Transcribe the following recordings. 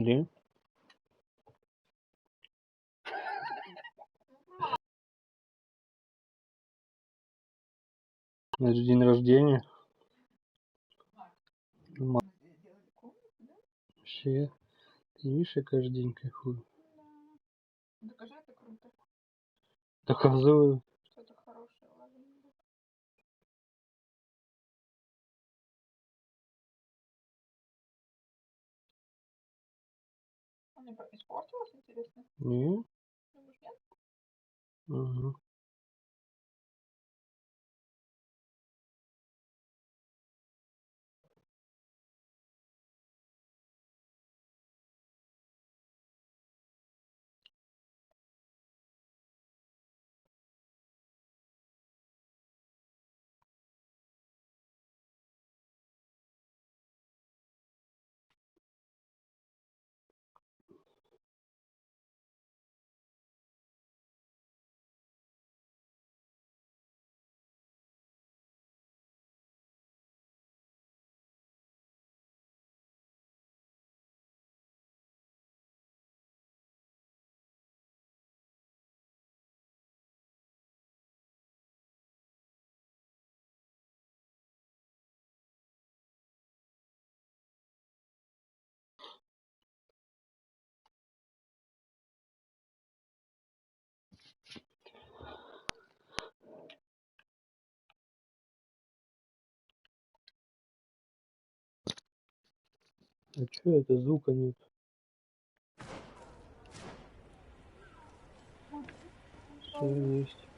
День. Это день рождения. Вообще, ты видишь, я каждый день кайфую. Докажи, это круто. Доказываю. Что это хорошее, ладно. Она испортилась, интересно? Не? Думаешь, нет? Угу. А чё это, звука нет? Всё есть.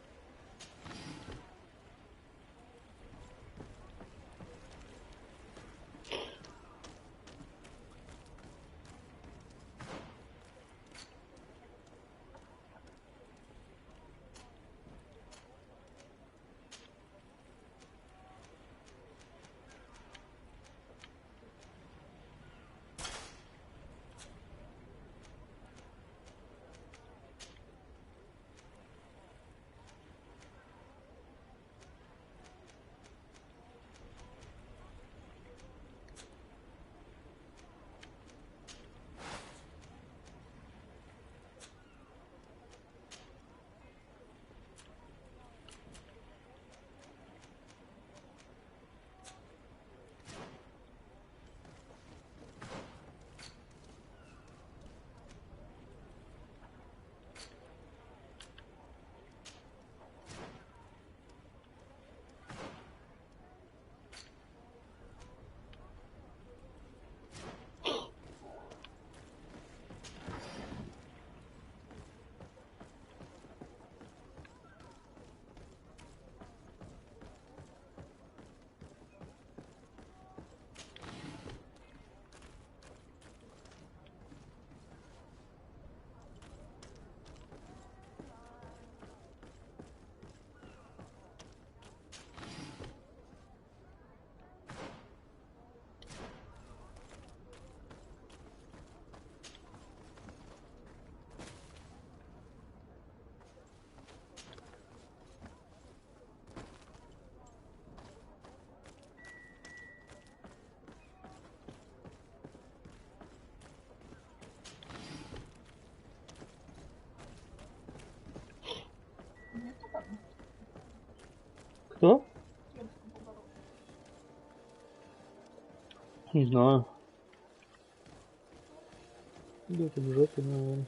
Кто? Не знаю. Где-то в жопе, наверное.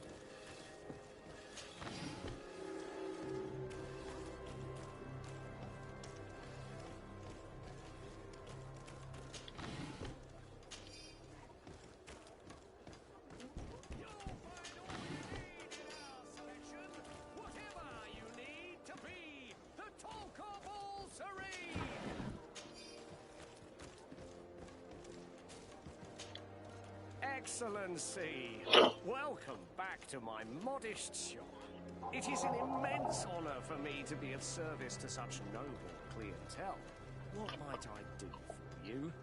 Excellency, welcome back to my modest shop. It is an immense honor for me to be of service to such noble clientele. What might I do for you?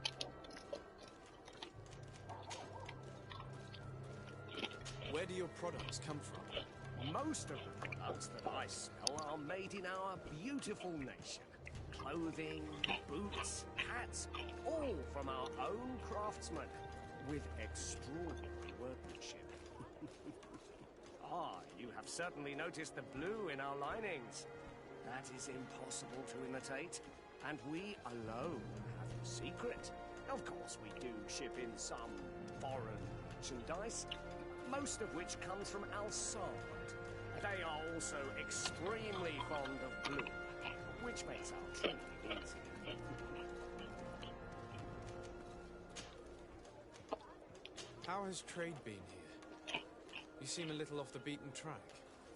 Where do your products come from? Most of the products that I sell are made in our beautiful nation. Clothing, boots, hats, all from our own craftsmen, with extraordinary workmanship. Ah, you have certainly noticed the blue in our linings. That is impossible to imitate, and we alone have the secret. Of course, we do ship in some foreign merchandise, most of which comes from outside. They are also extremely fond of blue, which makes our trade easier. How has trade been here? You seem a little off the beaten track.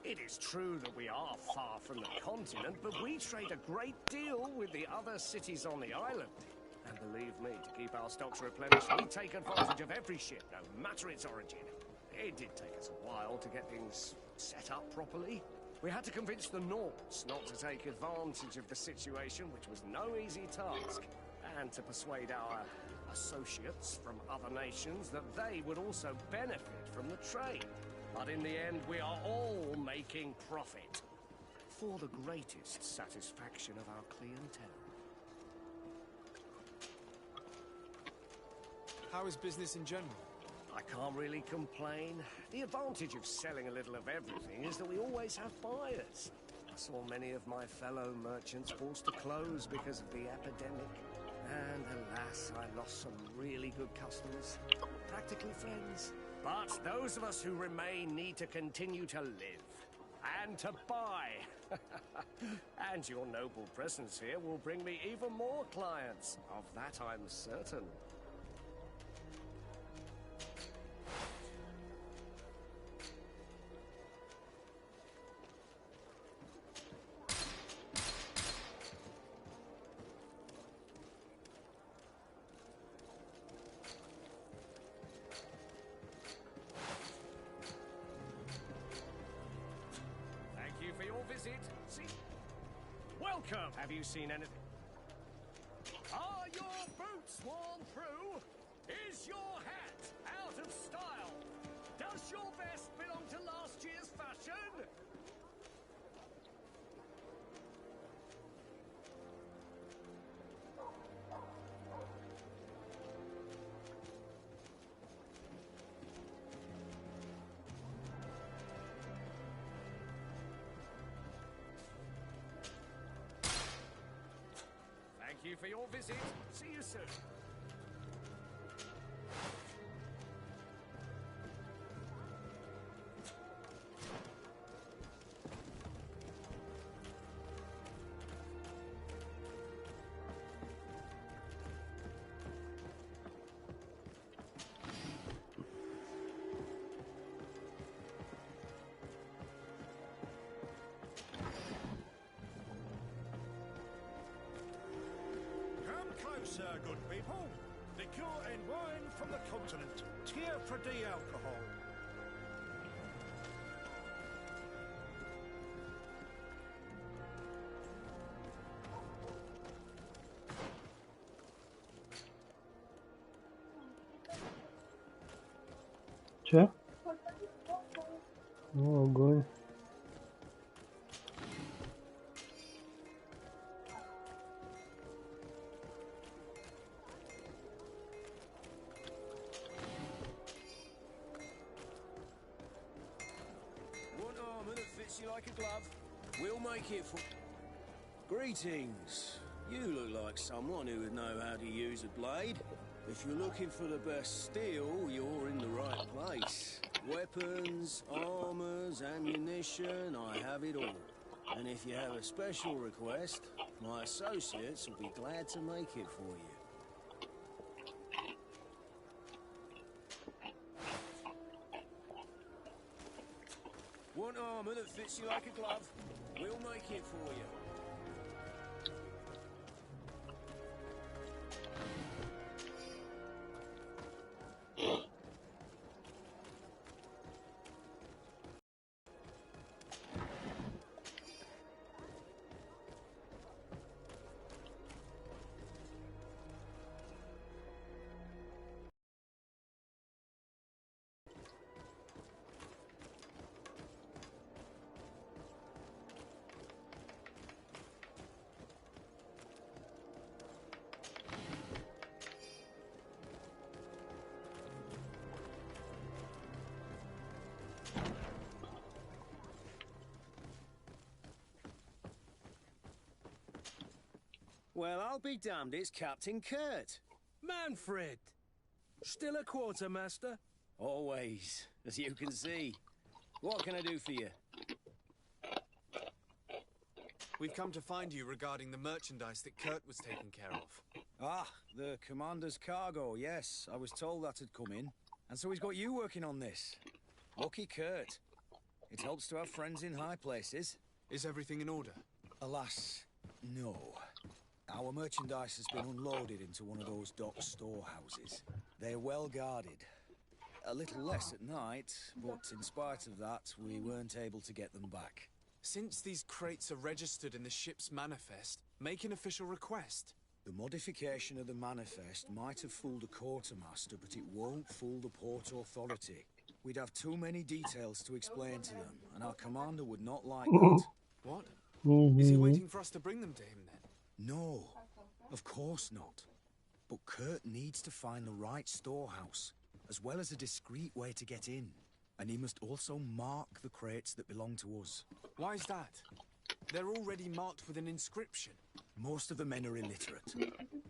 It is true that we are far from the continent, but we trade a great deal with the other cities on the island. And believe me, to keep our stocks replenished, we take advantage of every ship, no matter its origin. It did take us a while to get things set up properly. We had to convince the Nords not to take advantage of the situation, which was no easy task, and to persuade our associates from other nations that they would also benefit from the trade. But in the end, we are all making profit, for the greatest satisfaction of our clientele. How is business in general? I can't really complain. The advantage of selling a little of everything is that we always have buyers. I saw many of my fellow merchants forced to close because of the epidemic. And alas, I lost some really good customers, practically friends. But those of us who remain need to continue to live and to buy. And your noble presence here will bring me even more clients. Of that I'm certain. Welcome! Have you seen anything? Are your boots worn through? Is your hat out of style? Does your vest belong to last year's fashion? Thank you for your visit. See you soon. Sir, good people, liqueur and wine from the continent, tier for the alcohol. Че? О, огонь. Like a glove. We'll make it for... Greetings. You look like someone who would know how to use a blade. If you're looking for the best steel, you're in the right place. Weapons, armors, ammunition, I have it all. And if you have a special request, my associates will be glad to make it for you. Want armor that fits you like a glove? We'll make it for you. Well, I'll be damned, it's Captain Kurt. Manfred! Still a quartermaster? Always, as you can see. What can I do for you? We've come to find you regarding the merchandise that Kurt was taking care of. Ah, the commander's cargo, yes. I was told that had come in. And so he's got you working on this. Lucky Kurt. It helps to have friends in high places. Is everything in order? Alas, no. Our merchandise has been unloaded into one of those dock storehouses. They're well guarded. A little less at night, but in spite of that, we weren't able to get them back. Since these crates are registered in the ship's manifest, make an official request. The modification of the manifest might have fooled a quartermaster, but it won't fool the port authority. We'd have too many details to explain to them, and our commander would not like that. What? Is he waiting for us to bring them to him then? No, of course not. But Kurt needs to find the right storehouse, as well as a discreet way to get in. And he must also mark the crates that belong to us. Why is that? They're already marked with an inscription. Most of the men are illiterate.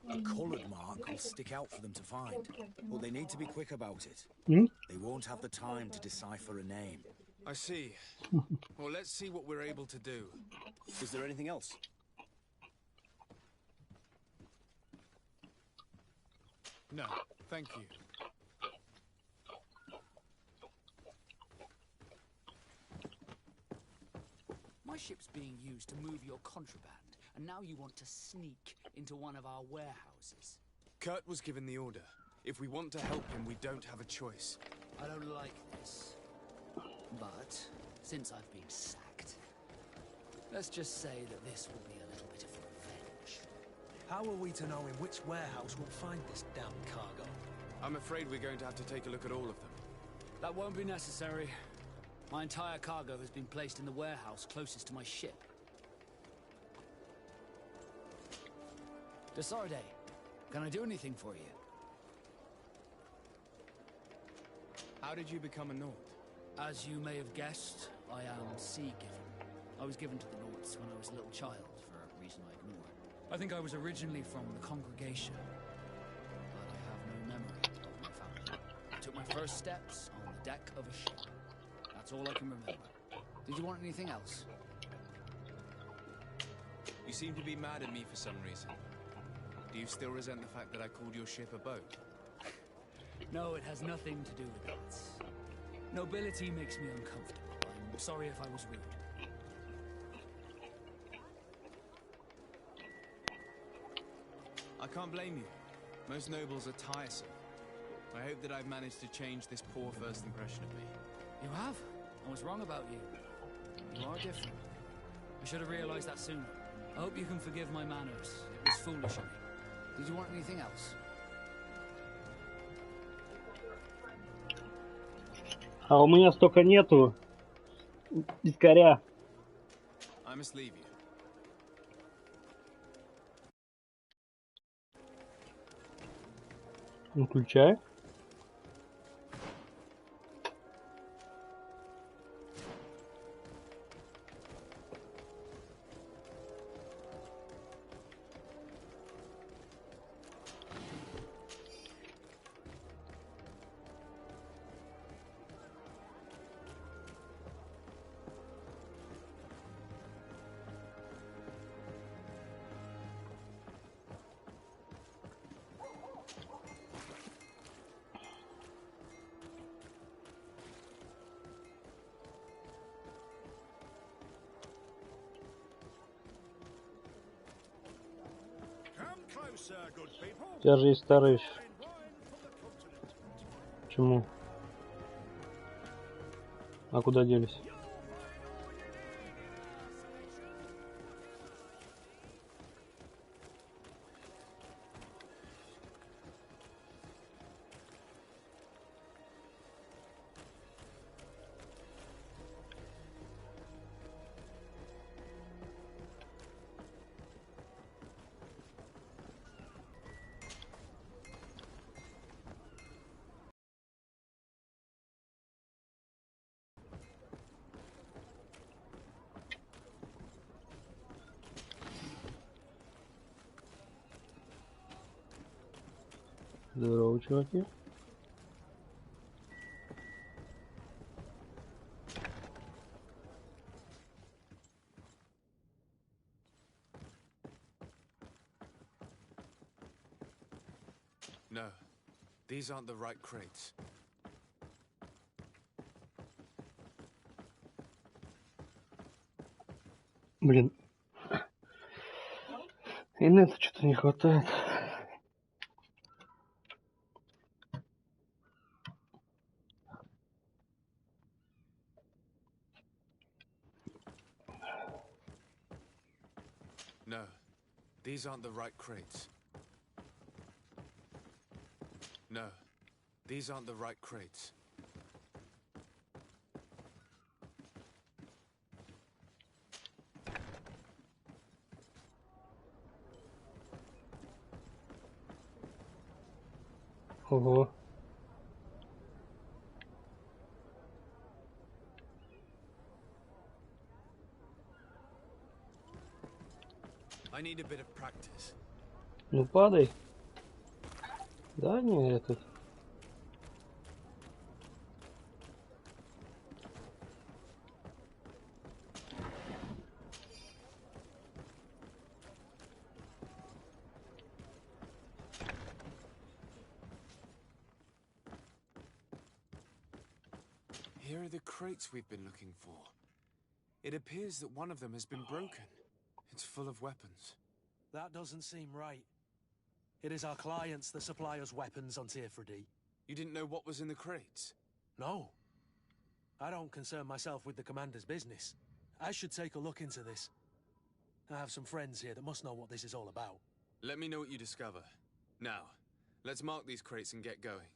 A coloured mark will stick out for them to find, but they need to be quick about it. They won't have the time to decipher a name. I see. Well, let's see what we're able to do. Is there anything else? No, thank you. My ship's being used to move your contraband, and now you want to sneak into one of our warehouses. Kurt was given the order. If we want to help him, we don't have a choice. I don't like this. But, since I've been sacked, let's just say that this will be a little bit of revenge. How are we to know in which warehouse we'll find this damn cargo? I'm afraid we're going to have to take a look at all of them. That won't be necessary. My entire cargo has been placed in the warehouse closest to my ship. Desarde, can I do anything for you? How did you become a Nord? As you may have guessed, I am sea-given. I was given to the Nords when I was a little child, for a reason I ignore. I think I was originally from the congregation, but I have no memory of my family. I took my first steps on the deck of a ship. That's all I can remember. Did you want anything else? You seem to be mad at me for some reason. Do you still resent the fact that I called your ship a boat? No, it has nothing to do with that. Nobility makes me uncomfortable. I'm sorry if I was rude. I can't blame you. Most nobles are tiresome. I hope that I've managed to change this poor first impression of me. You have? I was wrong about you. You are different. I should have realized that sooner. I hope you can forgive my manners. It was foolish of me. Did you want anything else? А у меня столько нету искоря. I must leave you. Выключай. Come closer, good people. У тебя же есть старые. And wine from the continent. Почему? А куда делись? Здорово, чуваки. No, these aren't the right crates. Блин. Инета что-то не хватает. No, these aren't the right crates. No, these aren't the right crates. Ого. I need a bit of practice. Ну падай. Да, не этот. Here are the crates we've been looking for. It appears that one of them has been broken. It's full of weapons. That doesn't seem right. It is our clients that supply us weapons on Tier 3D. You didn't know what was in the crates? No. I don't concern myself with the commander's business. I should take a look into this. I have some friends here that must know what this is all about. Let me know what you discover. Now, let's mark these crates and get going.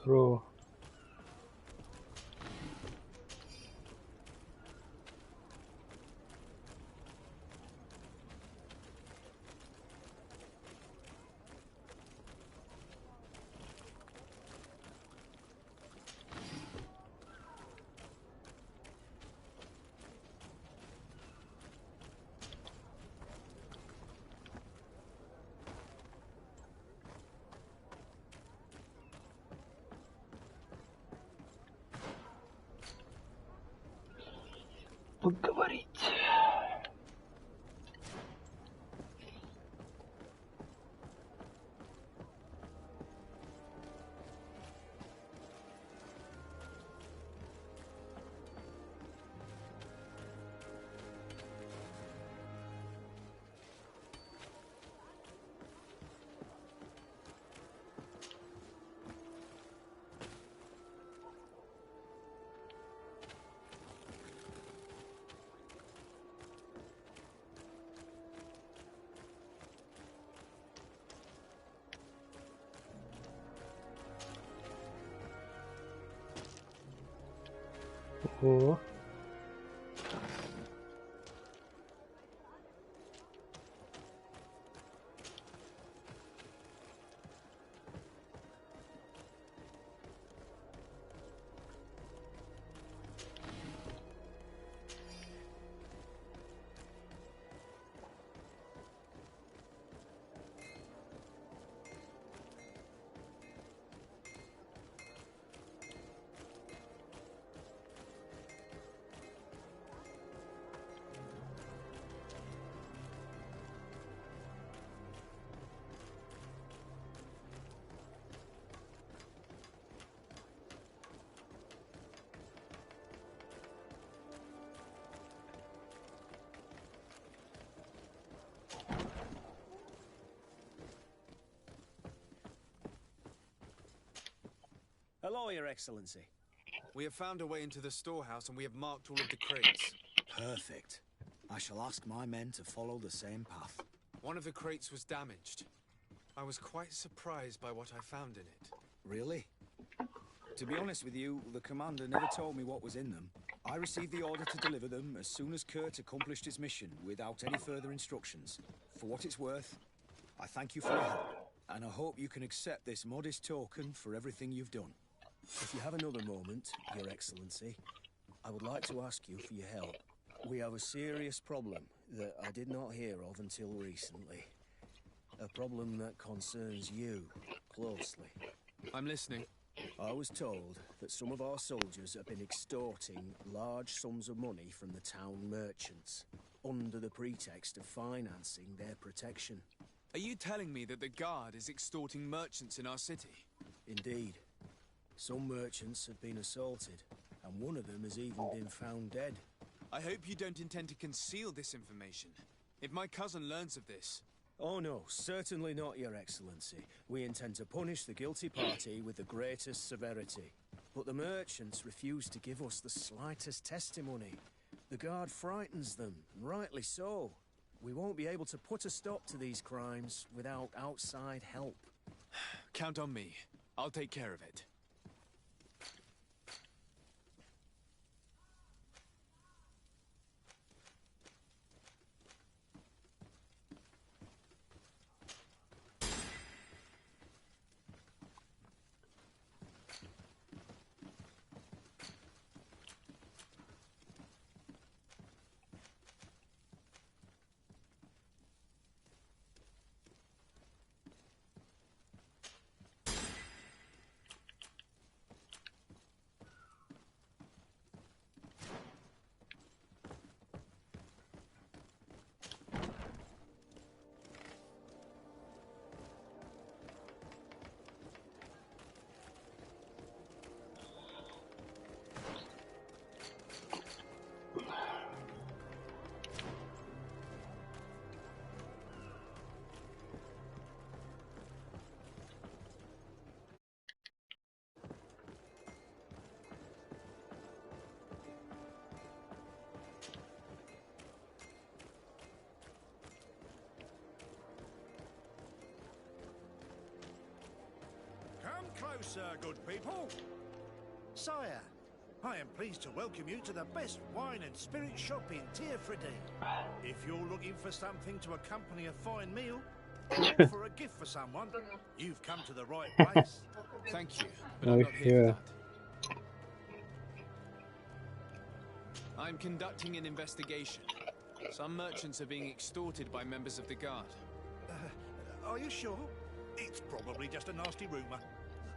Здорово. Поговорить. Ого. Hello, Your Excellency. We have found a way into the storehouse and we have marked all of the crates. Perfect. I shall ask my men to follow the same path. One of the crates was damaged. I was quite surprised by what I found in it. Really? To be honest with you, the commander never told me what was in them. I received the order to deliver them as soon as Kurt accomplished his mission, without any further instructions. For what it's worth, I thank you for your help, and I hope you can accept this modest token for everything you've done. If you have another moment, Your Excellency, I would like to ask you for your help. We have a serious problem that I did not hear of until recently. A problem that concerns you closely. I'm listening. I was told that some of our soldiers have been extorting large sums of money from the town merchants, under the pretext of financing their protection. Are you telling me that the guard is extorting merchants in our city? Indeed. Some merchants have been assaulted, and one of them has even been found dead. I hope you don't intend to conceal this information. If my cousin learns of this... Oh no, certainly not, Your Excellency. We intend to punish the guilty party with the greatest severity. But the merchants refuse to give us the slightest testimony. The guard frightens them, and rightly so. We won't be able to put a stop to these crimes without outside help. Count on me. I'll take care of it. Come closer, good people. Sire, I am pleased to welcome you to the best wine and spirit shop in Tearfredy. If you're looking for something to accompany a fine meal, or for a gift for someone, you've come to the right place. Thank you, but I'm not here for that. I'm conducting an investigation. Some merchants are being extorted by members of the guard. Are you sure? It's probably just a nasty rumour.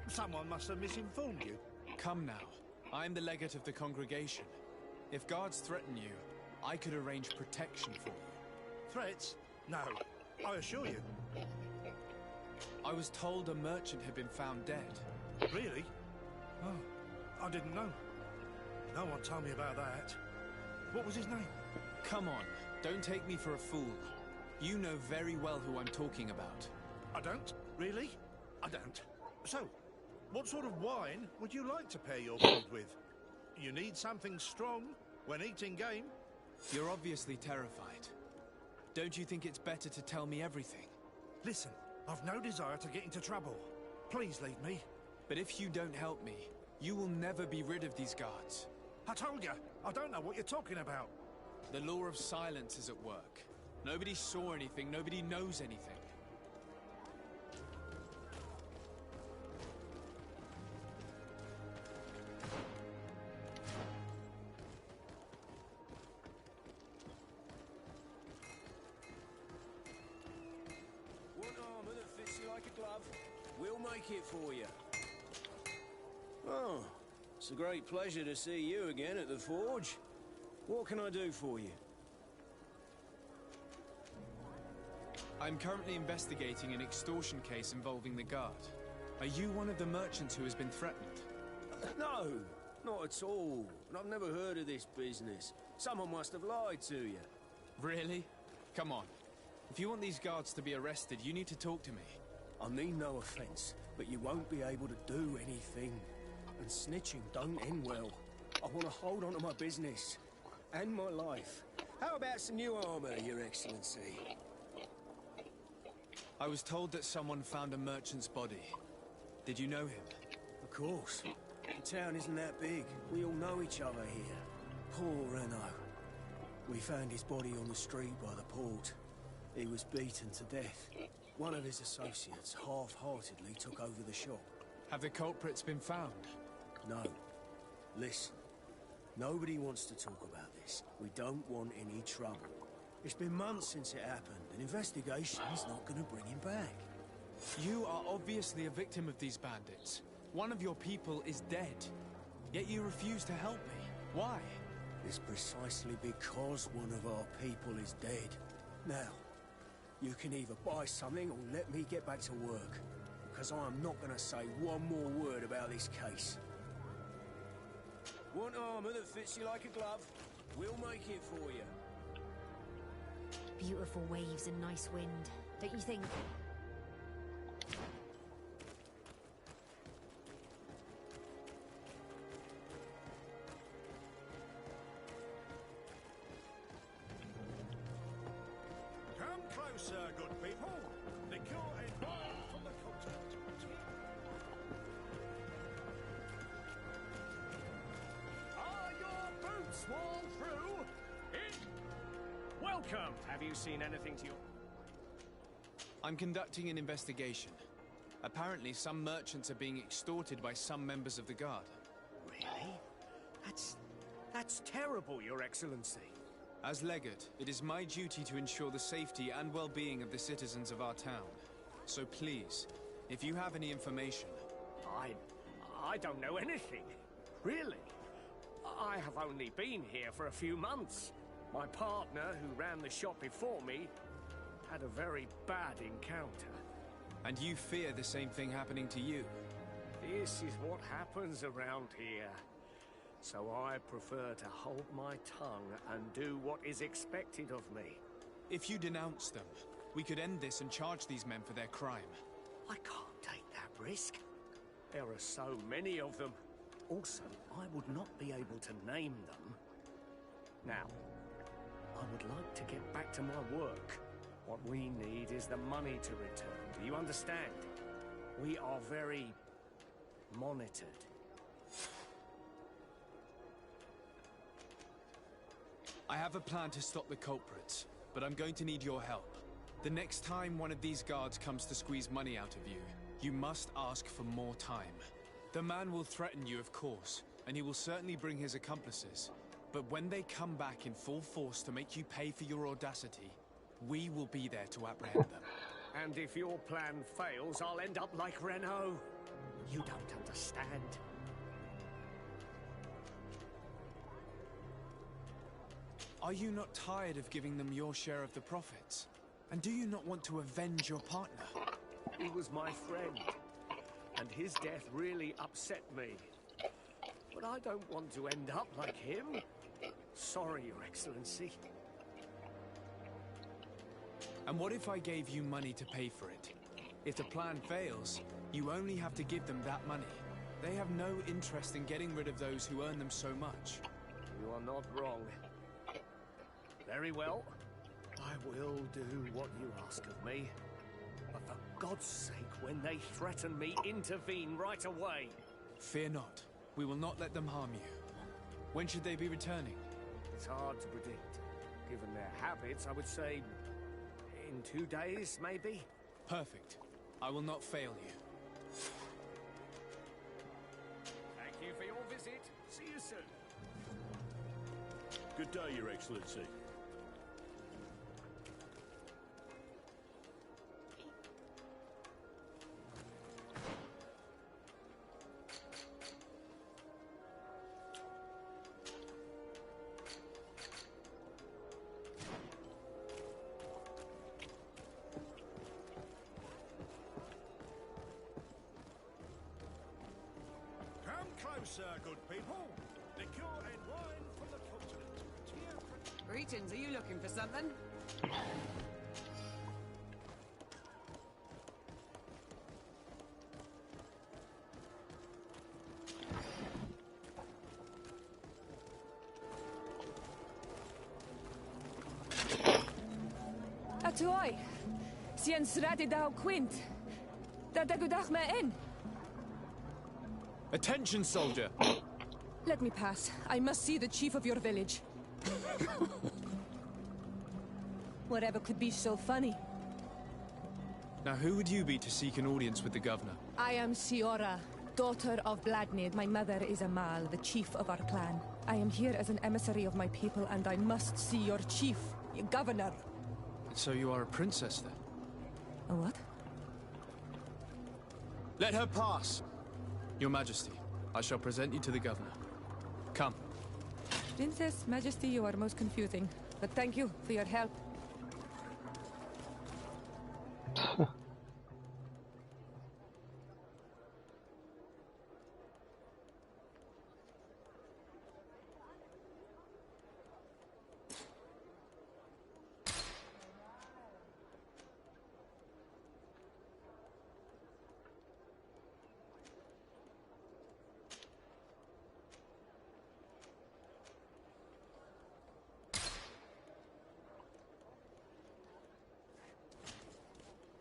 Someone must have misinformed you. Come now. I'm the legate of the congregation. If guards threaten you, I could arrange protection for you. Threats? No, I assure you. I was told a merchant had been found dead. Really? Oh, I didn't know. No one told me about that. What was his name? Come on, don't take me for a fool. You know very well who I'm talking about. I don't? Really? I don't. So, what sort of wine would you like to pair your food with? You need something strong when eating game? You're obviously terrified. Don't you think it's better to tell me everything? Listen, I've no desire to get into trouble. Please leave me. But if you don't help me, you will never be rid of these guards. I told you, I don't know what you're talking about. The law of silence is at work. Nobody saw anything, nobody knows anything. One armour that fits you like a glove. We'll make it for you. Oh, it's a great pleasure to see you again at the forge. What can I do for you? I'm currently investigating an extortion case involving the guard. Are you one of the merchants who has been threatened? No, not at all. And I've never heard of this business. Someone must have lied to you. Really? Come on. If you want these guards to be arrested, you need to talk to me. I mean no offence, but you won't be able to do anything. and snitching don't end well. I want to hold on to my business and my life. How about some new armor, Your Excellency? I was told that someone found a merchant's body. Did you know him? Of course. The town isn't that big. We all know each other here. Poor Renault. We found his body on the street by the port. He was beaten to death. One of his associates half-heartedly took over the shop. Have the culprits been found? No. Listen. Nobody wants to talk about this. We don't want any trouble. It's been months since it happened. An investigation's not going to bring him back. You are obviously a victim of these bandits. One of your people is dead. Yet you refuse to help me. Why? It's precisely because one of our people is dead. Now, you can either buy something or let me get back to work. Because I'm not going to say one more word about this case. Want armor that fits you like a glove? We'll make it for you. Beautiful waves and nice wind, don't you think? Come closer, good people. Liquor and wine from the continent. Are your boots worn through? Welcome! Have you seen anything to your... I'm conducting an investigation. Apparently, some merchants are being extorted by some members of the guard. Really? That's terrible, Your Excellency. As legate, it is my duty to ensure the safety and well-being of the citizens of our town. So please, if you have any information... I don't know anything. Really? I have only been here for a few months. My partner, who ran the shop before me, had a very bad encounter. And you fear the same thing happening to you? This is what happens around here. So I prefer to hold my tongue and do what is expected of me. If you denounce them, we could end this and charge these men for their crime. I can't take that risk. There are so many of them. Also, I would not be able to name them. Now, I would like to get back to my work. What we need is the money to return. Do you understand? We are very monitored. I have a plan to stop the culprits, but I'm going to need your help. The next time one of these guards comes to squeeze money out of you, you must ask for more time. The man will threaten you, of course, and he will certainly bring his accomplices. But when they come back in full force to make you pay for your audacity, we will be there to apprehend them. And if your plan fails, I'll end up like Renault. You don't understand. Are you not tired of giving them your share of the profits? And do you not want to avenge your partner? He was my friend, and his death really upset me. But I don't want to end up like him. Sorry, Your Excellency. And what if I gave you money to pay for it? If the plan fails, you only have to give them that money. They have no interest in getting rid of those who earn them so much. You are not wrong. Very well. I will do what you ask of me. But for God's sake, when they threaten me, intervene right away. Fear not. We will not let them harm you. When should they be returning? It's hard to predict. Given their habits, I would say in 2 days, maybe? Perfect. I will not fail you. Thank you for your visit. See you soon. Good day, Your Excellency. Come closer, good people. Liquor and wine from the continent. Greetings, are you looking for something? Toi. Siens ready thou quint. That I could me in. Attention, soldier! Let me pass. I must see the chief of your village. Whatever could be so funny. Now, who would you be to seek an audience with the governor? I am Siora, daughter of Bladnid. My mother is Amal, the chief of our clan. I am here as an emissary of my people, and I must see your chief, your governor. So you are a princess, then? A what? Let her pass! Your Majesty, I shall present you to the governor. Come. Princess, Majesty, you are most confusing. But thank you for your help.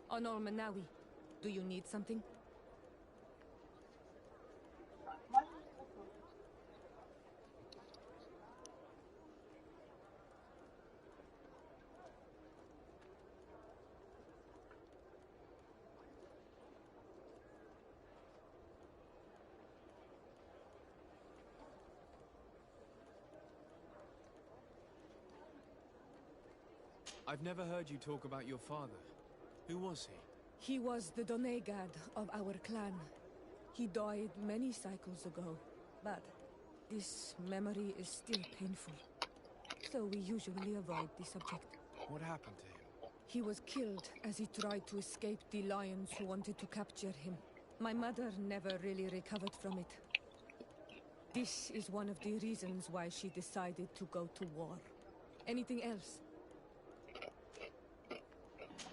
Honor Manawi, do you need something? I've never heard you talk about your father. Who was he? He was the Donegad of our clan. He died many cycles ago, but this memory is still painful. So we usually avoid the subject. What happened to him? He was killed as he tried to escape the lions who wanted to capture him. My mother never really recovered from it. This is one of the reasons why she decided to go to war. Anything else?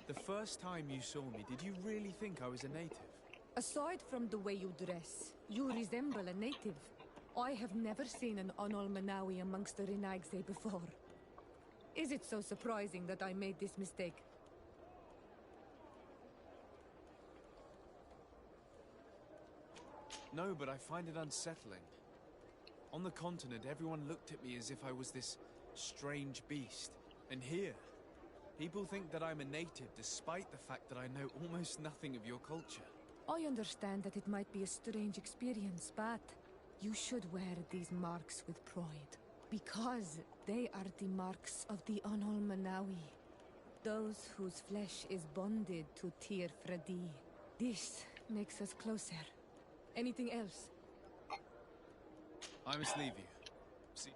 The first time you saw me, did you really think I was a native? Aside from the way you dress, you resemble a native. I have never seen an Onol Manawi amongst the Renagse before. Is it so surprising that I made this mistake? No, but I find it unsettling. On the continent, everyone looked at me as if I was this strange beast. And here, people think that I'm a native despite the fact that I know almost nothing of your culture. I understand that it might be a strange experience, but you should wear these marks with pride. Because they are the marks of the Onol Manawi. Those whose flesh is bonded to Tir Fradi. This makes us closer. Anything else? I must leave you. See.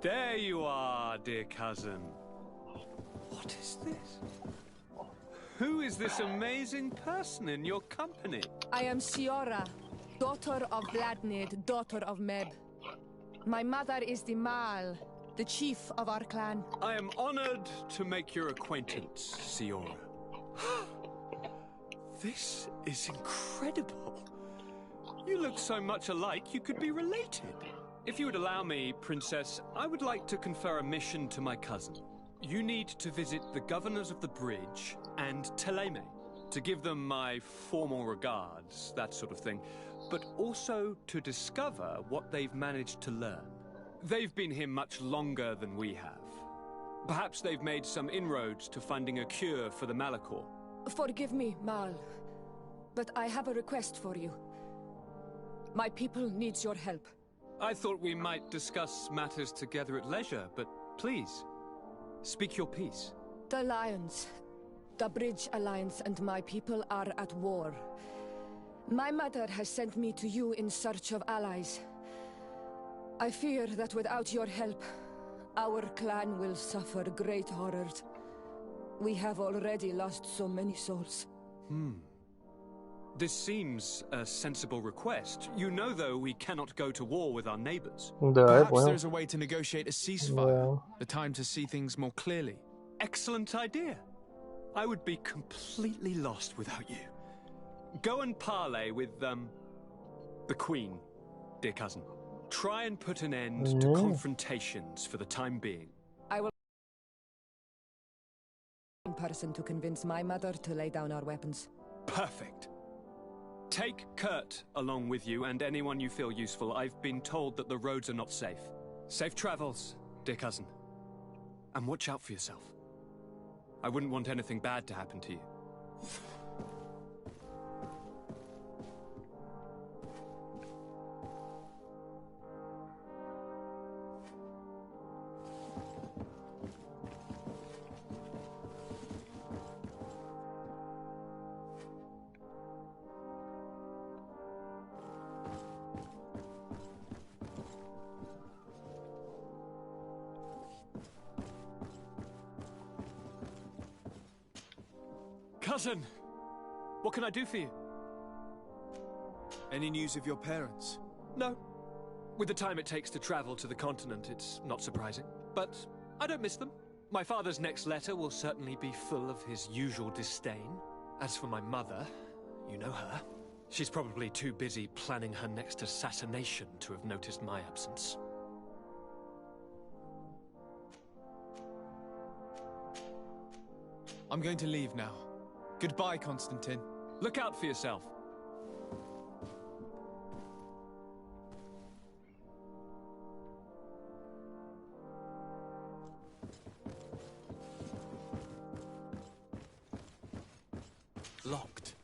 There you are, dear cousin. What is this? Who is this amazing person in your company? I am Siora, daughter of Bladnid, daughter of Meb. My mother is the Mal, the chief of our clan. I am honored to make your acquaintance, Siora. This is incredible. You look so much alike, you could be related. If you would allow me, Princess, I would like to confer a mission to my cousin. You need to visit the governors of the bridge and Teleme to give them my formal regards, that sort of thing, but also to discover what they've managed to learn. They've been here much longer than we have. Perhaps they've made some inroads to finding a cure for the Malachor. Forgive me, Mal, but I have a request for you. My people needs your help. I thought we might discuss matters together at leisure, but please, speak your piece. The Lions, the Bridge Alliance and my people are at war. My mother has sent me to you in search of allies. I fear that without your help, our clan will suffer great horrors. We have already lost so many souls. This seems a sensible request. You know, though, we cannot go to war with our neighbors. Да, я Perhaps понял. there's a way to negotiate a ceasefire. Да. The time to see things more clearly. Excellent idea. I would be completely lost without you. Go and parley with, the Queen, dear cousin. Try and put an end to confrontations for the time being. I will in person to convince my mother to lay down our weapons. Perfect. Take Kurt along with you and anyone you feel useful. I've been told that the roads are not safe. Safe travels, dear cousin. And watch out for yourself. I wouldn't want anything bad to happen to you. Cousin! What can I do for you? Any news of your parents? No. With the time it takes to travel to the continent, it's not surprising. But I don't miss them. My father's next letter will certainly be full of his usual disdain. As for my mother, you know her. She's probably too busy planning her next assassination to have noticed my absence. I'm going to leave now. Goodbye, Constantine. Look out for yourself. Locked.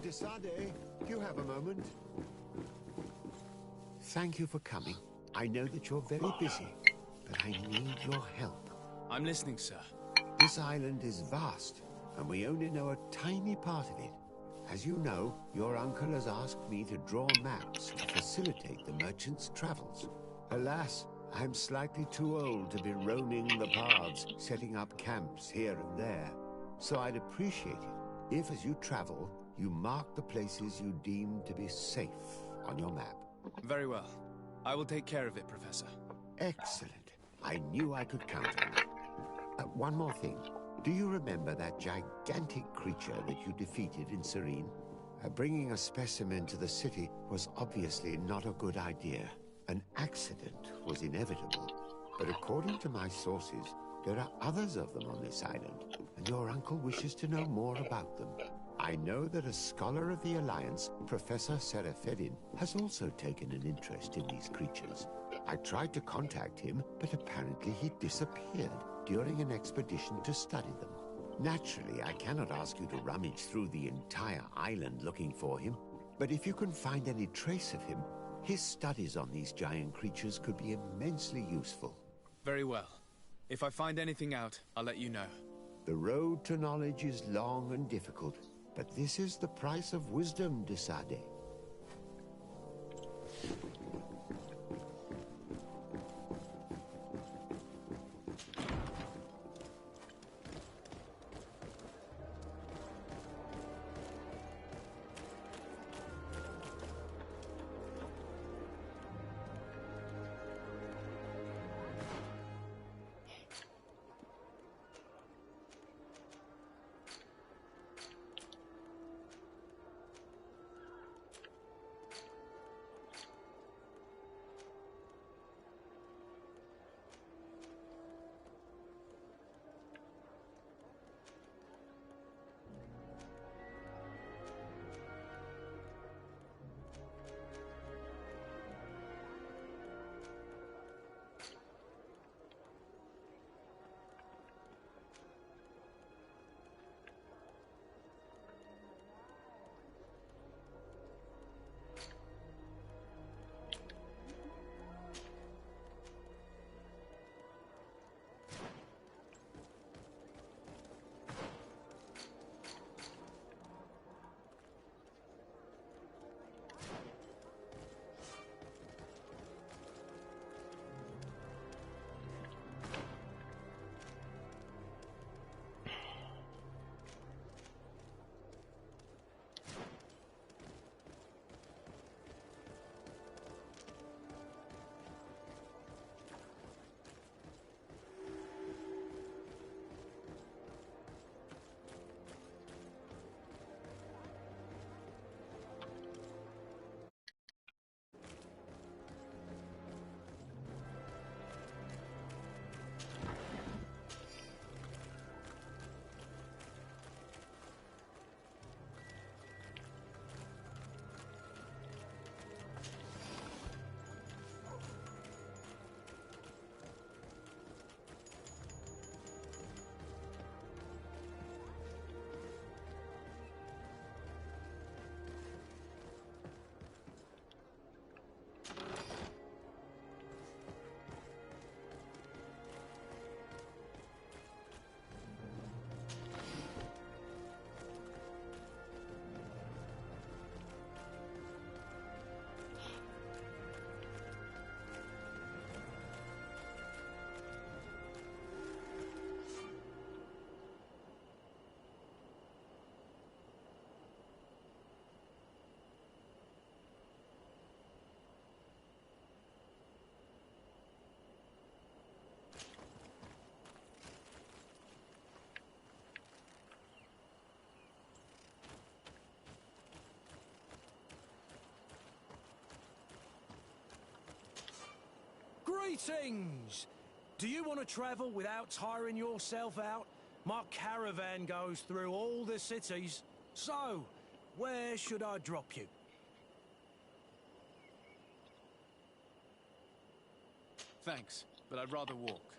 Desade, do you have a moment? Thank you for coming. I know that you're very busy, but I need your help. I'm listening, sir. This island is vast, and we only know a tiny part of it. As you know, your uncle has asked me to draw maps to facilitate the merchants' travels. Alas, I'm slightly too old to be roaming the paths, setting up camps here and there. So I'd appreciate it if, as you travel, you mark the places you deem to be safe on your map. Very well. I will take care of it, Professor. Excellent. I knew I could count on you. One more thing. Do you remember that gigantic creature that you defeated in Serene? Bringing a specimen to the city was obviously not a good idea. An accident was inevitable. But according to my sources, there are others of them on this island, and your uncle wishes to know more about them. I know that a scholar of the Alliance, Professor Serafedin, has also taken an interest in these creatures. I tried to contact him, but apparently he disappeared during an expedition to study them. Naturally, I cannot ask you to rummage through the entire island looking for him, but if you can find any trace of him, his studies on these giant creatures could be immensely useful. Very well. If I find anything out, I'll let you know. The road to knowledge is long and difficult, but this is the price of wisdom, Desade. Greetings! Do you want to travel without tiring yourself out? My caravan goes through all the cities. So, where should I drop you? Thanks, but I'd rather walk.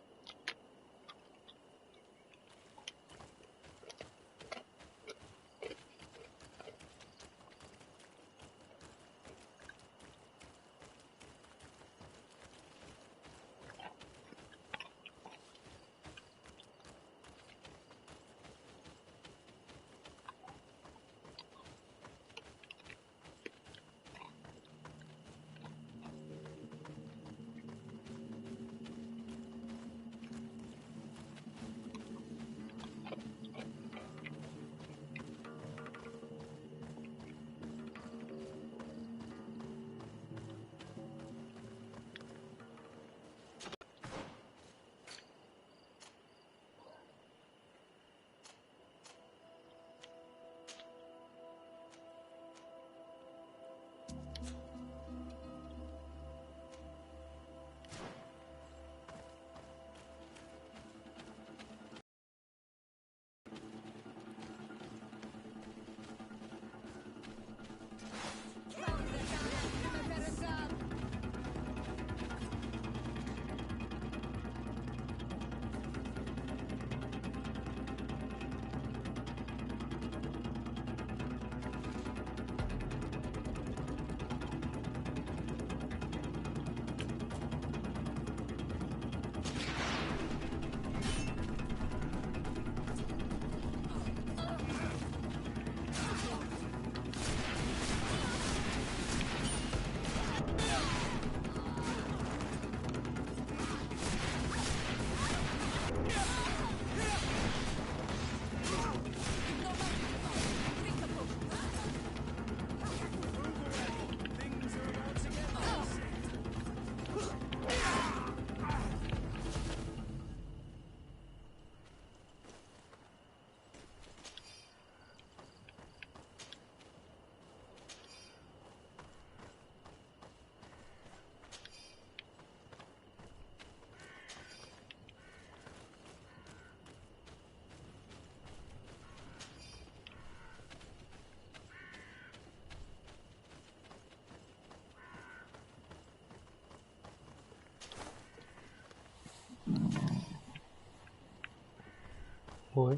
Ой.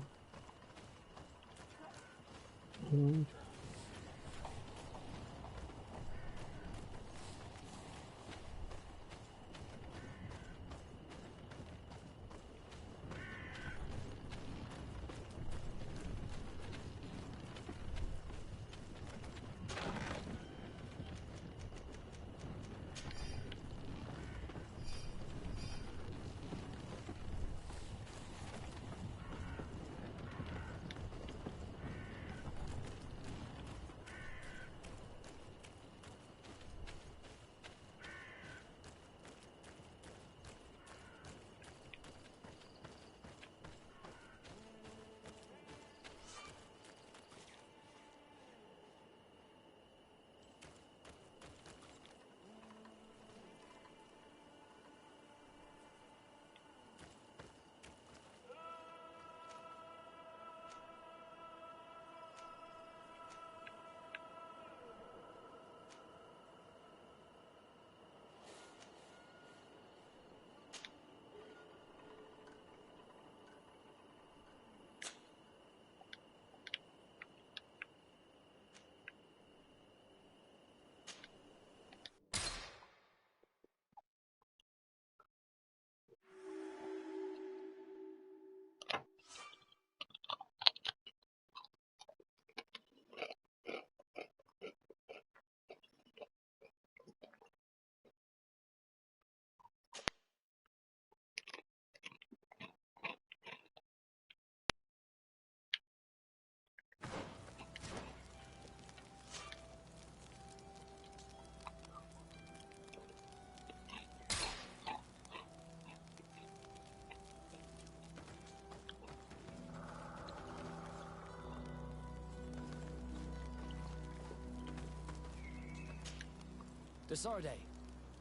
Desarde,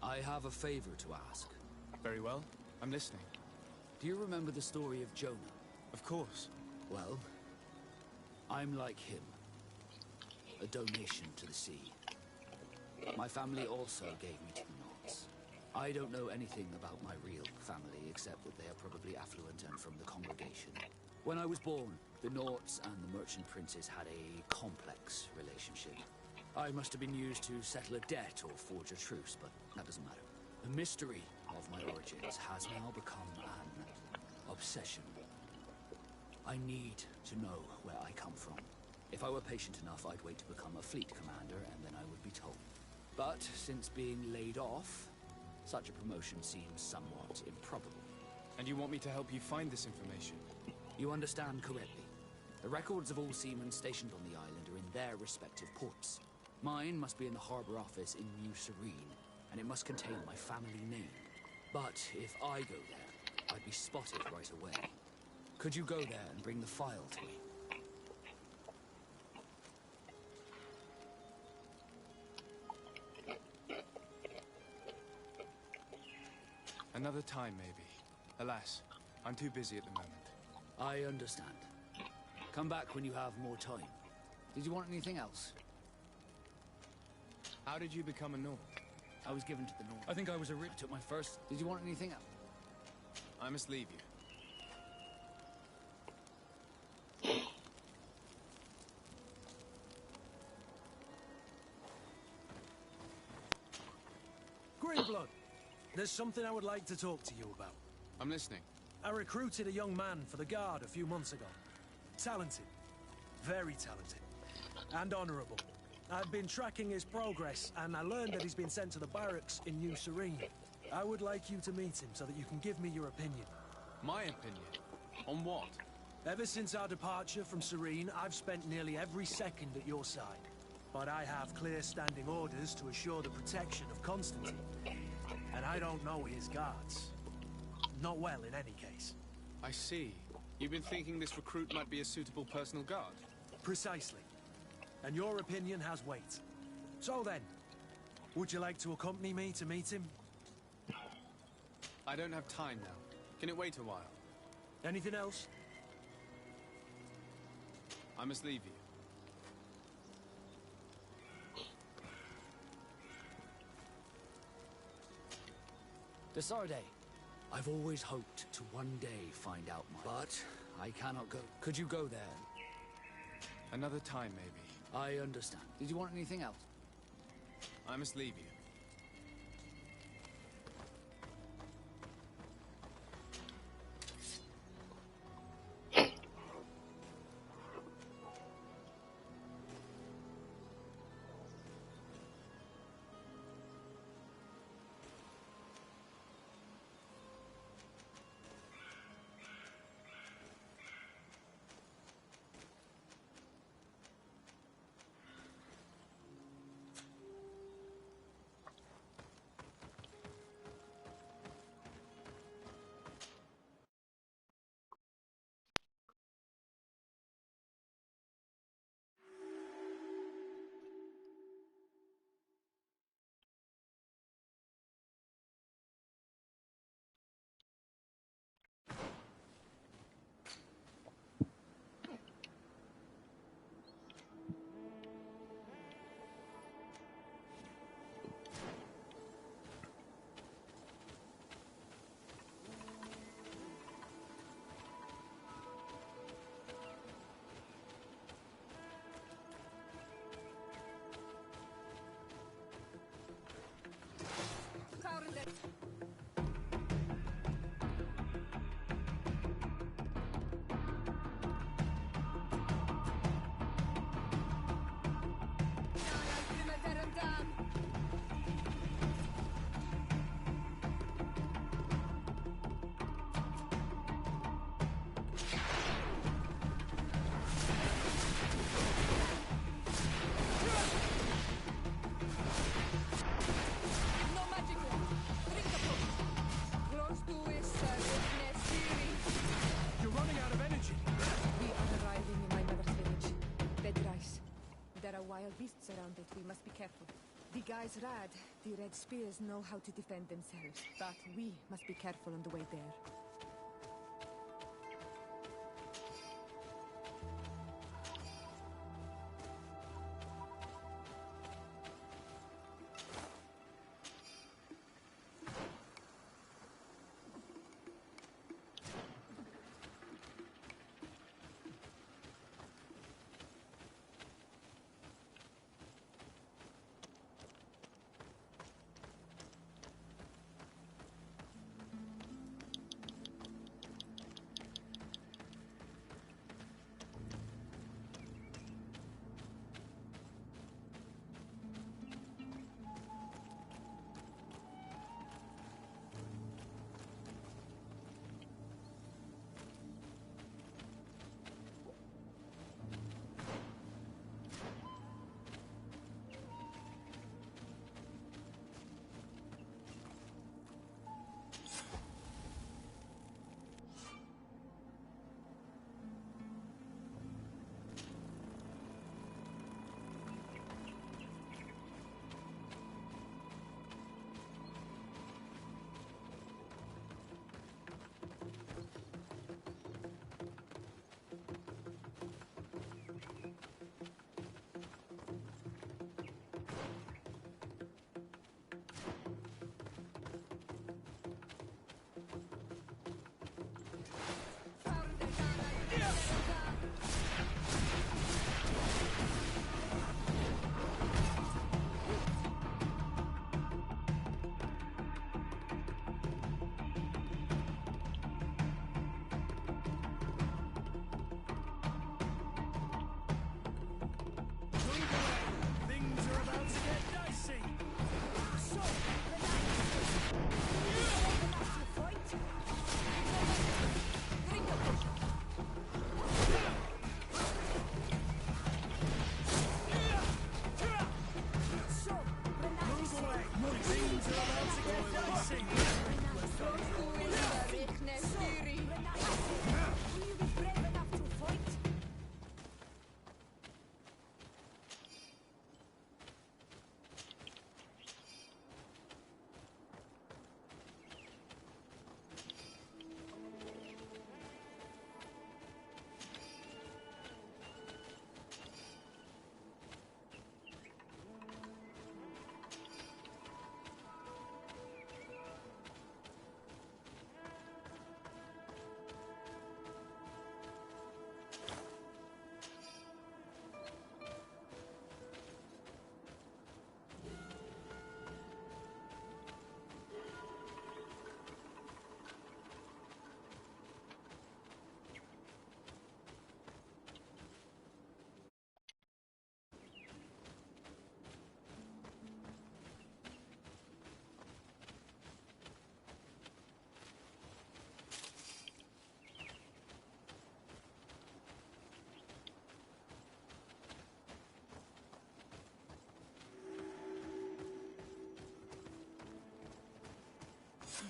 I have a favor to ask. Very well. I'm listening. Do you remember the story of Jonah? Of course. Well, I'm like him. A donation to the sea. My family also gave me 2 knots. I don't know anything about my real family, except that they are probably affluent and from the congregation. When I was born, the Norts and the merchant princes had a complex relationship. I must have been used to settle a debt or forge a truce, but that doesn't matter. The mystery of my origins has now become an obsession. I need to know where I come from. If I were patient enough, I'd wait to become a fleet commander, and then I would be told. But since being laid off, such a promotion seems somewhat improbable. And you want me to help you find this information? You understand correctly. The records of all seamen stationed on the island are in their respective ports. Mine must be in the harbor office in New Serene, and it must contain my family name. But if I go there, I'd be spotted right away. Could you go there and bring the file to me? Another time, maybe. Alas, I'm too busy at the moment. I understand. Come back when you have more time. Did you want anything else? How did you become a Nord? I was given to the North. I think I was took my first. Did you want anything else? I must leave you. Greenblood, there's something I would like to talk to you about. I'm listening. I recruited a young man for the Guard a few months ago. Talented. Very talented. And honorable. I've been tracking his progress, and I learned that he's been sent to the barracks in New Serene. I would like you to meet him so that you can give me your opinion. My opinion? On what? Ever since our departure from Serene, I've spent nearly every second at your side. But I have clear standing orders to assure the protection of Constantine. And I don't know his guards. Not well, in any case. I see. You've been thinking this recruit might be a suitable personal guard? Precisely. And your opinion has weight. So then, would you like to accompany me to meet him? I don't have time now. Can it wait a while? Anything else? I must leave you. Desarde, I've always hoped to one day find out my... But I cannot go. Could you go there? Another time, maybe. I understand. Did you want anything else? I must leave you. wild beasts around it, we must be careful. The guys Rad, the Red Spears know how to defend themselves, but we must be careful on the way there.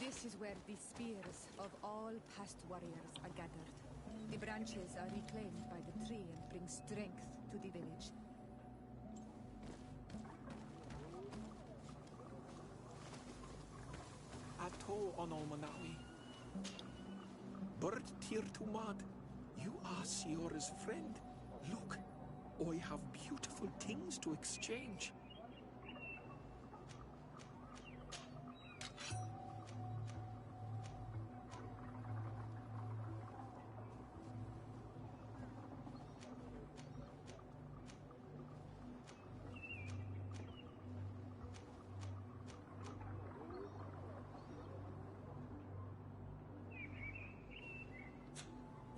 This is where the spears of all past warriors are gathered. The branches are reclaimed by the tree and bring strength to the village. Ato Onolmanawi. Bird Tir Tumad. You are Siora's friend. Look, I have beautiful things to exchange.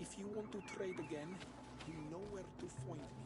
If you want to trade again, you know where to find me.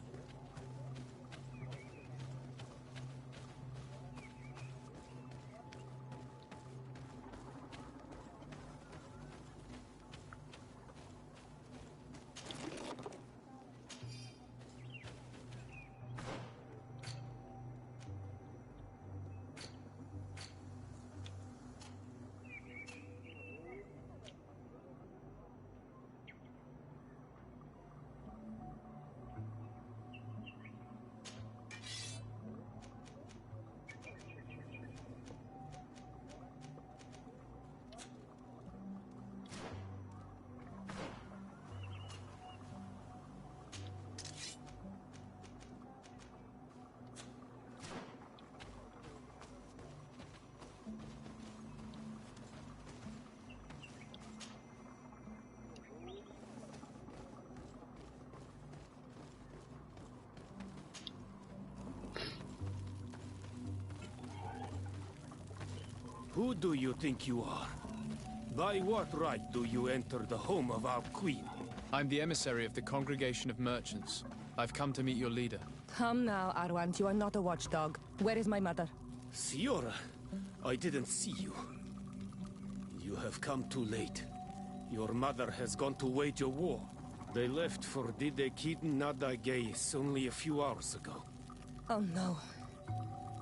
Who do you think you are? By what right do you enter the home of our queen? I'm the emissary of the Congregation of Merchants. I've come to meet your leader. Come now, Arwant. You are not a watchdog. Where is my mother? Siora, I didn't see you. You have come too late. Your mother has gone to wage a war. They left for Nadagais only a few hours ago. Oh no.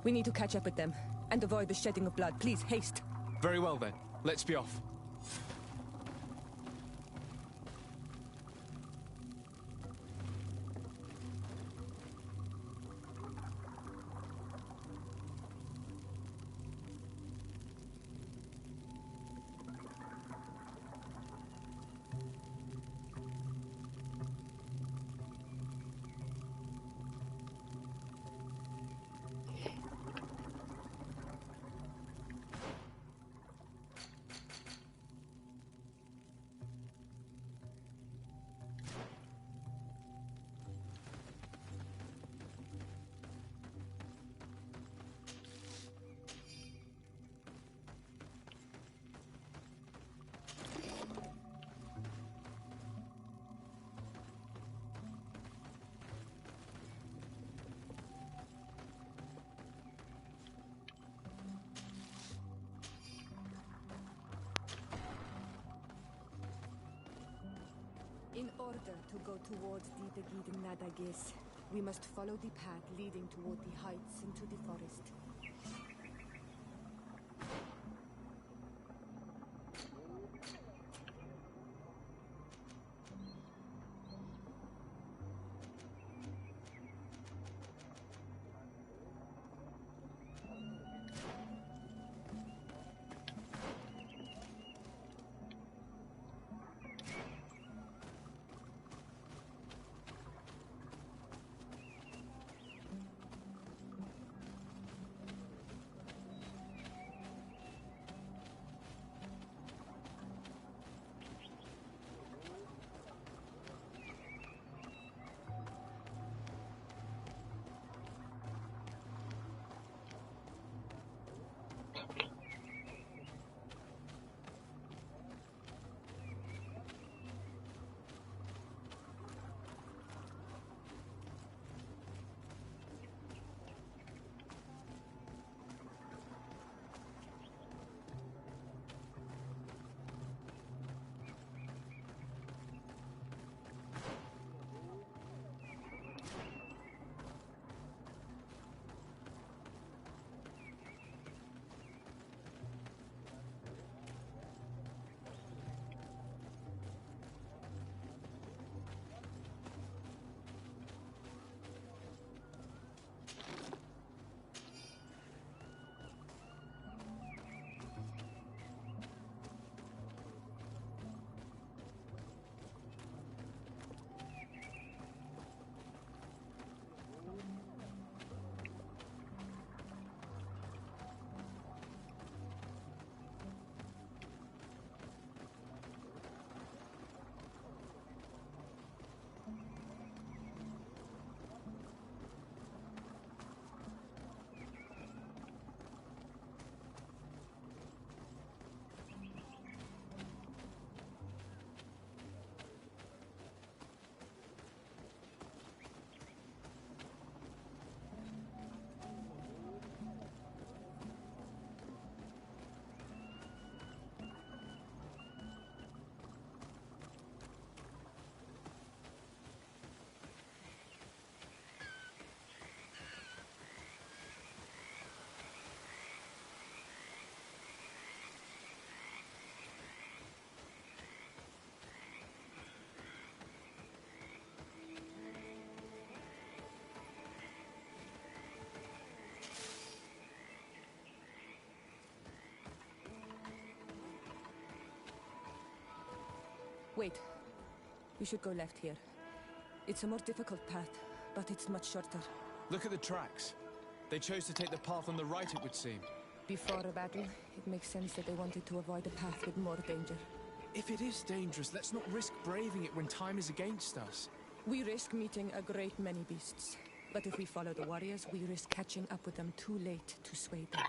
We need to catch up with them and avoid the shedding of blood. Please, haste. Very well then. Let's be off. In order to go towards the Nadagis, we must follow the path leading toward the heights into the forest. Wait. We should go left here. It's a more difficult path, but it's much shorter. Look at the tracks. They chose to take the path on the right, it would seem. Before a battle, it makes sense that they wanted to avoid a path with more danger. If it is dangerous, let's not risk braving it when time is against us. We risk meeting a great many beasts. But if we follow the warriors, we risk catching up with them too late to sway them.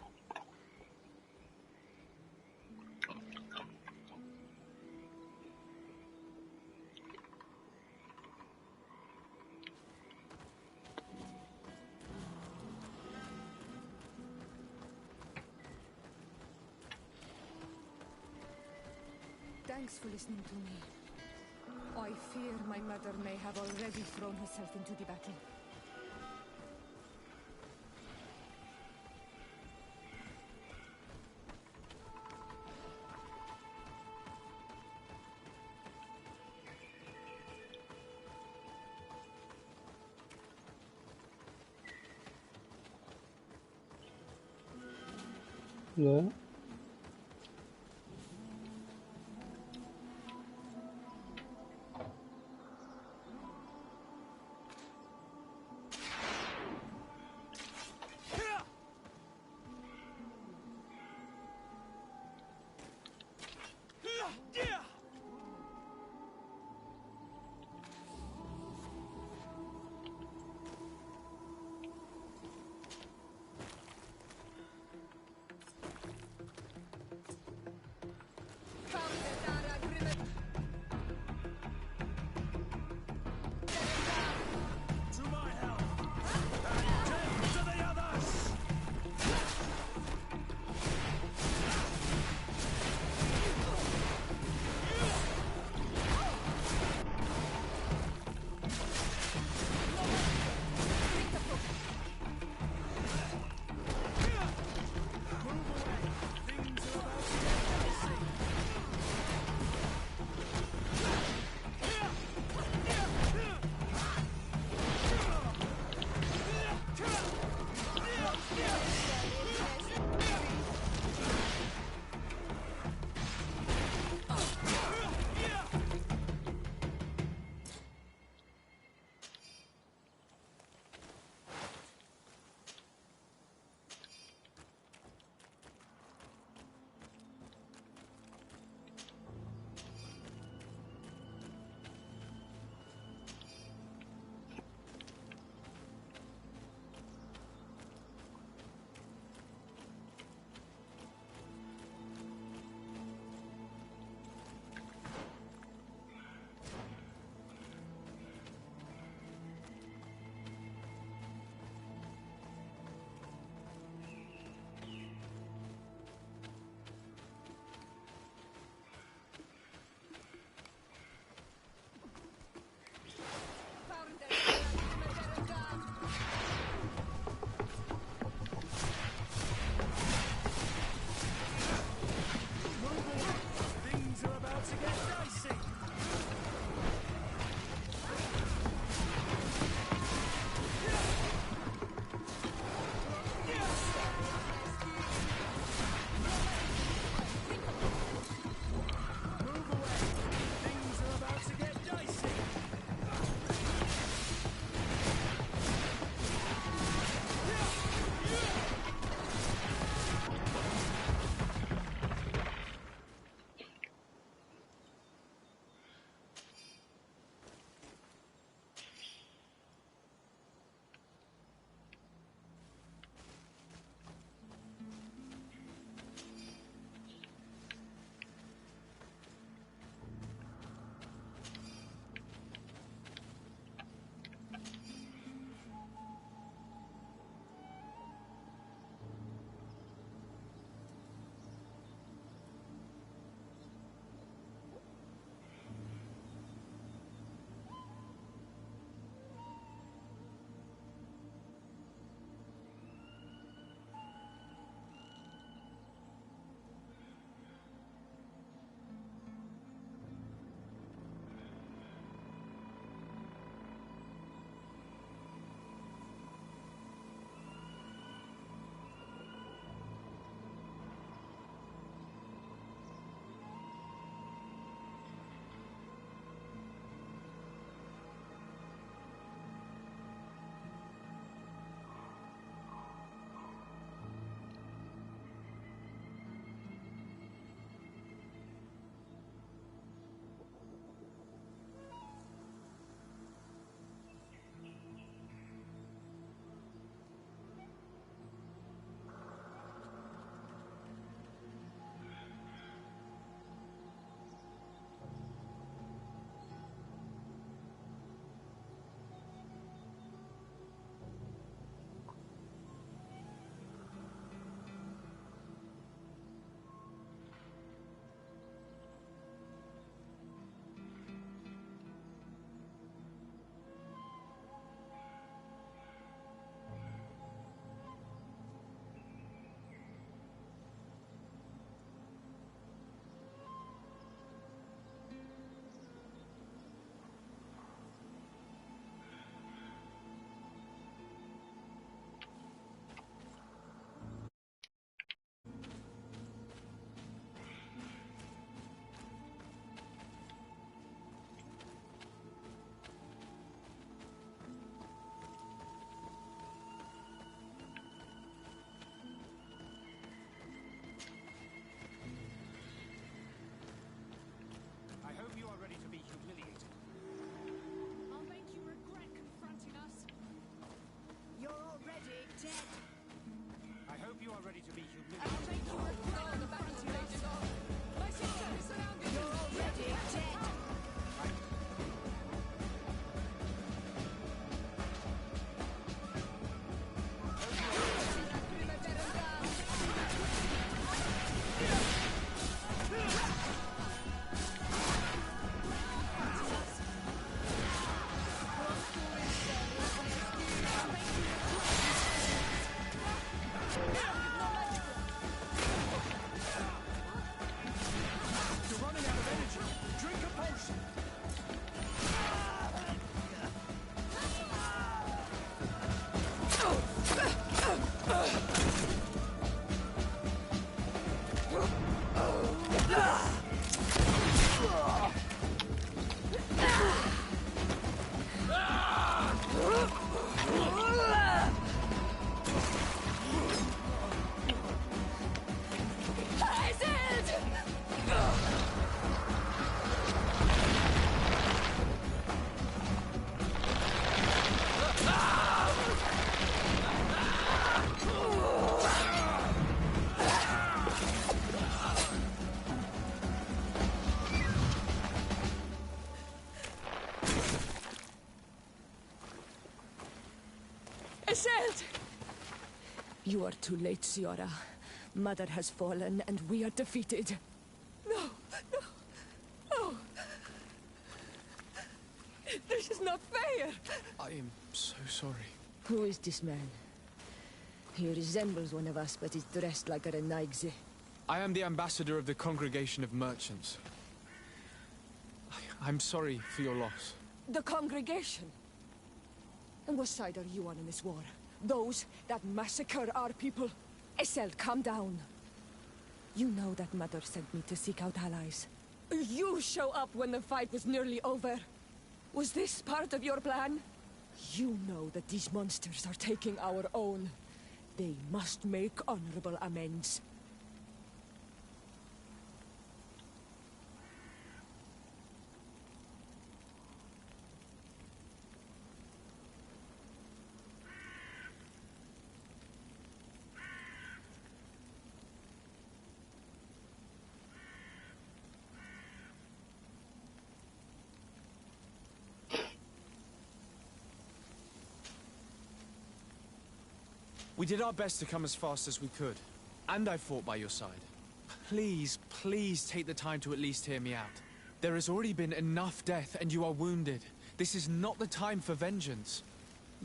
Thanks for listening to me. I fear my mother may have already thrown herself into the battle. Да. not ready to be humiliated. I'll make you withdraw the bounty rages off. My sister is surrounded. You're already dead. You're running out of energy. Drink a potion. Iselt! You are too late, Siora. Mother has fallen, and we are defeated. No, no, no. This is not fair. I am so sorry. Who is this man? He resembles one of us, but is dressed like a Renaigze. I am the ambassador of the Congregation of Merchants. I'm sorry for your loss. The congregation? And what side are you on in this war? Those that massacre our people? Iselt, calm down. You know that Mother sent me to seek out allies. You show up when the fight was nearly over. Was this part of your plan? You know that these monsters are taking our own. They must make honorable amends. We did our best to come as fast as we could. And I fought by your side. Please, please take the time to at least hear me out. There has already been enough death and you are wounded. This is not the time for vengeance.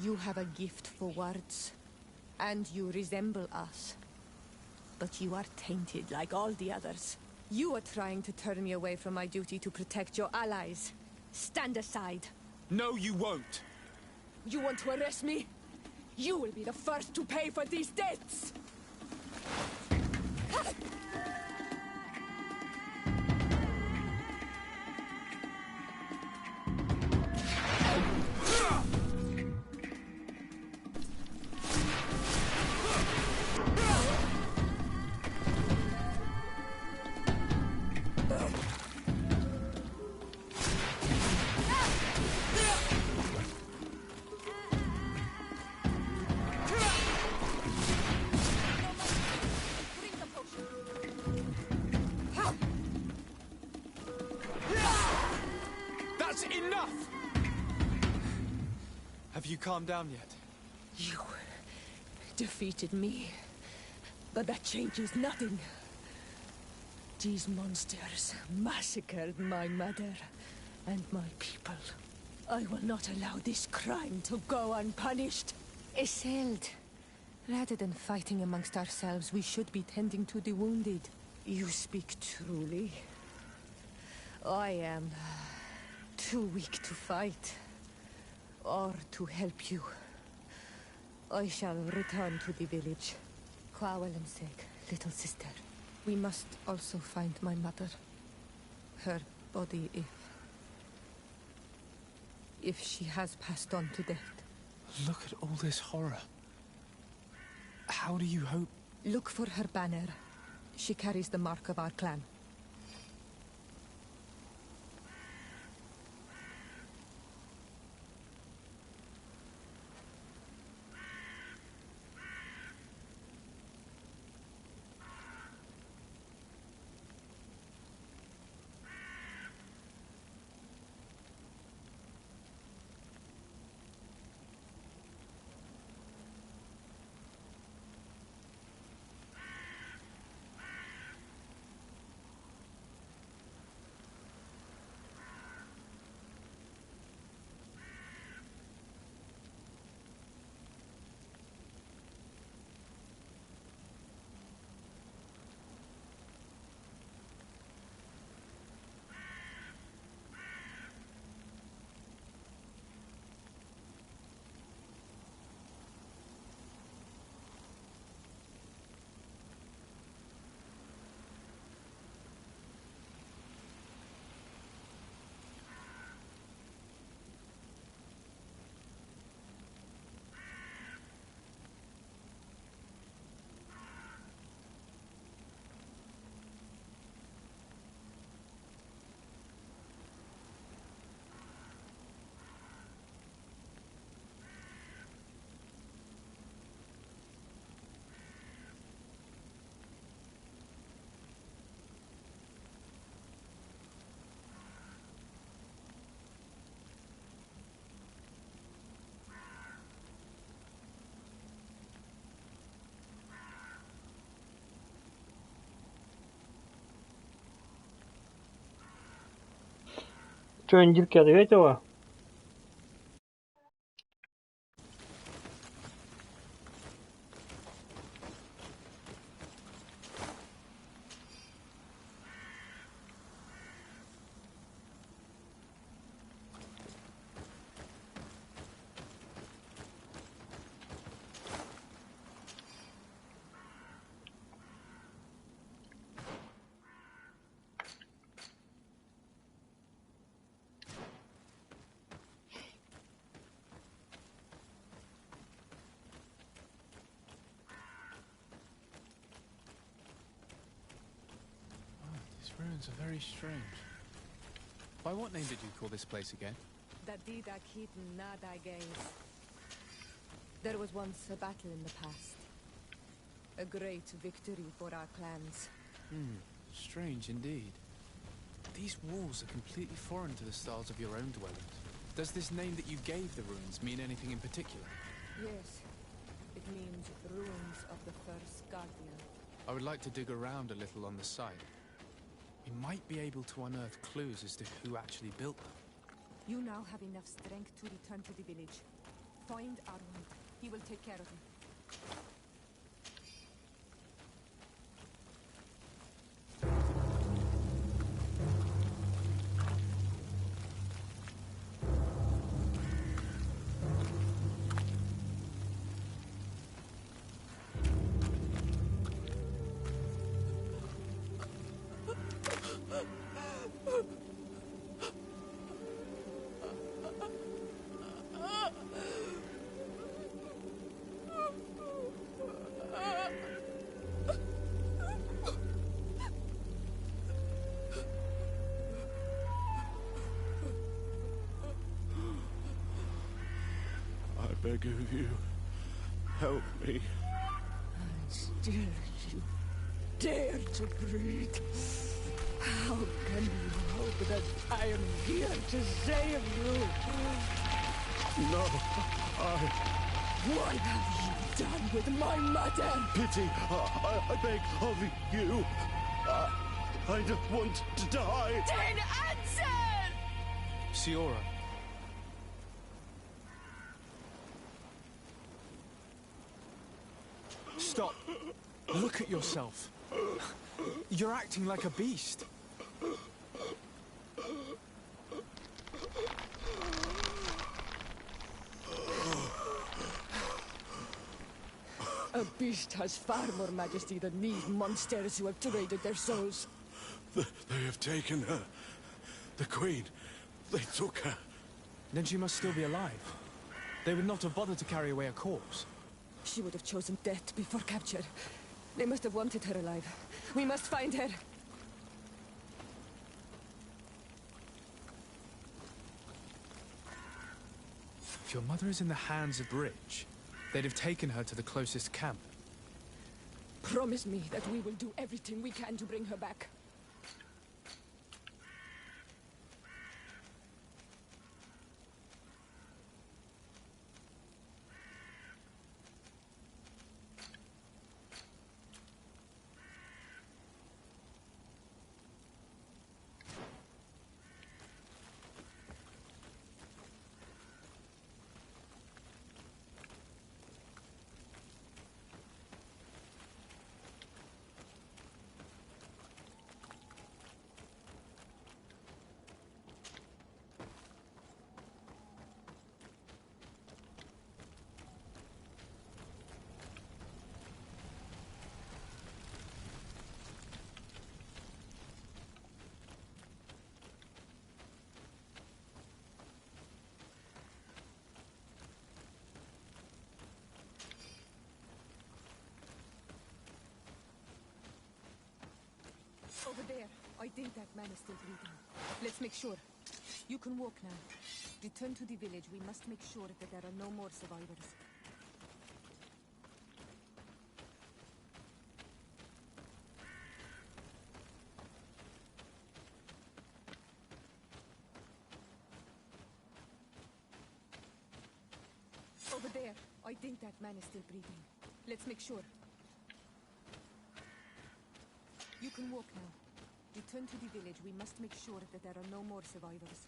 You have a gift for words. And you resemble us. But you are tainted like all the others. You are trying to turn me away from my duty to protect your allies. Stand aside. No, you won't. You want to arrest me? You will be the first to pay for these debts! Have you calmed down yet? You defeated me, but that changes nothing. These monsters massacred my mother and my people. I will not allow this crime to go unpunished. Iselt, rather than fighting amongst ourselves, we should be tending to the wounded. You speak truly. I am too weak to fight. Or to help you. I shall return to the village. Kwawalansek, little sister. We must also find my mother. Her body, if she has passed on to death. Look at all this horror. How do you hope? Look for her banner. She carries the mark of our clan. Что, индирки ответила? These ruins are very strange. By what name did you call this place again? There was once a battle in the past. A great victory for our clans. Strange indeed. These walls are completely foreign to the styles of your own dwellings. Does this name that you gave the ruins mean anything in particular? Yes, it means ruins of the first guardian. I would like to dig around a little on the site. We might be able to unearth clues as to who actually built them. You now have enough strength to return to the village. Find Arwen. He will take care of you. I beg of you, help me. Still you dare to breathe. How can you hope that I am here to save you? No, What have you done with my mother? Pity, I beg of you. I don't want to die. Then answer! Siora. Stop. Look at yourself. You're acting like a beast. A beast has far more majesty than these monsters who have traded their souls. They have taken her. The Queen. They took her. Then she must still be alive. They would not have bothered to carry away a corpse. She would have chosen death before capture. They must have wanted her alive. We must find her. If your mother is in the hands of Bridge, they'd have taken her to the closest camp. Promise me that we will do everything we can to bring her back. Over there. I think that man is still breathing. Let's make sure. You can walk now. Return to the village. We must make sure that there are no more survivors. Over there. I think that man is still breathing. Let's make sure. You can walk now. Return to the village. We must make sure that there are no more survivors.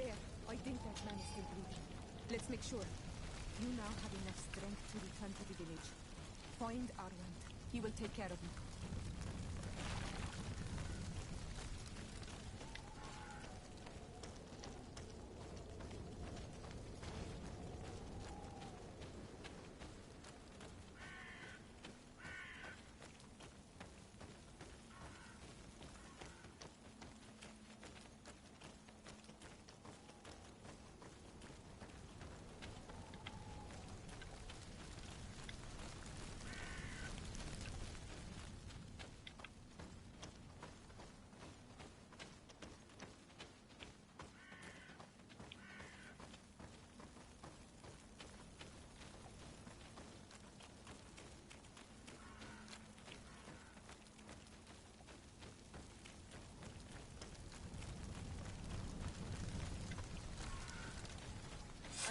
There. I think that man is still breathing. Let's make sure. You now have enough strength to return to the village. Find Arwand. He will take care of you.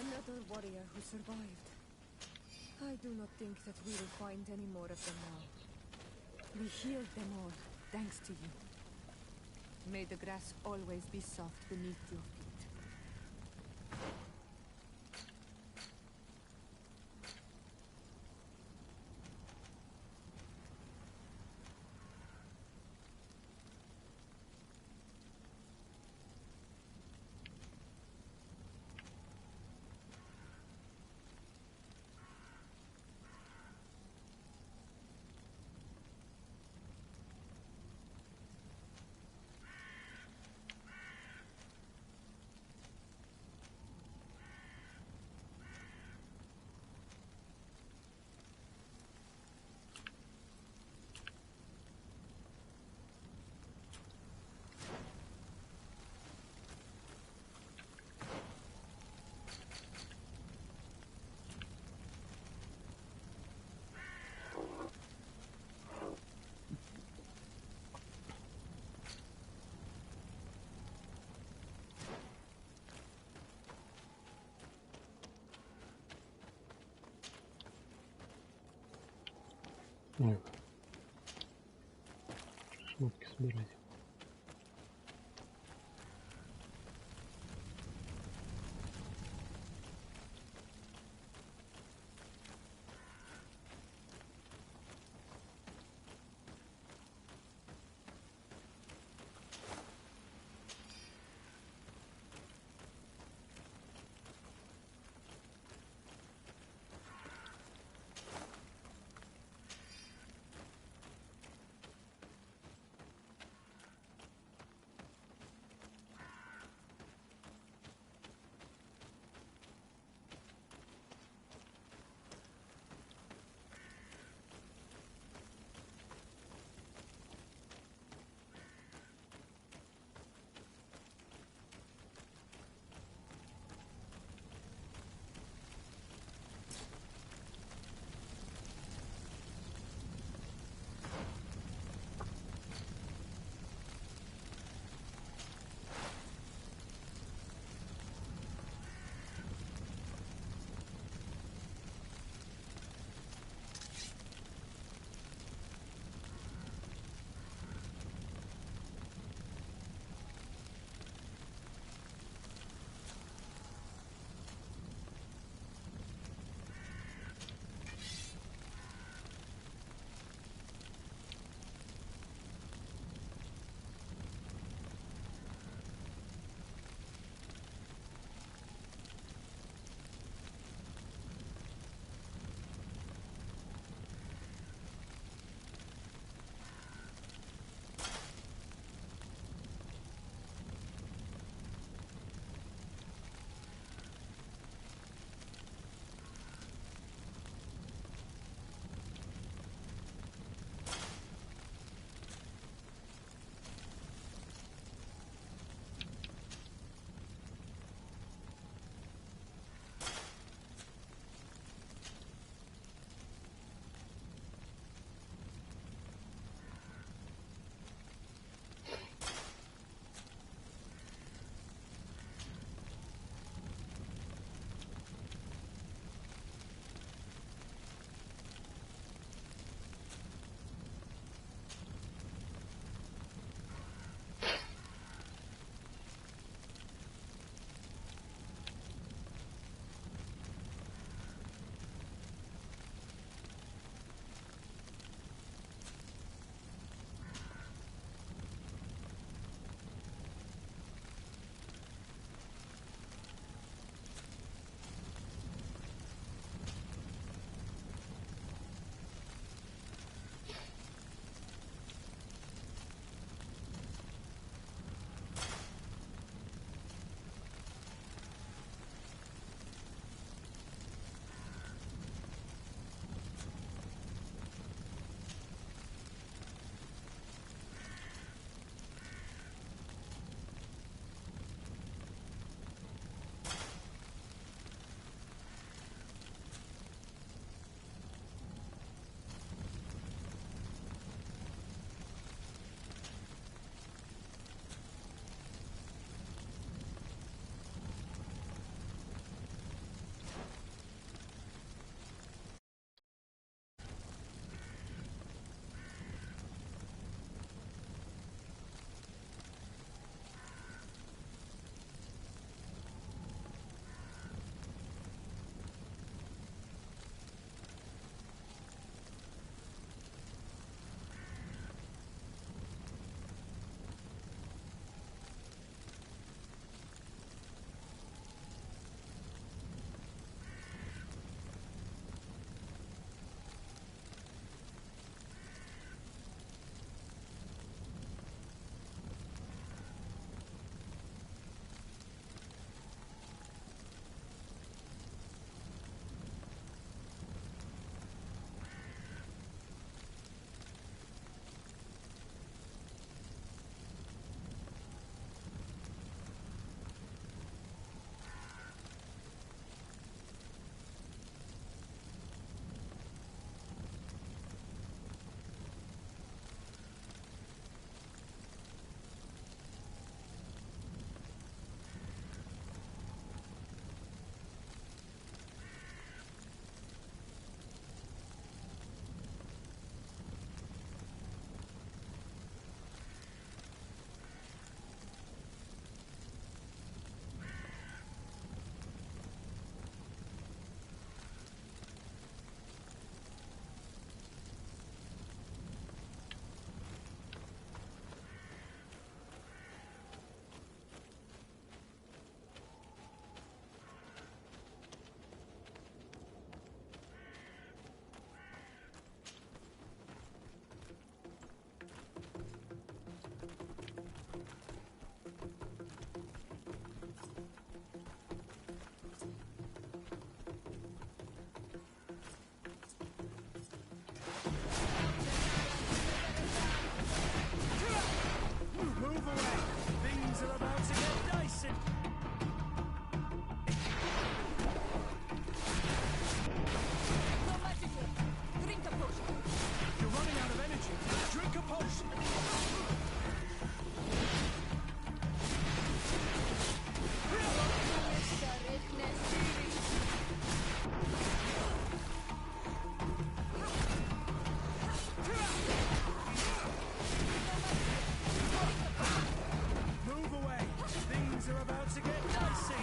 Another warrior who survived. I do not think that we will find any more of them now. We healed them all, thanks to you. May the grass always be soft beneath your feet. Нет. Шмотки собирать. away. Things are about to get dicey. No magic here. Drink a potion. You're running out of energy. Drink a potion. Move away. Things are about to get dicey.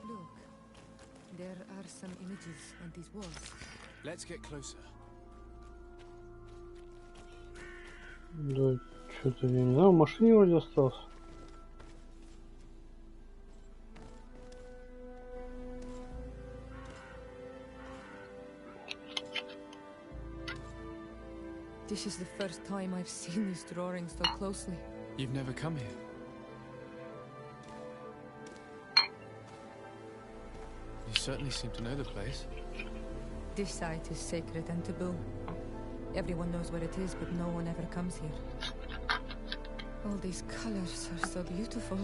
Look, there are some images on these walls. Let's get closer. Да, что-то я не знаю, в машине вроде остался. This is the first time I've seen these drawings so closely. You've never come here. You certainly seem to know the place. This site is sacred and taboo. Everyone knows where it is, but no one ever comes here. All these colors are so beautiful.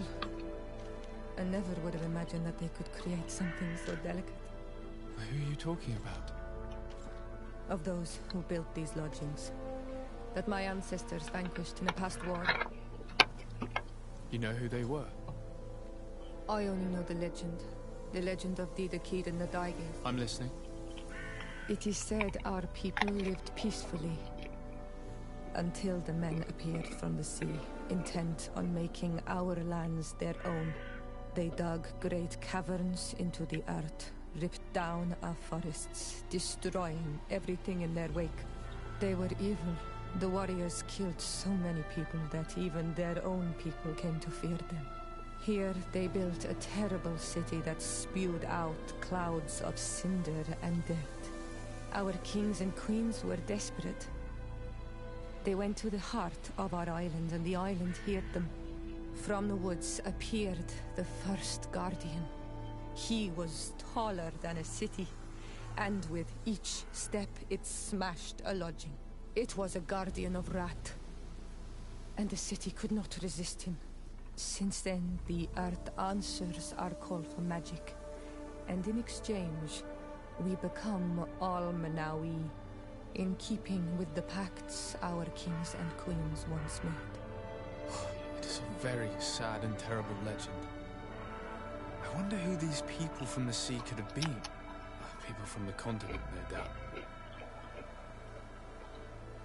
I never would have imagined that they could create something so delicate. Who are you talking about? Of those who built these lodgings. That my ancestors vanquished in a past war. You know who they were? I only know the legend. The legend of the Kid and the Daigis. I'm listening. It is said our people lived peacefully until the men appeared from the sea, intent on making our lands their own. They dug great caverns into the earth, ripped down our forests, destroying everything in their wake. They were evil. The warriors killed so many people that even their own people came to fear them. Here they built a terrible city that spewed out clouds of cinder and death. Our kings and queens were desperate. They went to the heart of our island, and the island heard them. From the woods appeared the first guardian. He was taller than a city, and with each step it smashed a lodging. It was a guardian of Rat, and the city could not resist him. Since then, the earth answers our call for magic, and in exchange, we become all Manawi, in keeping with the pacts our kings and queens once made. It is a very sad and terrible legend. I wonder who these people from the sea could have been. People from the continent, no doubt.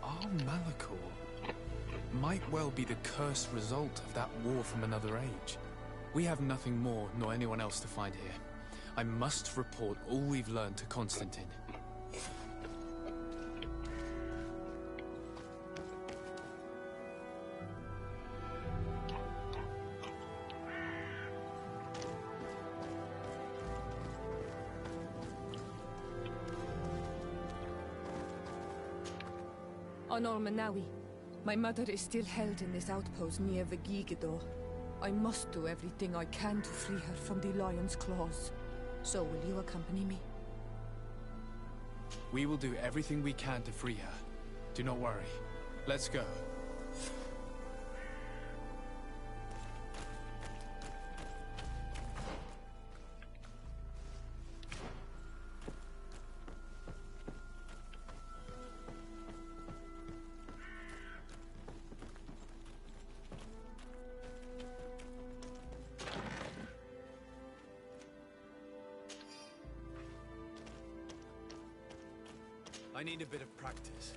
Our Malachor might well be the cursed result of that war from another age. We have nothing more nor anyone else to find here. I must report all we've learned to Constantine. On Almanawi, my mother is still held in this outpost near Vegigado. I must do everything I can to free her from the lion's claws. So will you accompany me? We will do everything we can to free her. Do not worry. Let's go. I need a bit of practice.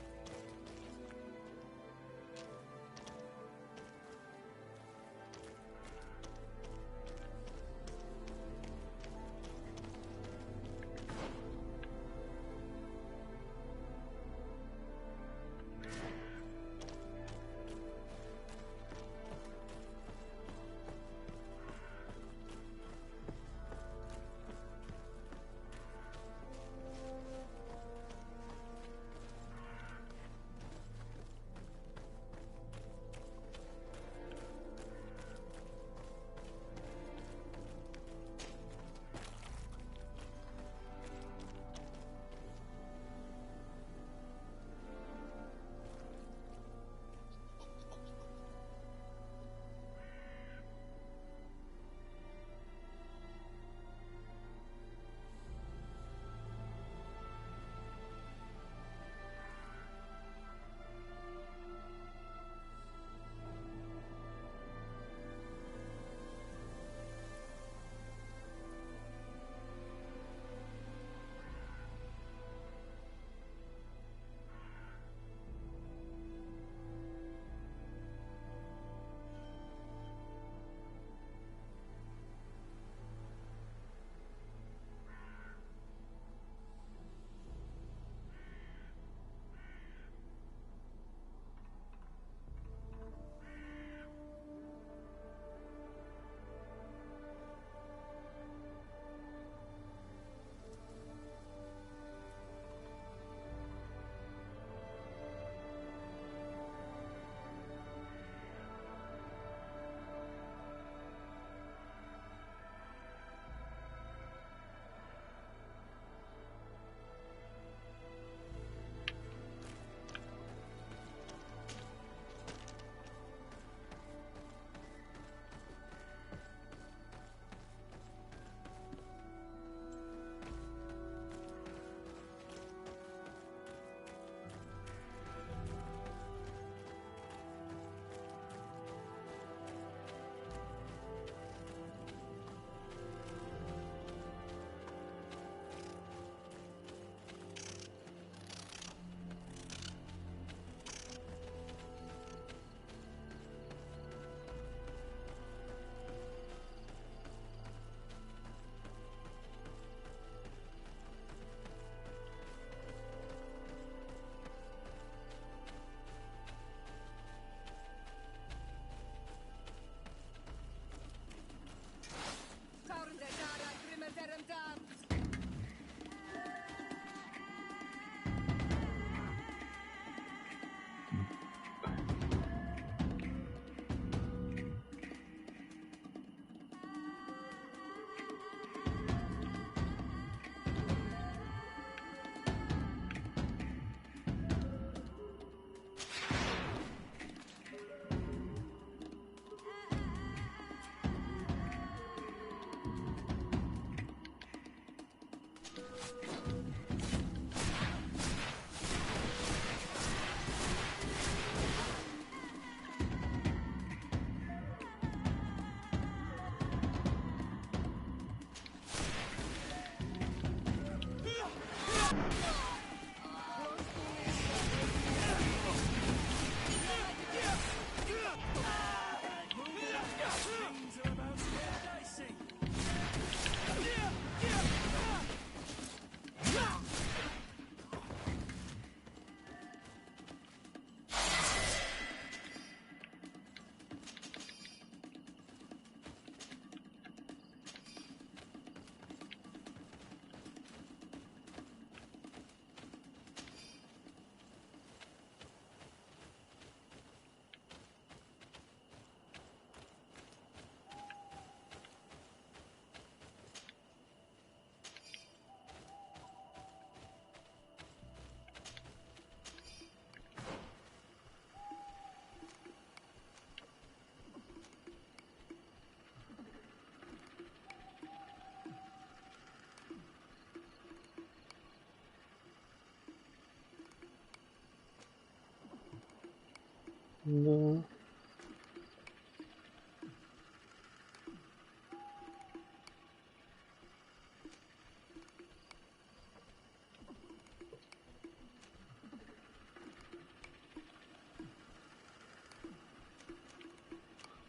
Да.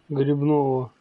Грибного.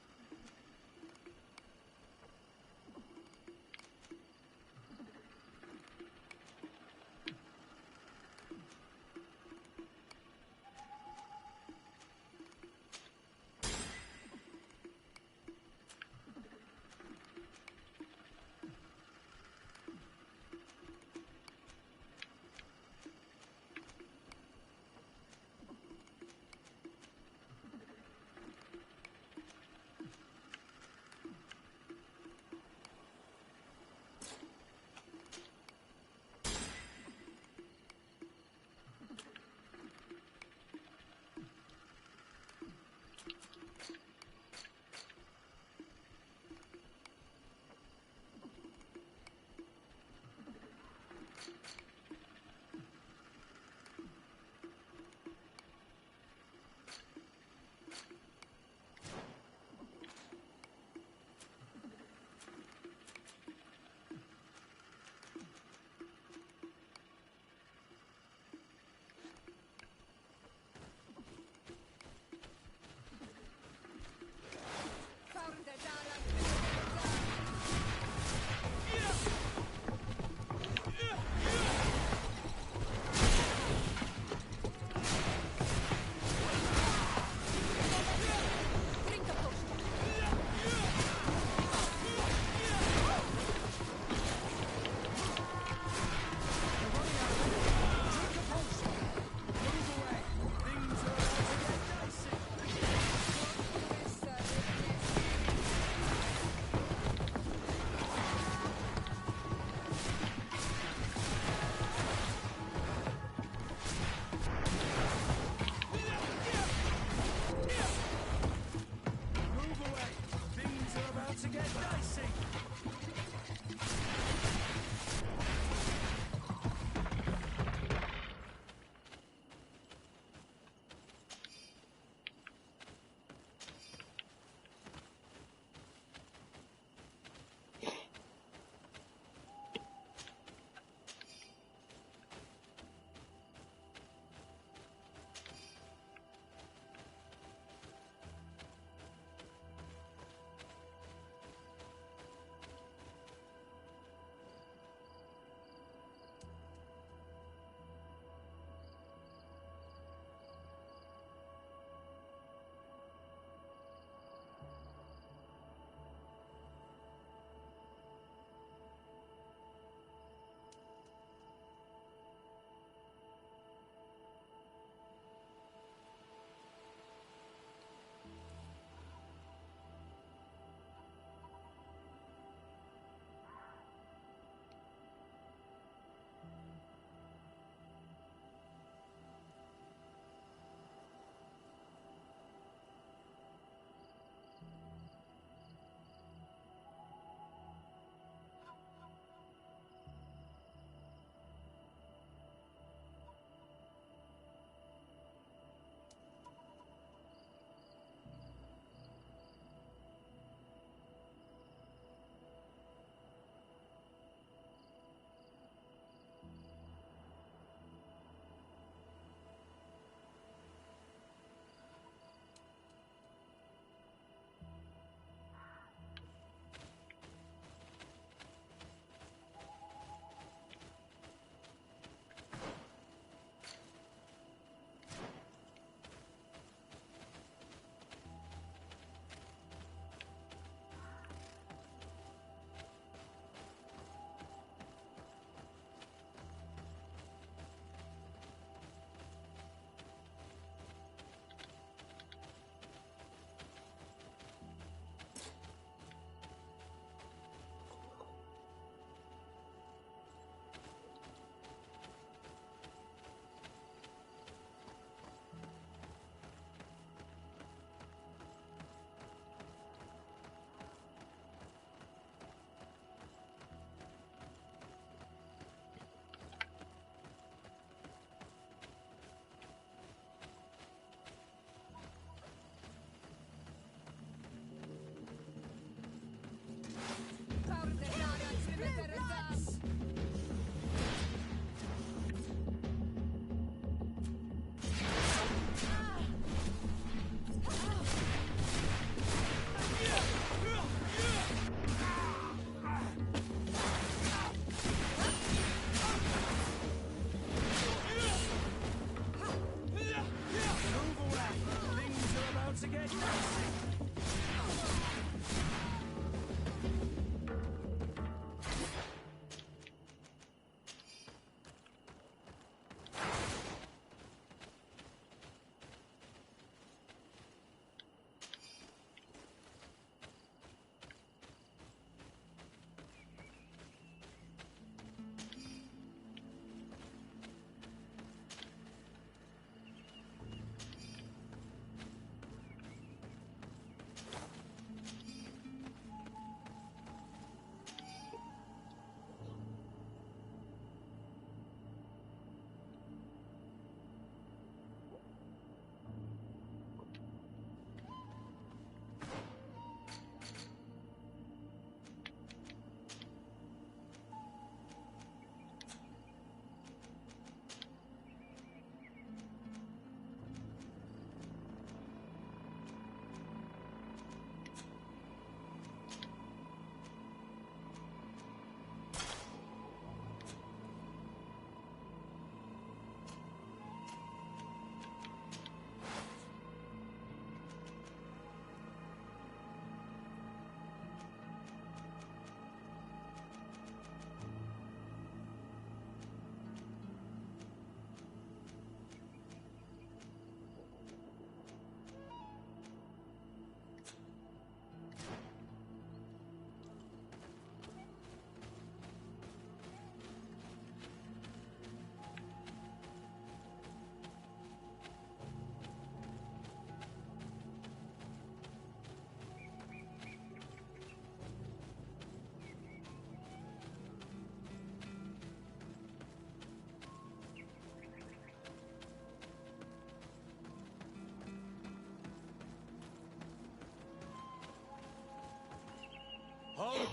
Halt!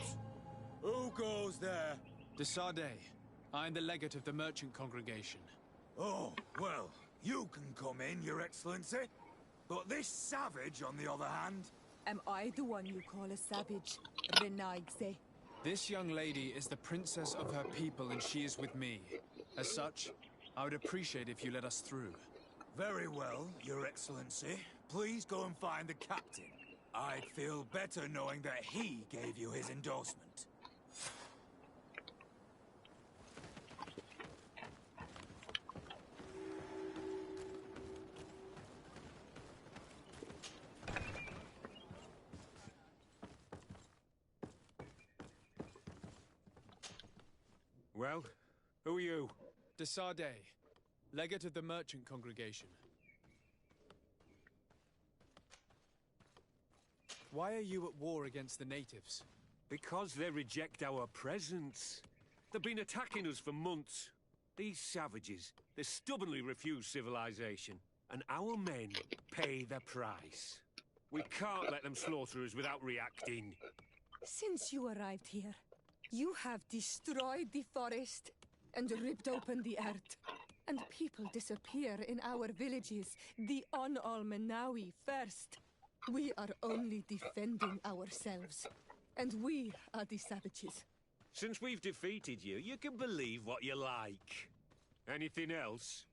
Who goes there? De Sardet. I'm the legate of the merchant congregation. Oh, well, you can come in, Your Excellency. But this savage, on the other hand... Am I the one you call a savage, Renaigse? This young lady is the princess of her people and she is with me. As such, I would appreciate if you let us through. Very well, Your Excellency. Please go and find the captain. I'd feel better knowing that he gave you his endorsement. Well, who are you? De Sardet, legate of the merchant congregation. Why are you at war against the natives? Because they reject our presence. They've been attacking us for months. These savages, they stubbornly refuse civilization. And our men pay the price. We can't let them slaughter us without reacting. Since you arrived here, you have destroyed the forest and ripped open the earth. And people disappear in our villages, the Onalmenawi first. We are only defending ourselves. And we are the savages. Since we've defeated you, you can believe what you like. Anything else?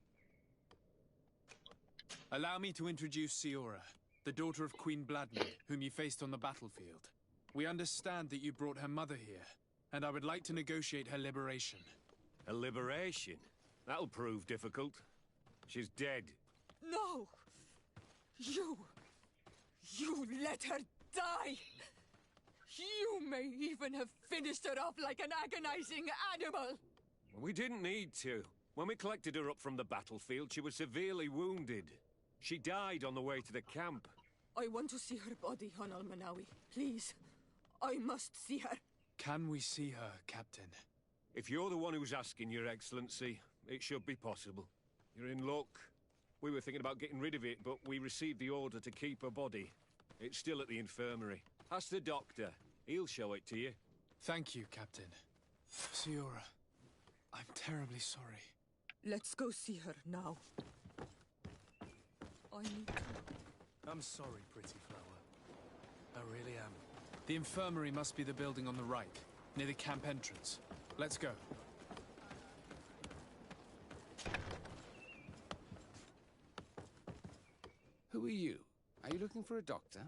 Allow me to introduce Siora, the daughter of Queen Bladmid, whom you faced on the battlefield. We understand that you brought her mother here, and I would like to negotiate her liberation. A liberation? That'll prove difficult. She's dead. No! You let her die! You may even have finished her off like an agonizing animal! We didn't need to. When we collected her up from the battlefield, she was severely wounded. She died on the way to the camp. I want to see her body, Onalmenawi. Please. I must see her. Can we see her, Captain? If you're the one who's asking, Your Excellency, it should be possible. You're in luck. We were thinking about getting rid of it, but we received the order to keep her body. It's still at the infirmary. Ask the doctor. He'll show it to you. Thank you, Captain. Siora, I'm terribly sorry. Let's go see her now. I need to... I'm sorry, pretty flower. I really am. The infirmary must be the building on the right, near the camp entrance. Let's go. Who are you? Are you looking for a doctor?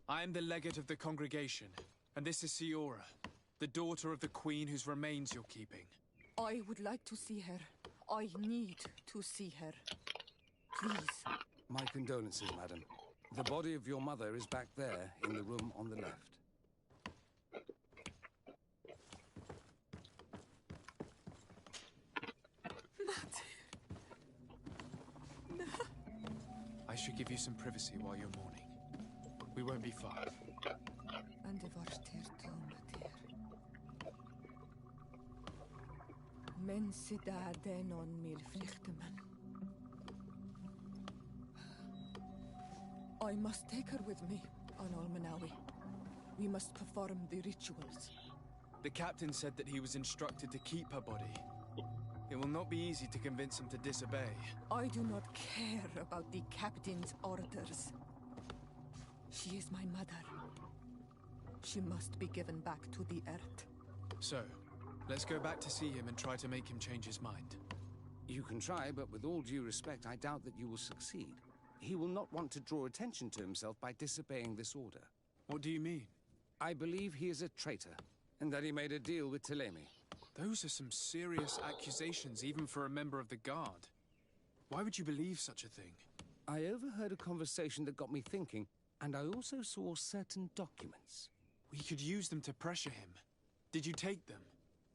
I am the legate of the congregation, and this is Siora, the daughter of the queen whose remains you're keeping. I would like to see her. I need to see her. Please. My condolences, madam. The body of your mother is back there, in the room on the left. I should give you some privacy while you're mourning. We won't be far. And the varster tomater. Men sida denon mil frichtemen. I must take her with me on Almanawi. We must perform the rituals. The captain said that he was instructed to keep her body. It will not be easy to convince him to disobey. I do not care about the captain's orders. She is my mother. She must be given back to the earth. So, let's go back to see him and try to make him change his mind. You can try, but with all due respect, I doubt that you will succeed. He will not want to draw attention to himself by disobeying this order. What do you mean? I believe he is a traitor, and that he made a deal with Ptolemy. Those are some serious accusations, even for a member of the Guard. Why would you believe such a thing? I overheard a conversation that got me thinking, and I also saw certain documents. We could use them to pressure him. Did you take them?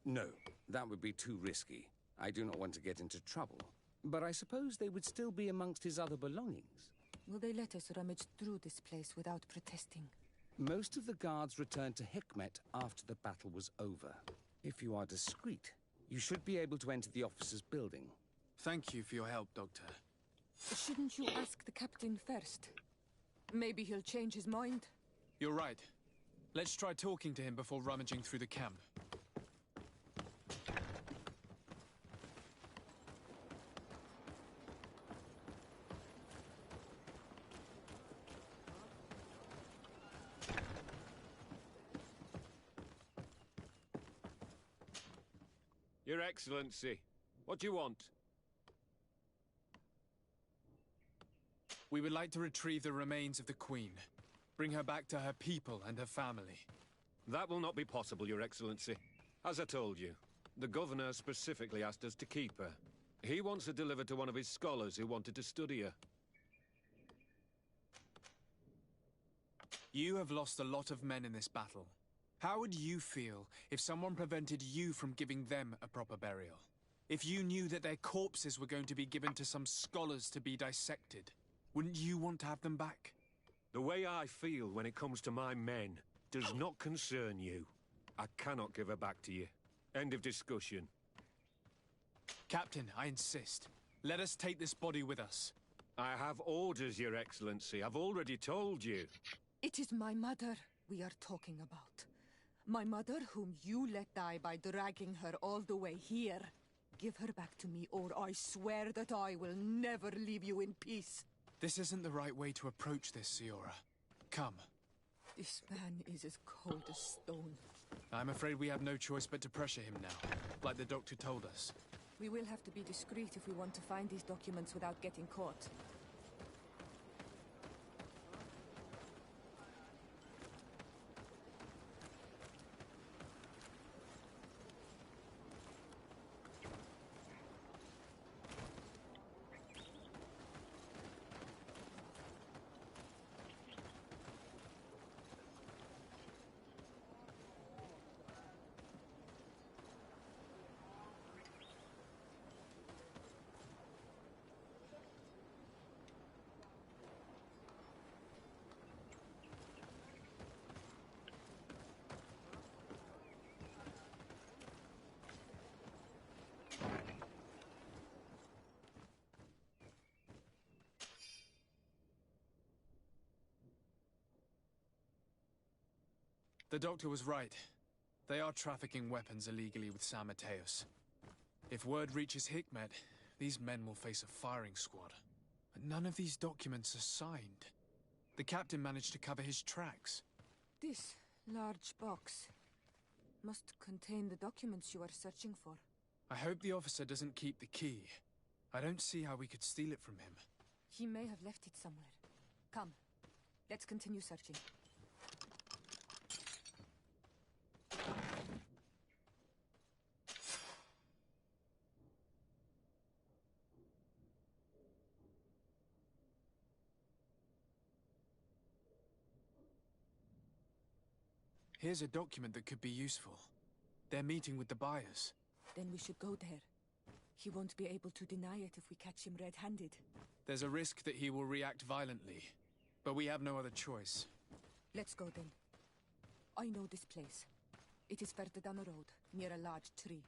No, that would be too risky. I do not want to get into trouble. But I suppose they would still be amongst his other belongings. Will they let us rummage through this place without protesting? Most of the guards returned to Hikmet after the battle was over. If you are discreet, you should be able to enter the officer's building. Thank you for your help, Doctor. Shouldn't you ask the captain first? Maybe he'll change his mind. You're right. Let's try talking to him before rummaging through the camp. Your Excellency, what do you want? We would like to retrieve the remains of the Queen. Bring her back to her people and her family. That will not be possible, Your Excellency. As I told you, the Governor specifically asked us to keep her. He wants her delivered to one of his scholars who wanted to study her. You have lost a lot of men in this battle. How would you feel if someone prevented you from giving them a proper burial? If you knew that their corpses were going to be given to some scholars to be dissected, wouldn't you want to have them back? The way I feel when it comes to my men does not concern you. I cannot give her back to you. End of discussion. Captain, I insist. Let us take this body with us. I have orders, Your Excellency. I've already told you. It is my mother we are talking about. My mother whom you let die by dragging her all the way here. Give her back to me, or I swear that I will never leave you in peace. This isn't the right way to approach this, Siora. Come. This man is as cold as stone. I'm afraid we have no choice but to pressure him now, like the doctor told us. We will have to be discreet if we want to find these documents without getting caught. The doctor was right. They are trafficking weapons illegally with San Mateos. If word reaches Hikmet, these men will face a firing squad. But none of these documents are signed. The captain managed to cover his tracks. This large box must contain the documents you are searching for. I hope the officer doesn't keep the key. I don't see how we could steal it from him. He may have left it somewhere. Come. Let's continue searching. Here's a document that could be useful. They're meeting with the buyers. Then we should go there. He won't be able to deny it if we catch him red-handed. There's a risk that he will react violently, but we have no other choice. Let's go then. I know this place. It is further down the road, near a large tree.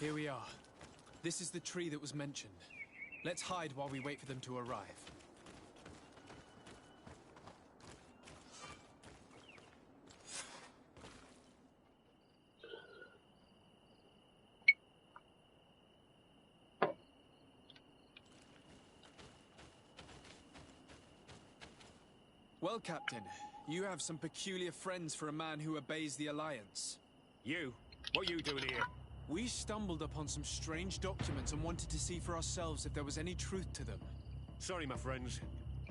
Here we are. This is the tree that was mentioned. Let's hide while we wait for them to arrive. Well, Captain, you have some peculiar friends for a man who obeys the Alliance. You? What are you doing here? We stumbled upon some strange documents and wanted to see for ourselves if there was any truth to them. Sorry, my friends.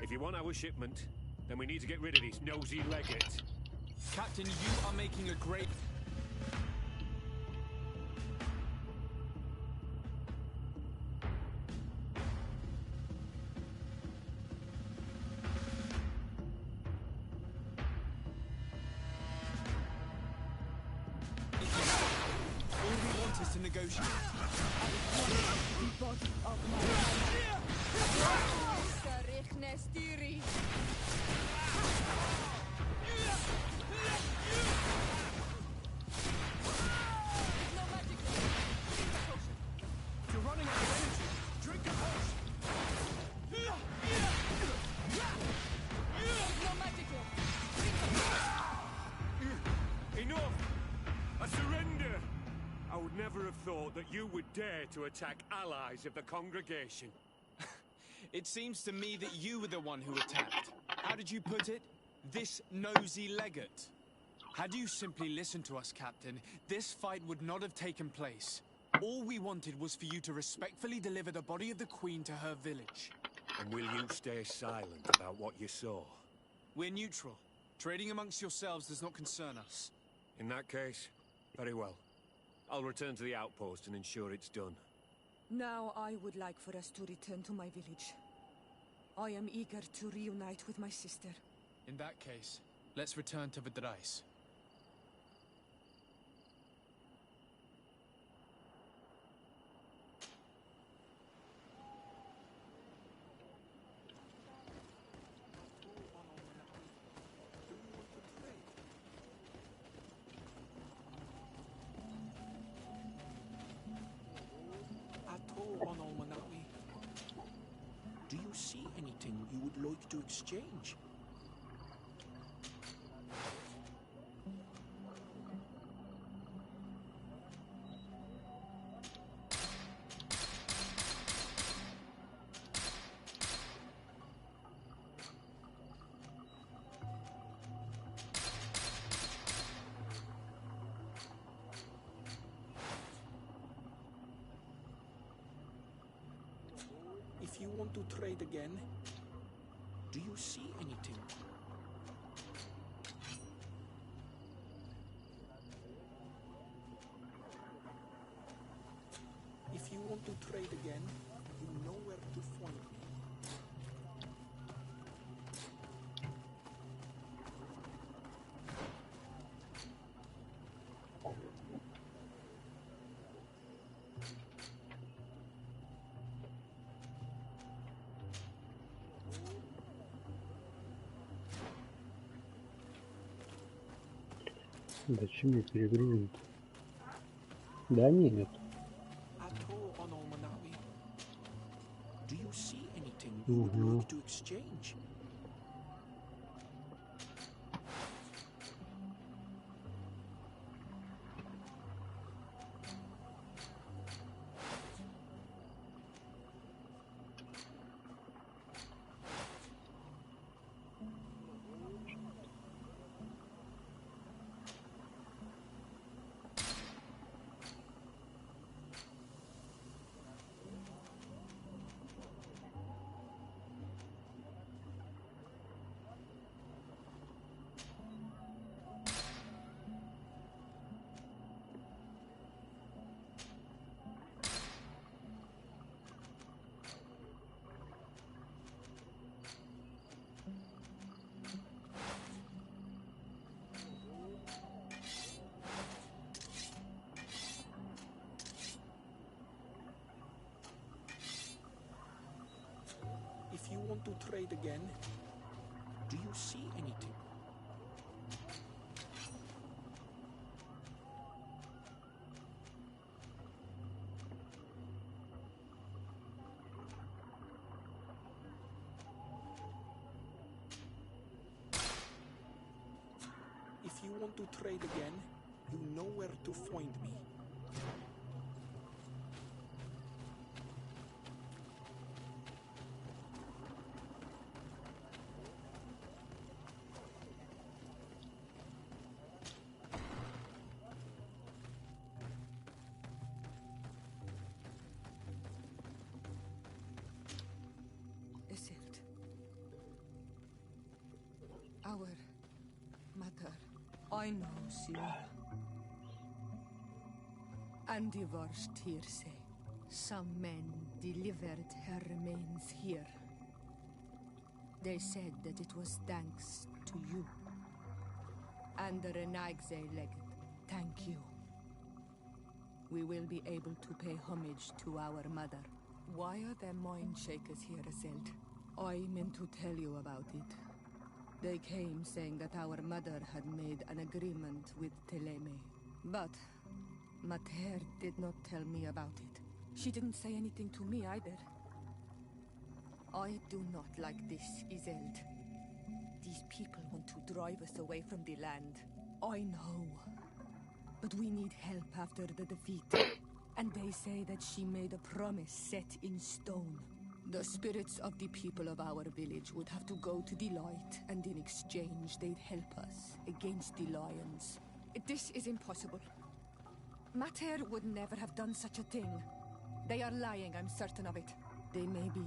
If you want our shipment, then we need to get rid of this nosy legate. Captain, you are making a great... All we want is to negotiate. The body of my Sarichnestiri. No magic. Drink a potion. If you're running out of energy, drink a potion. No magic. Drink a potion. Enough! I surrender! I would never have thought that you would dare to attack allies of the congregation. It seems to me that you were the one who attacked. How did you put it? This nosy legate. Had you simply listened to us, Captain, this fight would not have taken place. All we wanted was for you to respectfully deliver the body of the Queen to her village. And will you stay silent about what you saw? We're neutral. Trading amongst yourselves does not concern us. In that case, very well. I'll return to the outpost and ensure it's done. Now I would like for us to return to my village. I am eager to reunite with my sister. In that case, let's return to Vidrais. Do you see anything you would like to exchange? If you want to trade again, do you see anything? If you want to trade again, you know where to find me. Зачем мне перегружен? Да нет. Do you see anything you would like to exchange? If you want to trade again, do you see anything? If you want to trade again, you know where to find me. Esilt. Our mother, I know Siora. And the worst here say, some men delivered her remains here. They said that it was thanks to you. And the Renagze legend, thank you. we will be able to pay homage to our mother. Why are there mind shakers here, Iselt? I meant to tell you about it. They came saying that our mother had made an agreement with Teleme. But Mater did not tell me about it. She didn't say anything to me either. I do not like this, Iselt. These people want to drive us away from the land. I know. But we need help after the defeat. And they say that she made a promise set in stone. The spirits of the people of our village would have to go to the light, and in exchange they'd help us against the lions. This is impossible. Mater would never have done such a thing. They are lying, I'm certain of it. They may be.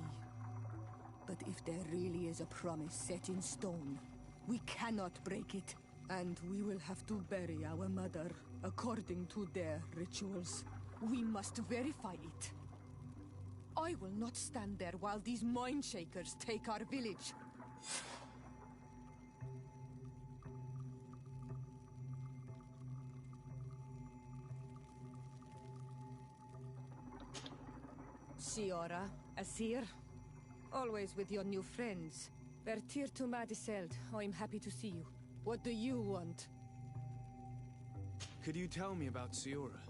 But if there really is a promise set in stone, we cannot break it. And we will have to bury our mother according to their rituals. We must verify it. I will not stand there while these mind shakers take our village. Siora, Asir, always with your new friends. Vertir to Madiseld, I'm happy to see you. What do you want? Could you tell me about Siora?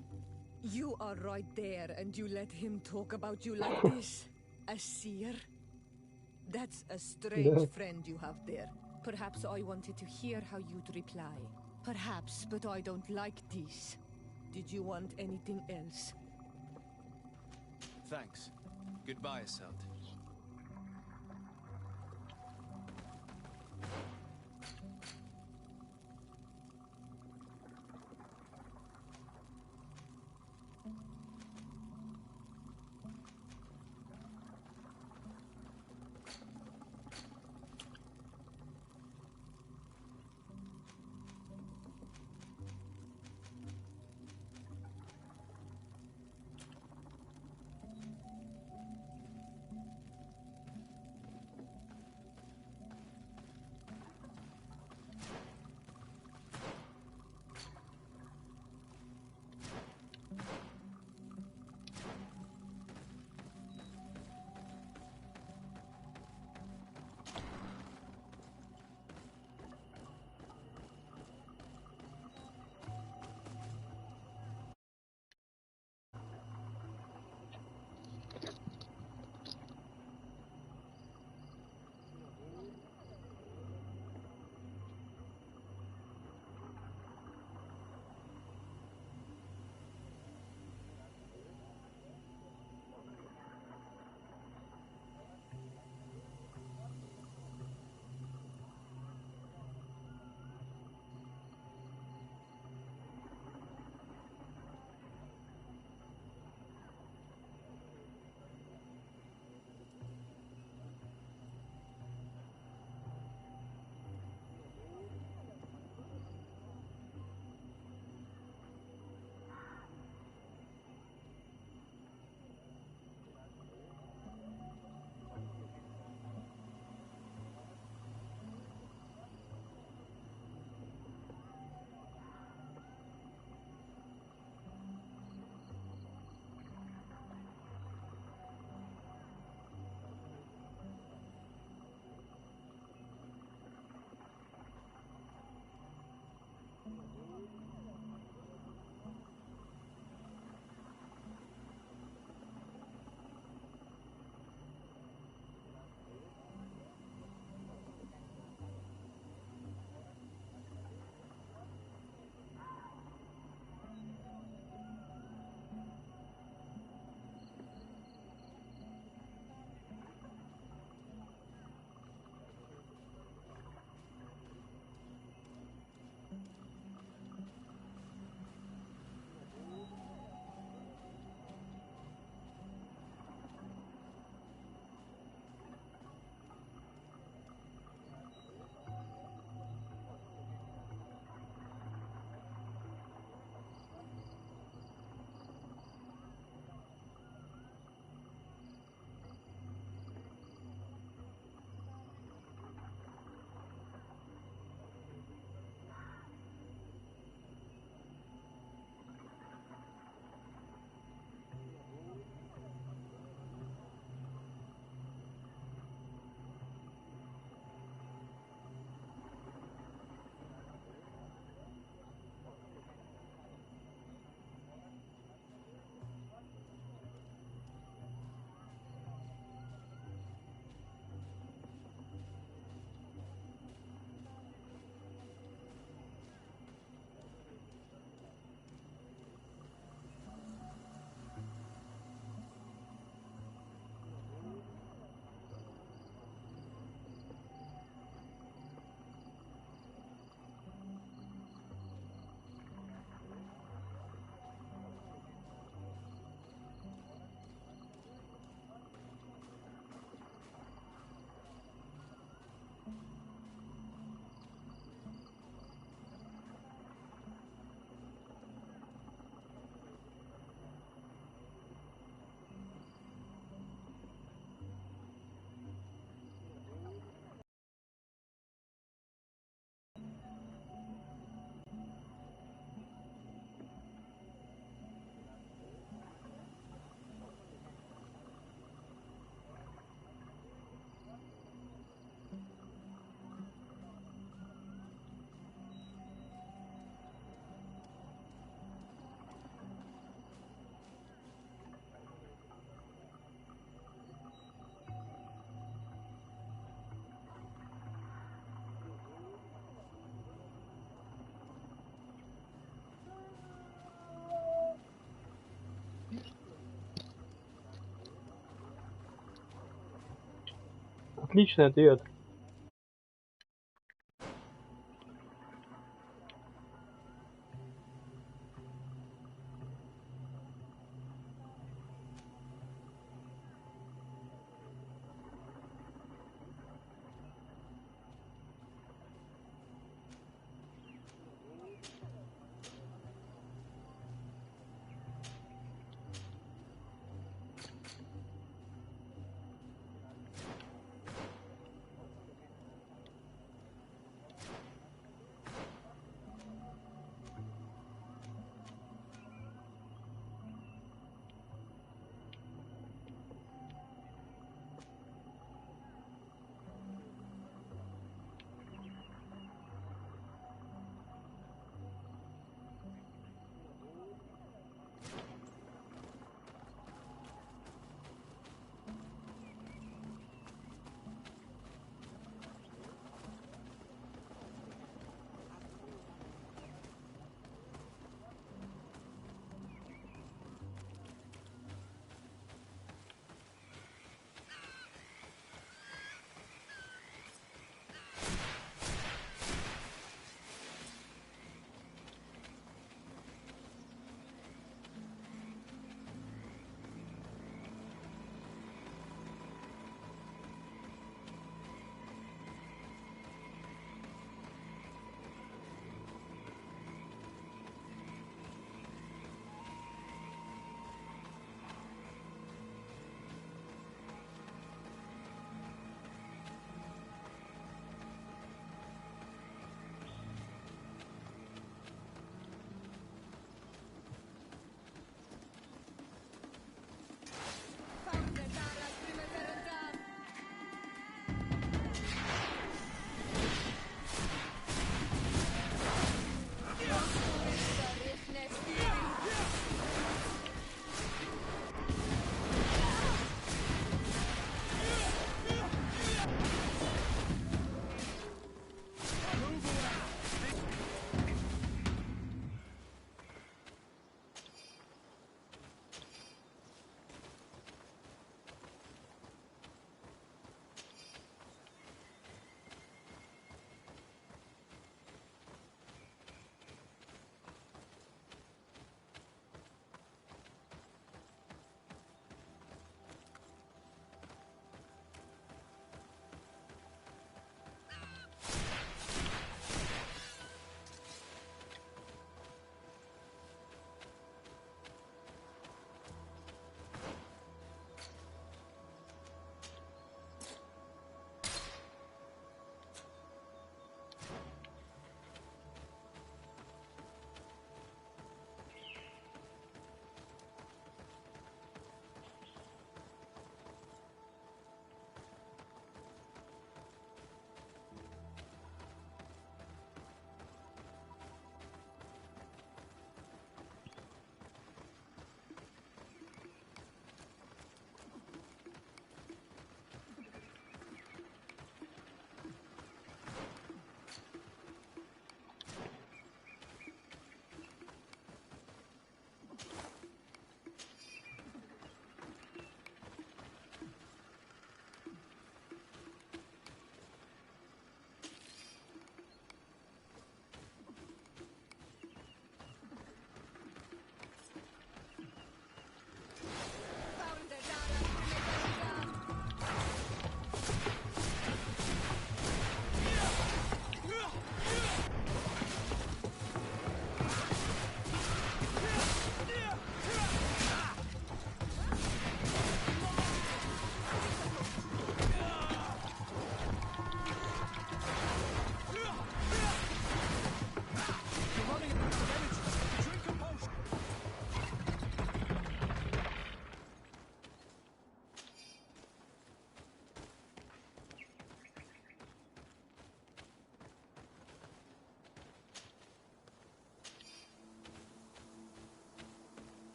You are right there, and you let him talk about you like this? Asir? That's a strange friend you have there. Perhaps I wanted to hear how you'd reply. Perhaps, but I don't like this. Did you want anything else? Thanks. Goodbye, Iselt. Отличный ответ.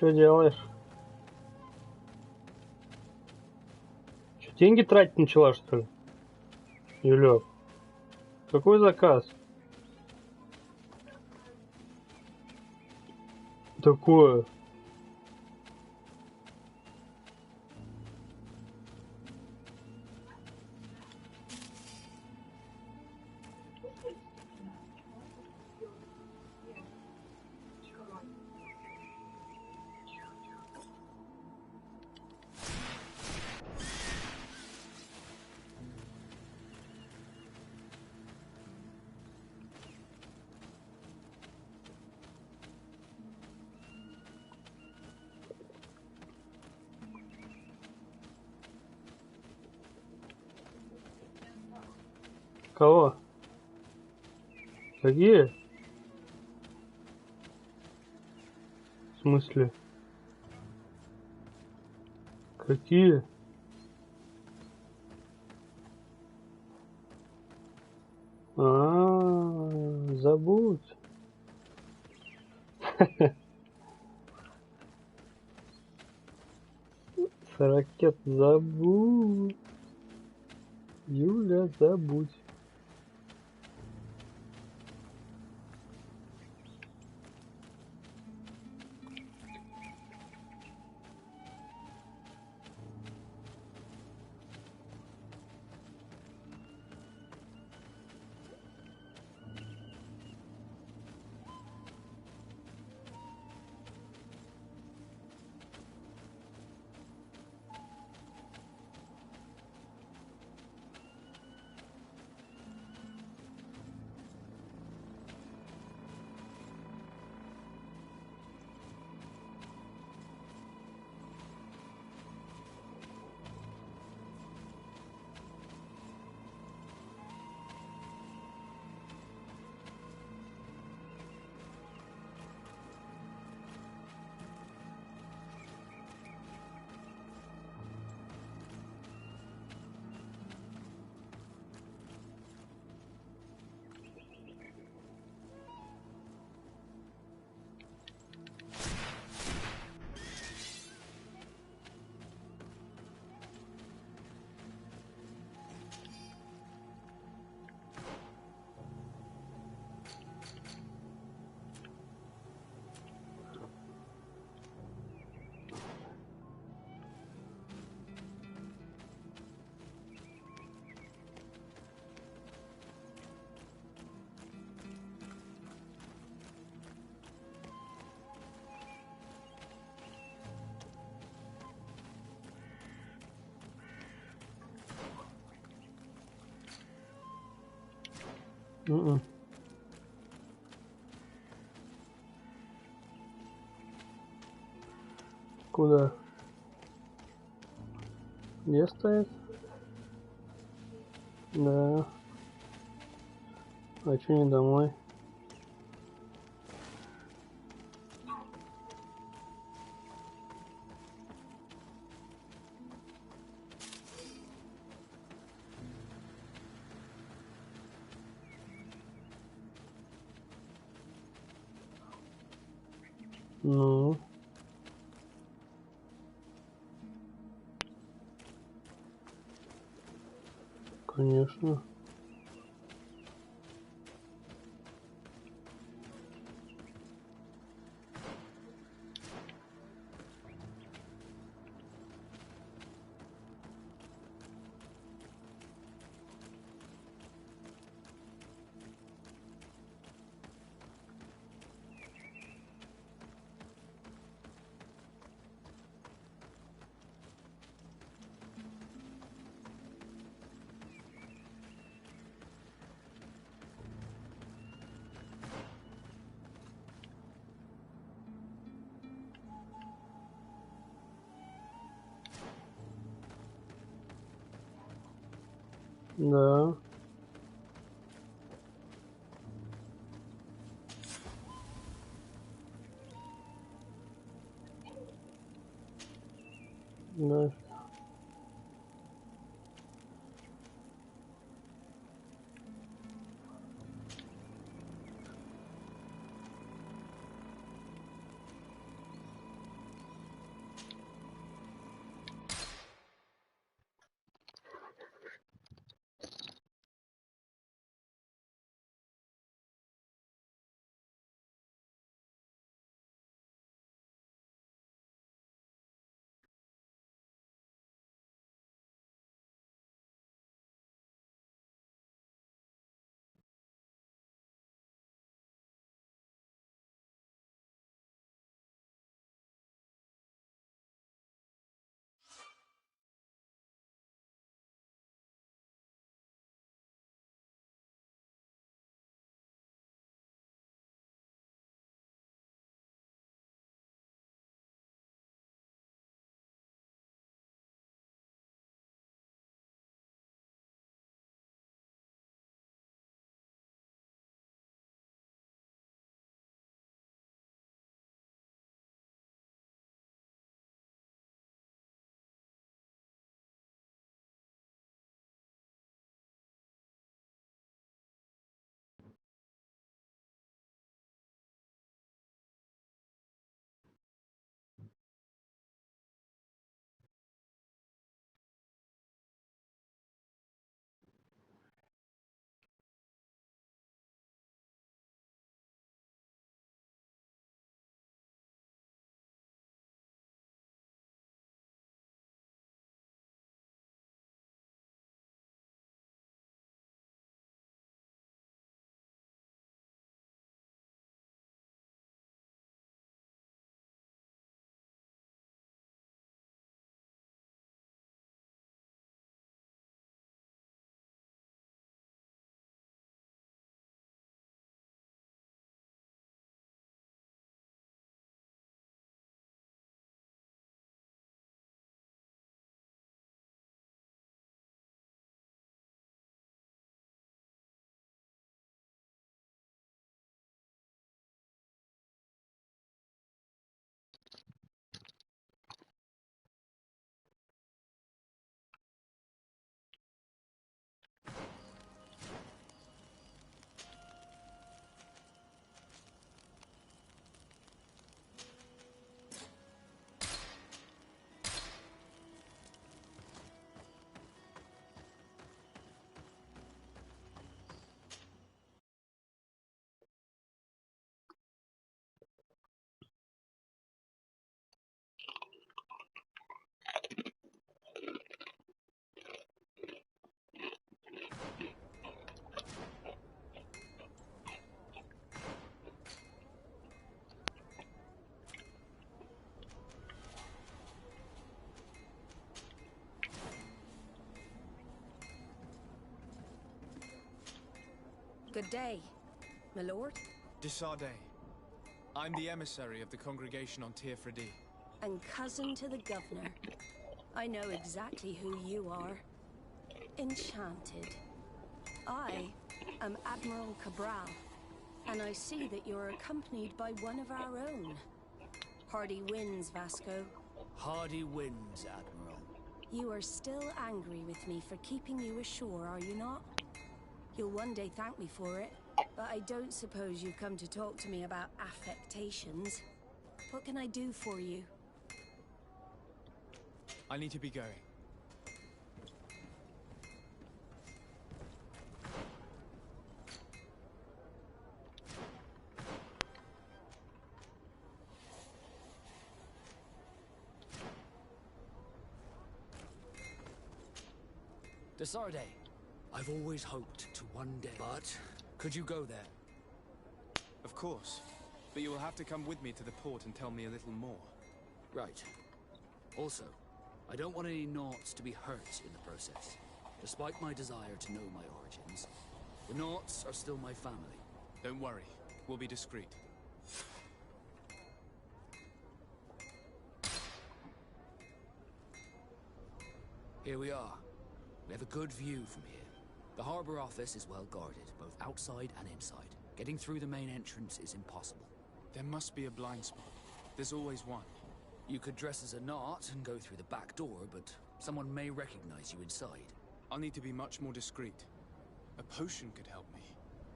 Что делаешь? Что, деньги тратить начала, что ли? Юлёк. Какой заказ? Такое. Кого? Какие? В смысле? Какие? Забудь. Ракет, забудь. Юля, забудь. Куда? Где стоит? Да. А чё не домой? Ну. Конечно. Да. Да. Good day, my lord. Desarde. I'm the emissary of the congregation on Tir And cousin to the governor. I know exactly who you are. Enchanted. I am Admiral Cabral, and I see that you're accompanied by one of our own. Hardy winds, Vasco. Hardy winds, Admiral. You are still angry with me for keeping you ashore, are you not? You'll one day thank me for it, but I don't suppose you've come to talk to me about affectations. What can I do for you? I need to be going. Desarde, I've always hoped to one day, but could you go there? Of course. But you will have to come with me to the port and tell me a little more. Right. Also, I don't want any Naughts to be hurt in the process. Despite my desire to know my origins, the Naughts are still my family. Don't worry. We'll be discreet. Here we are. We have a good view from here. The harbor office is well guarded, both outside and inside. Getting through the main entrance is impossible. There must be a blind spot. There's always one. You could dress as a Naut and go through the back door, but someone may recognize you inside. I'll need to be much more discreet. A potion could help me.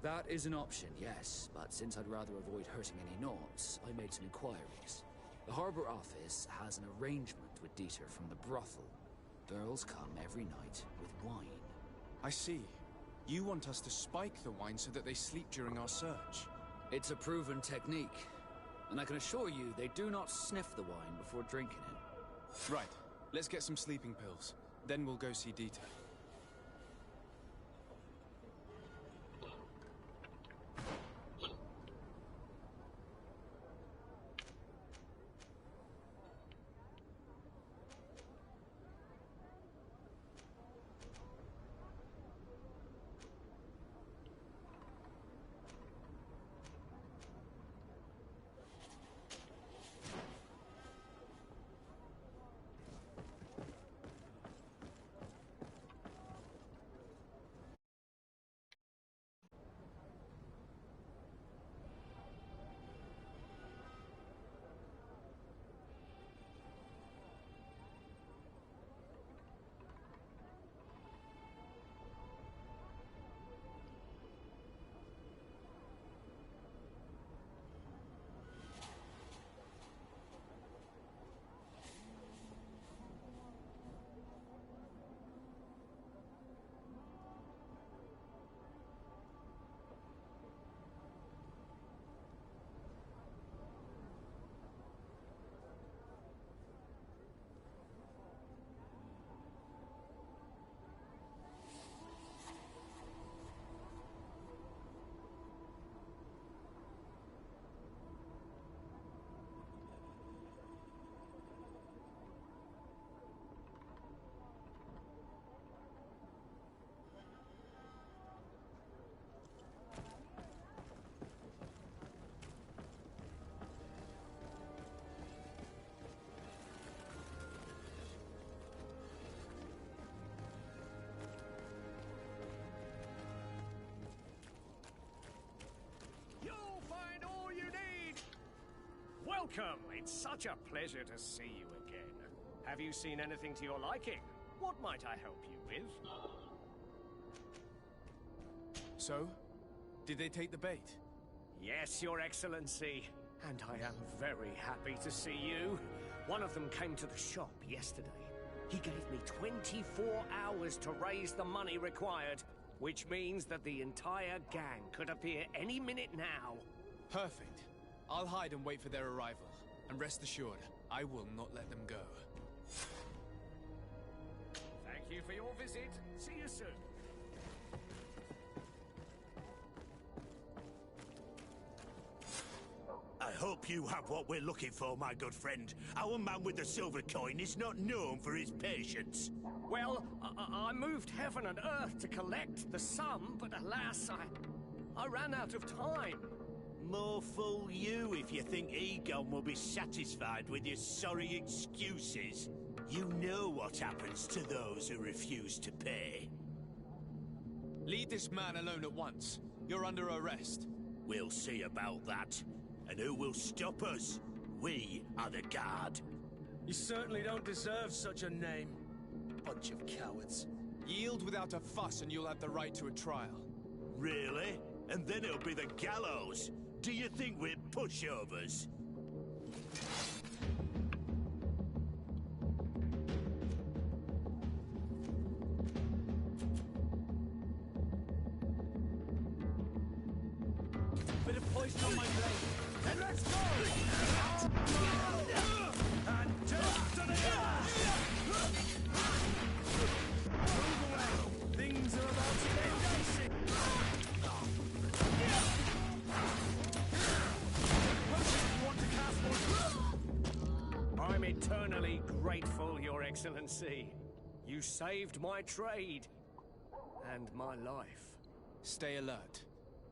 That is an option, yes, but since I'd rather avoid hurting any Naughts, I made some inquiries. The harbor office has an arrangement with Dieter from the brothel. Girls come every night with wine. I see. You want us to spike the wine so that they sleep during our search. It's a proven technique, and I can assure you they do not sniff the wine before drinking it. Right. Let's get some sleeping pills. Then we'll go see Dieter. Welcome! It's such a pleasure to see you again. Have you seen anything to your liking? What might I help you with? So? Did they take the bait? Yes, Your Excellency. And I am very happy to see you. One of them came to the shop yesterday. He gave me 24 hours to raise the money required, which means that the entire gang could appear any minute now. Perfect. I'll hide and wait for their arrival. And rest assured, I will not let them go. Thank you for your visit. See you soon. I hope you have what we're looking for, my good friend. Our man with the silver coin is not known for his patience. Well, I moved heaven and earth to collect the sum, but alas, I ran out of time. More fool you if you think Egon will be satisfied with your sorry excuses. You know what happens to those who refuse to pay. Leave this man alone at once. You're under arrest. We'll see about that. And who will stop us? We are the guard. You certainly don't deserve such a name. Bunch of cowards. Yield without a fuss and you'll have the right to a trial. Really? And then it'll be the gallows. Do you think we're pushovers? Bit of poison on my blade. And let's go! And just to the move away. Things are about to get dicey. I'm eternally grateful, Your Excellency. You saved my trade and my life. Stay alert.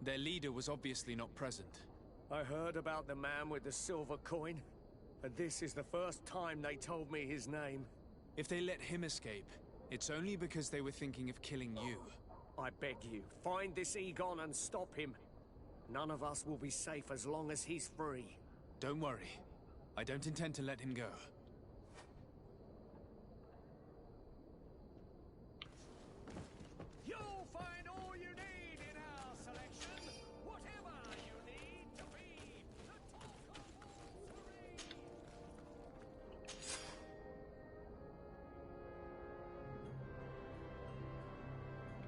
Their leader was obviously not present. I heard about the man with the silver coin, and this is the first time they told me his name. If they let him escape, it's only because they were thinking of killing you. I beg you, find this Egon and stop him. None of us will be safe as long as he's free. Don't worry. I don't intend to let him go. You'll find all you need in our selection. Whatever you need to be the talk of all three.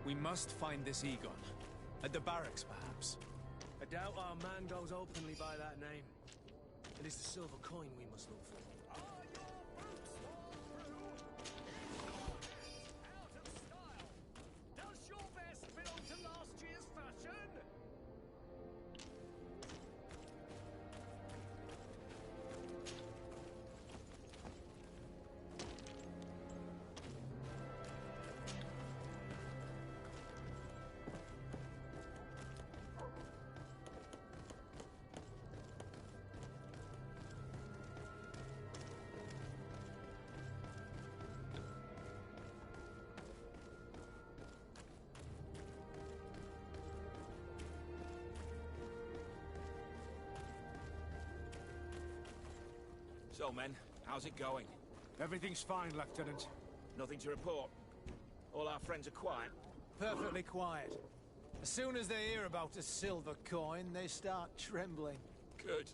We must find this Egon. At the barracks, perhaps. I doubt our man goes openly by that name. It is the silver coin we must look for. Are your boots all through? Out of style. Does your vest belong to last year's fashion? So, men, how's it going? Everything's fine, Lieutenant. Nothing to report? All our friends are quiet? Perfectly quiet. As soon as they hear about a silver coin, they start trembling. Good.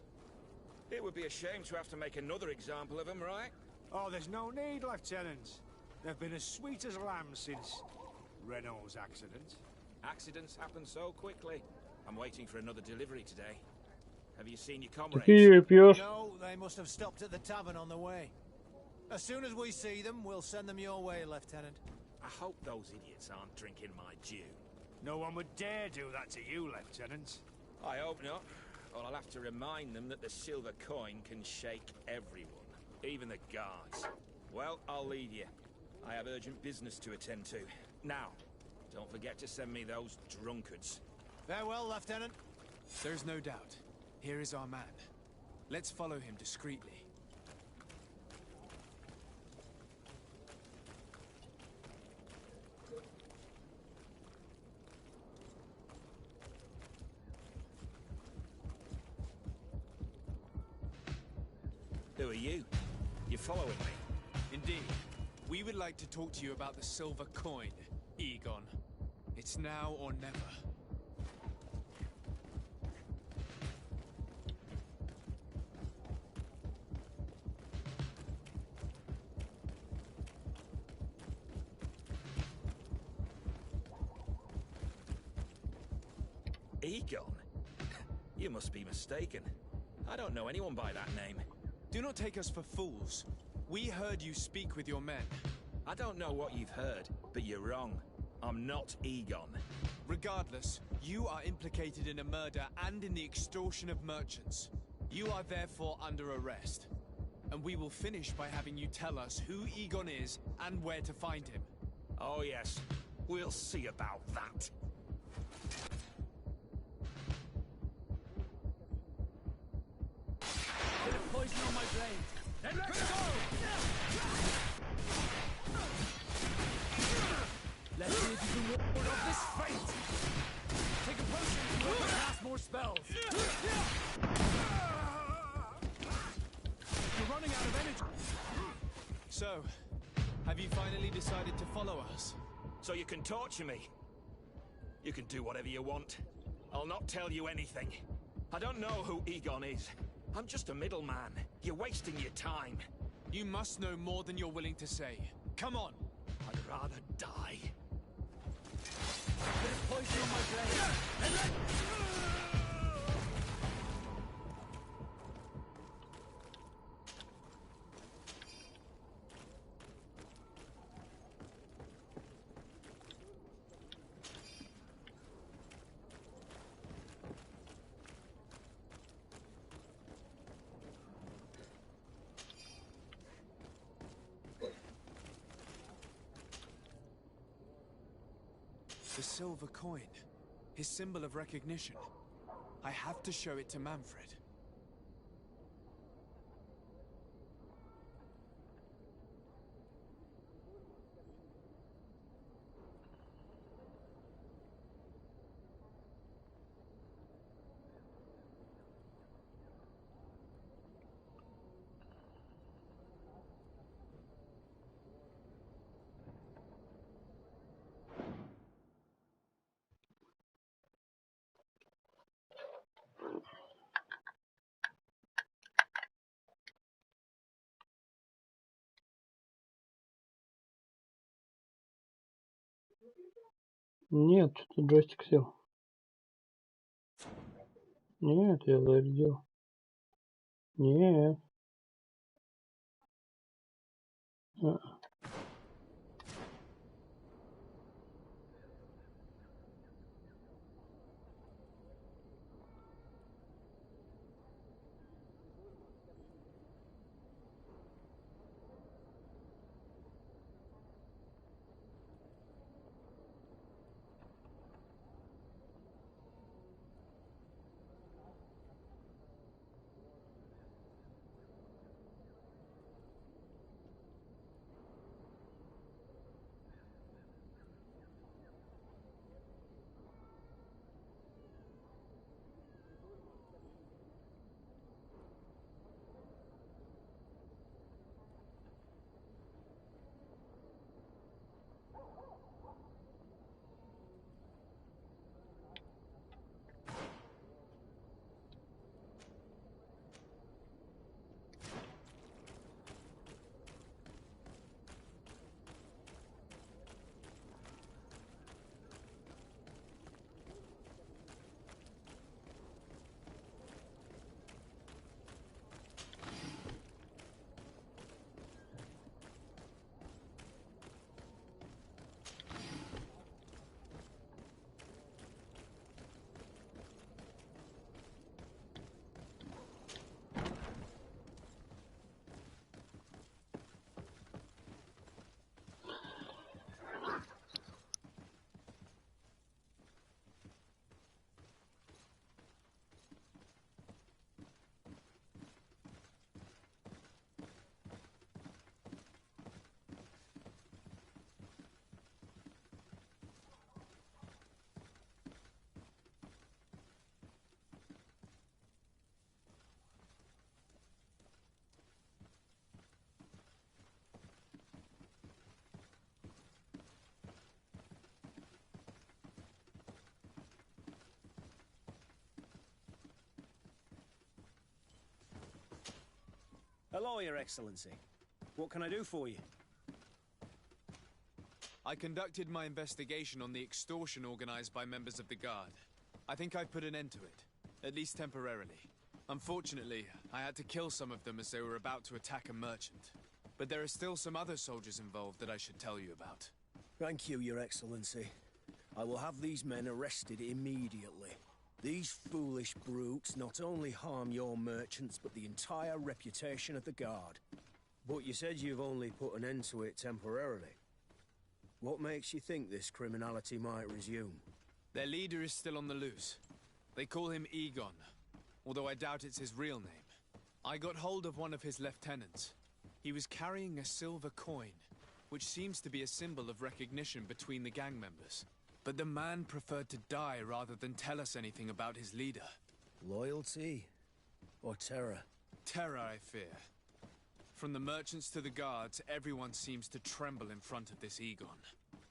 It would be a shame to have to make another example of them, right? Oh, there's no need, Lieutenant. They've been as sweet as lambs since Renault's accident. Accidents happen so quickly. I'm waiting for another delivery today. Have you seen your comrades? No, they must have stopped at the tavern on the way. As soon as we see them, we'll send them your way, Lieutenant. I hope those idiots aren't drinking my dew. No one would dare do that to you, Lieutenant. I hope not. Or I'll have to remind them that the silver coin can shake everyone, even the guards. Well, I'll leave you. I have urgent business to attend to. Now, don't forget to send me those drunkards. Farewell, Lieutenant. There's no doubt. Here is our man. Let's follow him discreetly. Who are you? You're following me? Indeed. We would like to talk to you about the silver coin, Egon. It's now or never. Egon? You must be mistaken. I don't know anyone by that name. Do not take us for fools. We heard you speak with your men. I don't know what you've heard, but you're wrong. I'm not Egon. Regardless, you are implicated in a murder and in the extortion of merchants. You are therefore under arrest. And we will finish by having you tell us who Egon is and where to find him. Oh yes, we'll see about that. Then let's go! Let's see if you can ward off this fate! Take a potion to help us cast more spells! You're running out of energy! So, have you finally decided to follow us? So you can torture me? You can do whatever you want. I'll not tell you anything. I don't know who Egon is. I'm just a middleman. You're wasting your time. You must know more than you're willing to say. Come on! I'd rather die. There's poison on my blade! And let... The silver coin. His symbol of recognition. I have to show it to Manfred. Нет, что-то джойстик сел. Нет, я зарядил. Нет. Hello, Your Excellency. What can I do for you? I conducted my investigation on the extortion organized by members of the Guard. I think I've put an end to it, at least temporarily. Unfortunately, I had to kill some of them as they were about to attack a merchant. But there are still some other soldiers involved that I should tell you about. Thank you, Your Excellency. I will have these men arrested immediately. These foolish brutes not only harm your merchants, but the entire reputation of the Guard. But you said you've only put an end to it temporarily. What makes you think this criminality might resume? Their leader is still on the loose. They call him Egon, although I doubt it's his real name. I got hold of one of his lieutenants. He was carrying a silver coin, which seems to be a symbol of recognition between the gang members. But the man preferred to die rather than tell us anything about his leader. Loyalty? Or terror? Terror, I fear. From the merchants to the guards, everyone seems to tremble in front of this Egon.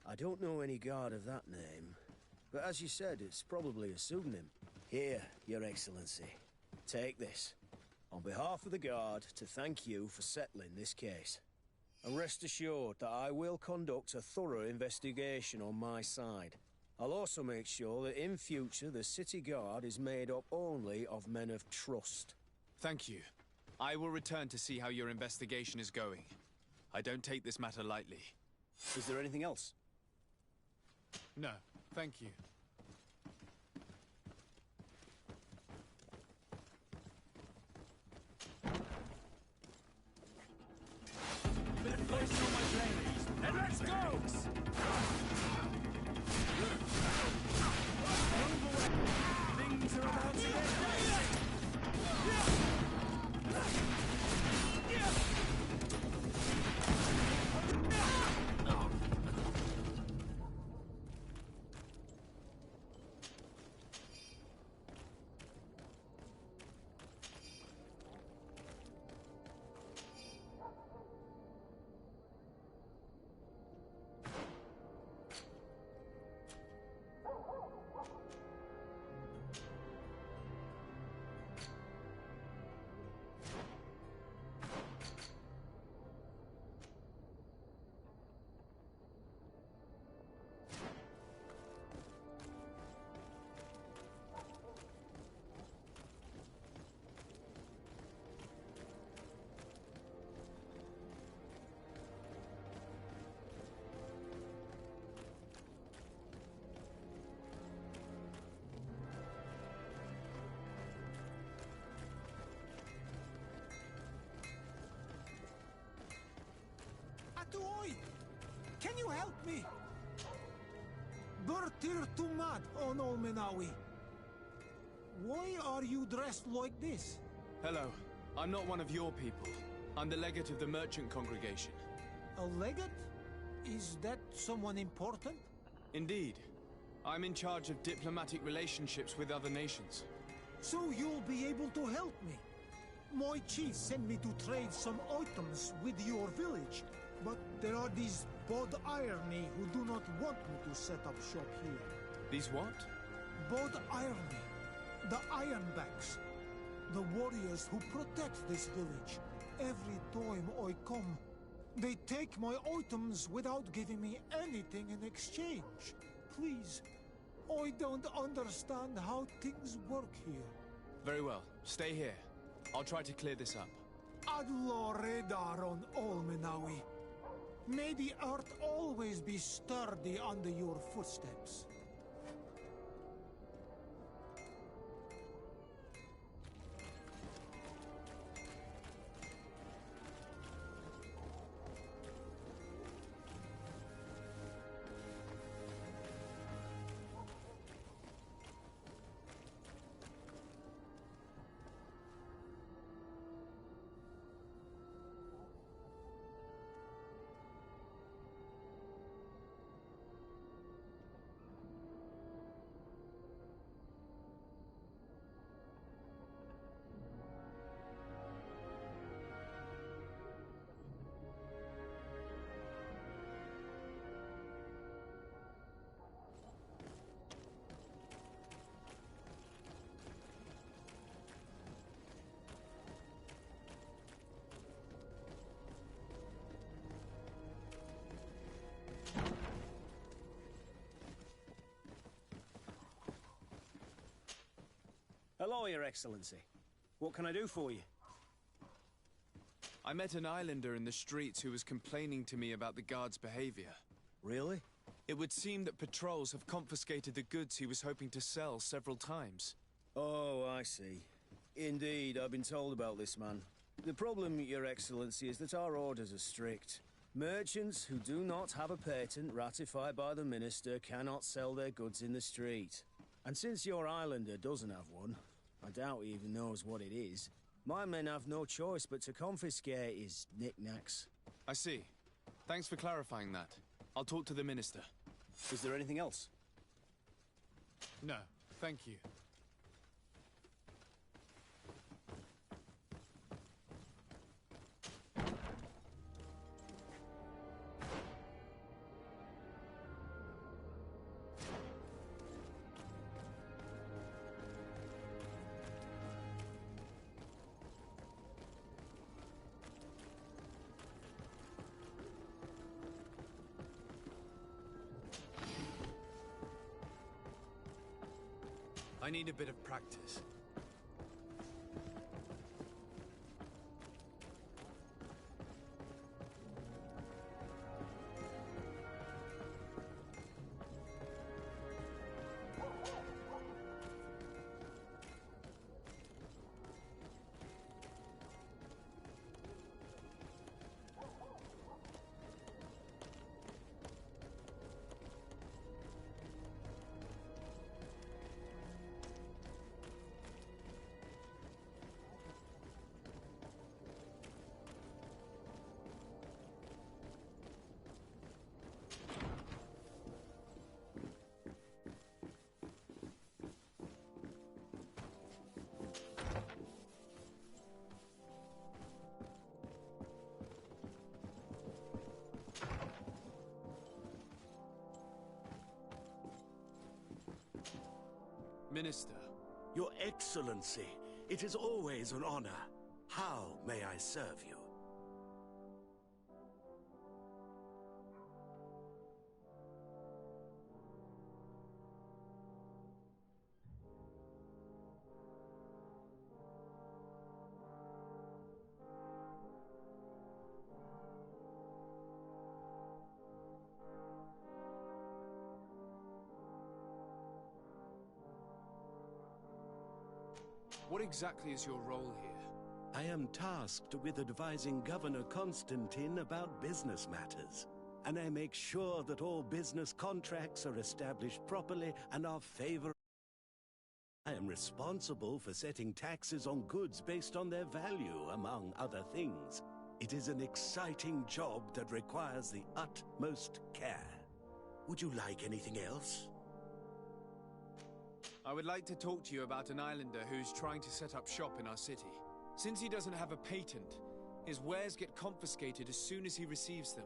I don't know any guard of that name. But as you said, it's probably a pseudonym. Here, Your Excellency. Take this. On behalf of the guard, to thank you for settling this case. And rest assured that I will conduct a thorough investigation on my side. I'll also make sure that in future the city guard is made up only of men of trust. Thank you. I will return to see how your investigation is going. I don't take this matter lightly. Is there anything else? No, thank you. And let's go! Things are about to get Oi! Can you help me? Bertir Tumad on Olmenawi. Why are you dressed like this? Hello. I'm not one of your people. I'm the legate of the merchant congregation. A legate? Is that someone important? Indeed. I'm in charge of diplomatic relationships with other nations. So you'll be able to help me. My chief sent me to trade some items with your village, but there are these Bod Irony who do not want me to set up shop here. These what? Bod Irony. The Ironbacks. The warriors who protect this village. Every time I come, they take my items without giving me anything in exchange. Please, I don't understand how things work here. Very well. Stay here. I'll try to clear this up. Adlo Redar on Olmenawi. May the earth always be sturdy under your footsteps. Hello, Your Excellency. What can I do for you? I met an islander in the streets who was complaining to me about the guard's behavior. Really? It would seem that patrols have confiscated the goods he was hoping to sell several times. Oh, I see. Indeed, I've been told about this man. The problem, Your Excellency, is that our orders are strict. Merchants who do not have a patent ratified by the minister cannot sell their goods in the street. And since your islander doesn't have one, I doubt he even knows what it is, My men have no choice but to confiscate his knickknacks. I see. Thanks for clarifying that. I'll talk to the minister. Is there anything else? No, thank you. I need a bit of practice. Minister. Your Excellency, it is always an honor. How may I serve you? What exactly is your role here? I am tasked with advising Governor Constantine about business matters, and I make sure that all business contracts are established properly and are favorable. I am responsible for setting taxes on goods based on their value, among other things. It is an exciting job that requires the utmost care. Would you like anything else? I would like to talk to you about an islander who's trying to set up shop in our city. Since he doesn't have a patent, his wares get confiscated as soon as he receives them.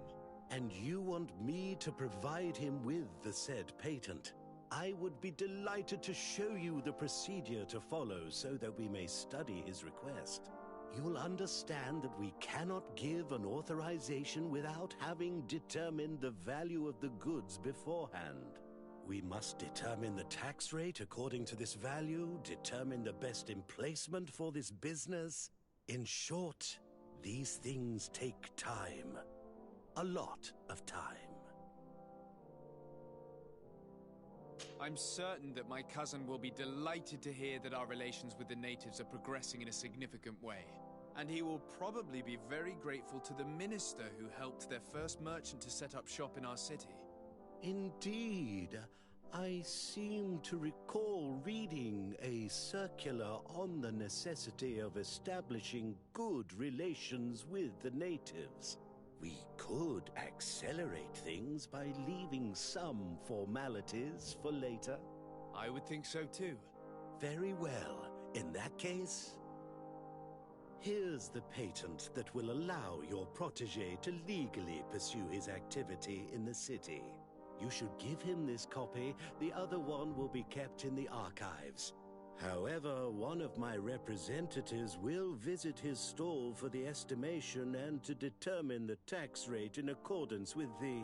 And you want me to provide him with the said patent? I would be delighted to show you the procedure to follow so that we may study his request. You'll understand that we cannot give an authorization without having determined the value of the goods beforehand. We must determine the tax rate according to this value, determine the best emplacement for this business. In short, these things take time. A lot of time. I'm certain that my cousin will be delighted to hear that our relations with the natives are progressing in a significant way. And he will probably be very grateful to the minister who helped their first merchant to set up shop in our city. Indeed. I seem to recall reading a circular on the necessity of establishing good relations with the natives. We could accelerate things by leaving some formalities for later. I would think so too. Very well. In that case, here's the patent that will allow your protege to legally pursue his activity in the city. You should give him this copy. The other one will be kept in the archives. However, one of my representatives will visit his stall for the estimation and to determine the tax rate in accordance with the...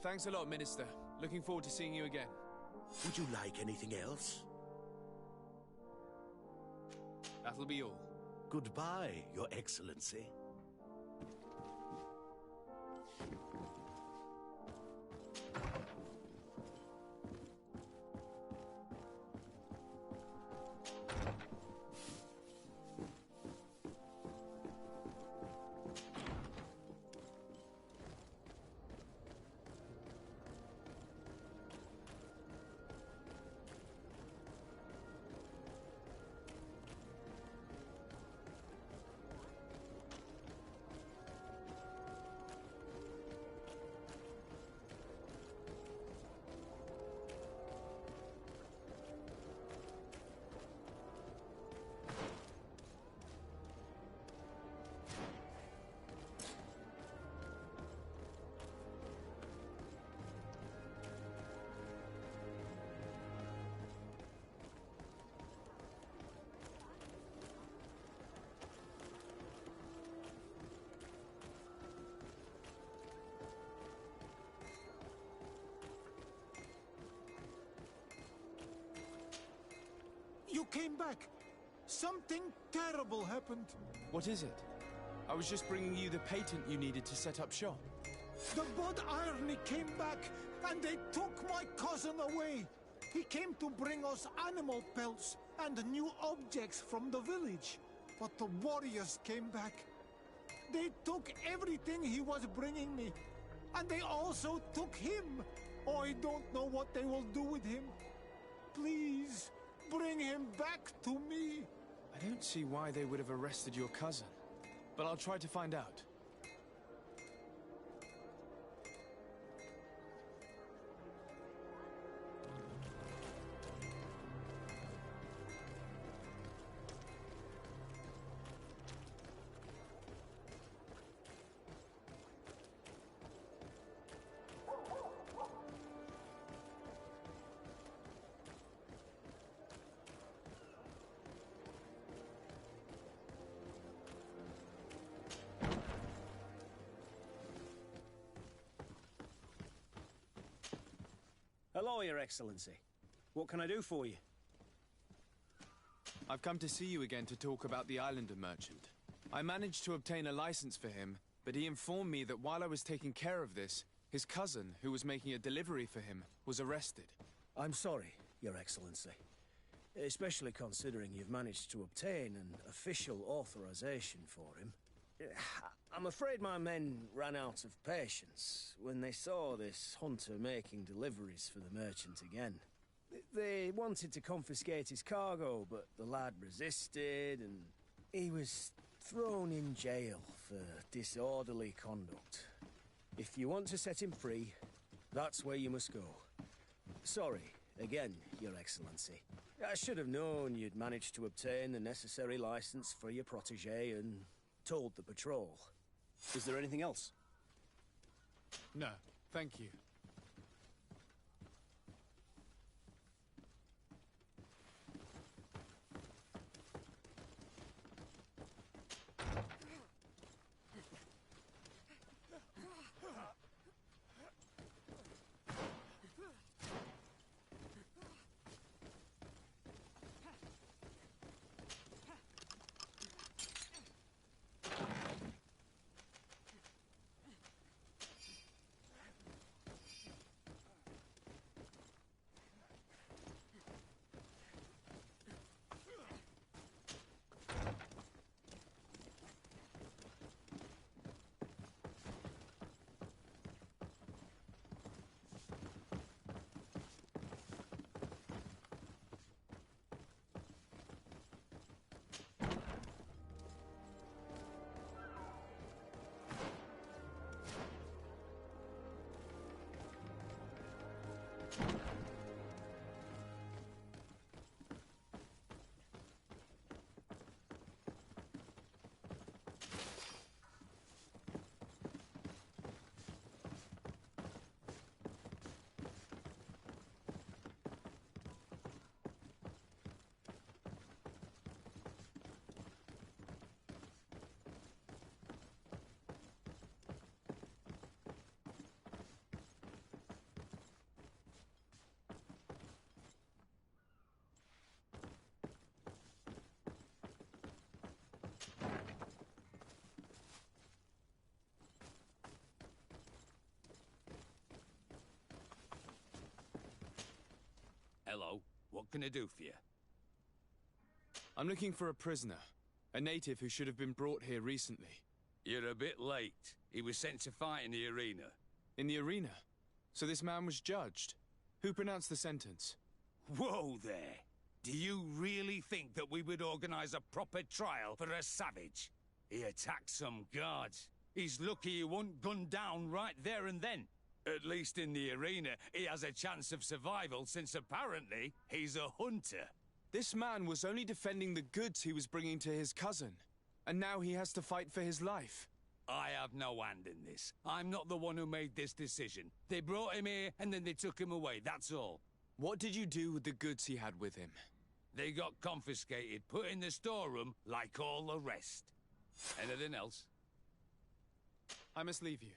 Thanks a lot, Minister. Looking forward to seeing you again. Would you like anything else? That'll be all. Goodbye, Your Excellency. came back. Something terrible happened. What is it? I was just bringing you the patent you needed to set up shop. The Bud Irony came back, and they took my cousin away. He came to bring us animal pelts and new objects from the village. But the warriors came back. They took everything he was bringing me. And they also took him. I don't know what they will do with him. Please, bring him back to me. I don't see why they would have arrested your cousin, but I'll try to find out. Hello, Your Excellency. What can I do for you? I've come to see you again to talk about the Islander merchant. I managed to obtain a license for him, but he informed me that while I was taking care of this, his cousin, who was making a delivery for him, was arrested. I'm sorry, Your Excellency. Especially considering you've managed to obtain an official authorization for him. I'm afraid my men ran out of patience when they saw this hunter making deliveries for the merchant again. They wanted to confiscate his cargo, but the lad resisted, and he was thrown in jail for disorderly conduct. If you want to set him free, that's where you must go. Sorry, again, Your Excellency. I should have known you'd managed to obtain the necessary license for your protege and told the patrol. Is there anything else? No, thank you. Hello. What can I do for you? I'm looking for a prisoner. A native who should have been brought here recently. You're a bit late. He was sent to fight in the arena. In the arena? So this man was judged? Who pronounced the sentence? Whoa there! Do you really think that we would organize a proper trial for a savage? He attacked some guards. He's lucky he wasn't gunned down right there and then. At least in the arena, he has a chance of survival since apparently he's a hunter. This man was only defending the goods he was bringing to his cousin. And now he has to fight for his life. I have no hand in this. I'm not the one who made this decision. They brought him here and then they took him away, that's all. What did you do with the goods he had with him? They got confiscated, put in the storeroom like all the rest. Anything else? I must leave you.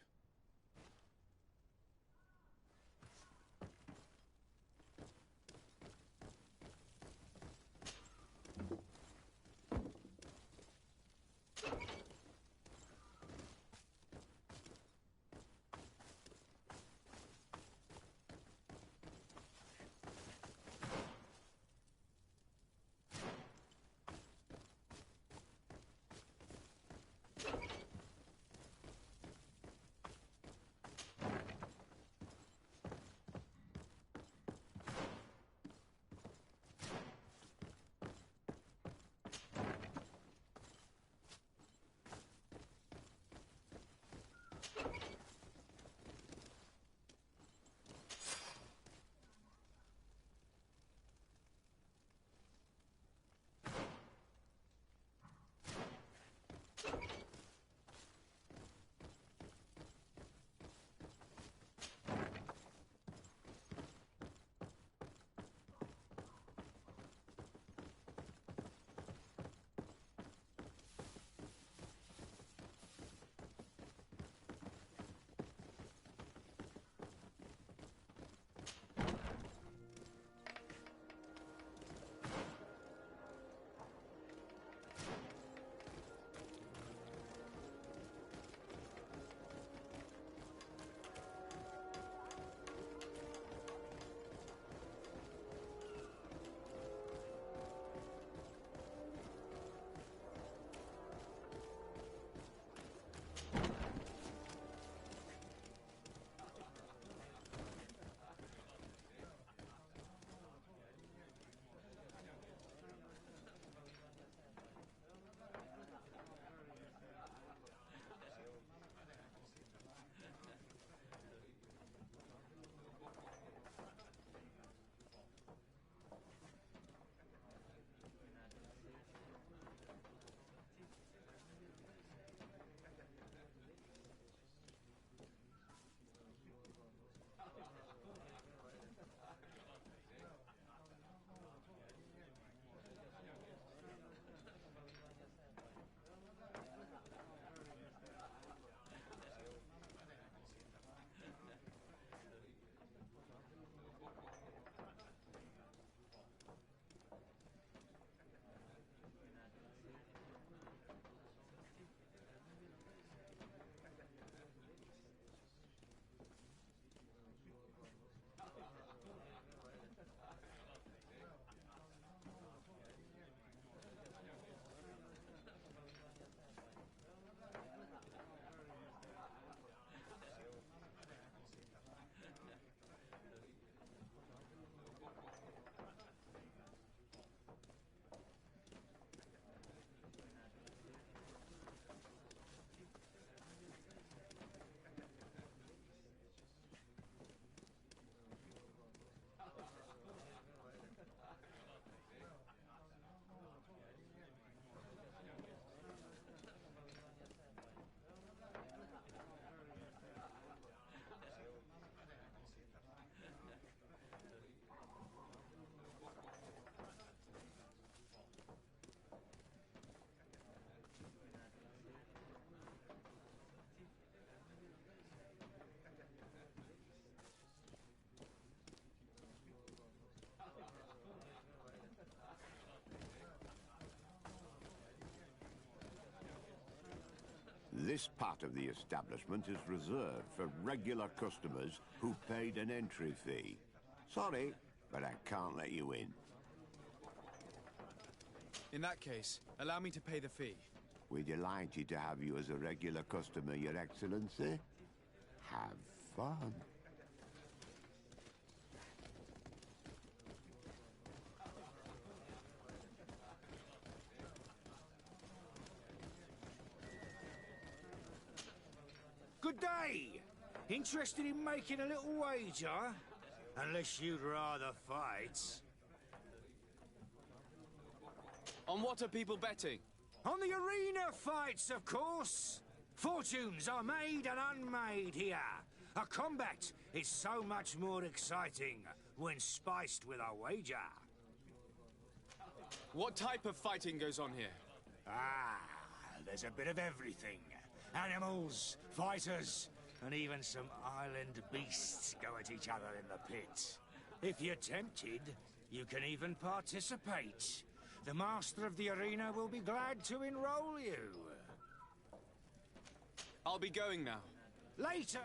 This part of the establishment is reserved for regular customers who paid an entry fee. Sorry, but I can't let you in. In that case, allow me to pay the fee. We're delighted to have you as a regular customer, Your Excellency. Have fun. Good day! Interested in making a little wager? Unless you'd rather fight. On what are people betting? On the arena fights, of course! Fortunes are made and unmade here. A combat is so much more exciting when spiced with a wager. What type of fighting goes on here? Ah, there's a bit of everything. Animals, fighters, and even some island beasts go at each other in the pit. If you're tempted, you can even participate. The master of the arena will be glad to enroll you. I'll be going now. Later!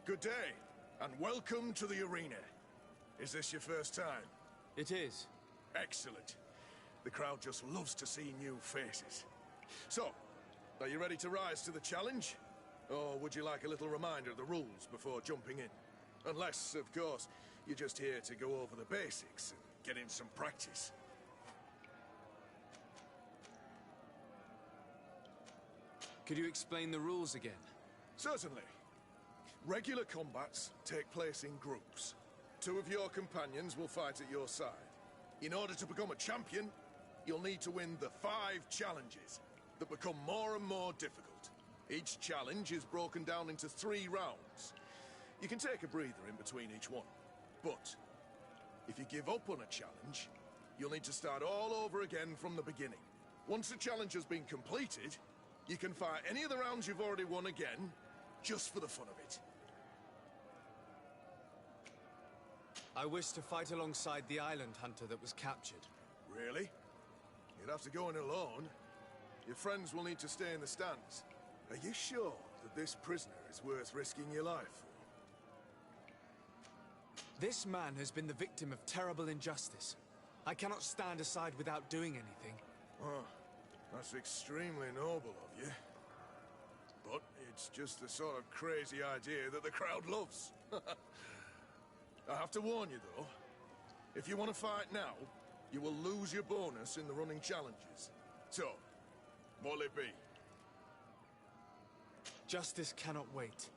Good day, and welcome to the arena. Is this your first time? It is. Excellent. The crowd just loves to see new faces. So, are you ready to rise to the challenge? Or would you like a little reminder of the rules before jumping in? Unless, of course, you're just here to go over the basics and get in some practice. Could you explain the rules again? Certainly. Regular combats take place in groups. 2 of your companions will fight at your side. In order to become a champion, you'll need to win the 5 challenges that become more and more difficult. Each challenge is broken down into 3 rounds. You can take a breather in between each one. But if you give up on a challenge, you'll need to start all over again from the beginning. Once the challenge has been completed, you can fight any of the rounds you've already won again, just for the fun of it. I wish to fight alongside the island hunter that was captured. Really? You'd have to go in alone. Your friends will need to stay in the stands. Are you sure that this prisoner is worth risking your life for? This man has been the victim of terrible injustice. I cannot stand aside without doing anything. Oh, that's extremely noble of you. But it's just the sort of crazy idea that the crowd loves. I have to warn you, though. If you want to fight now, you will lose your bonus in the running challenges. So, what'll it be? Justice cannot wait.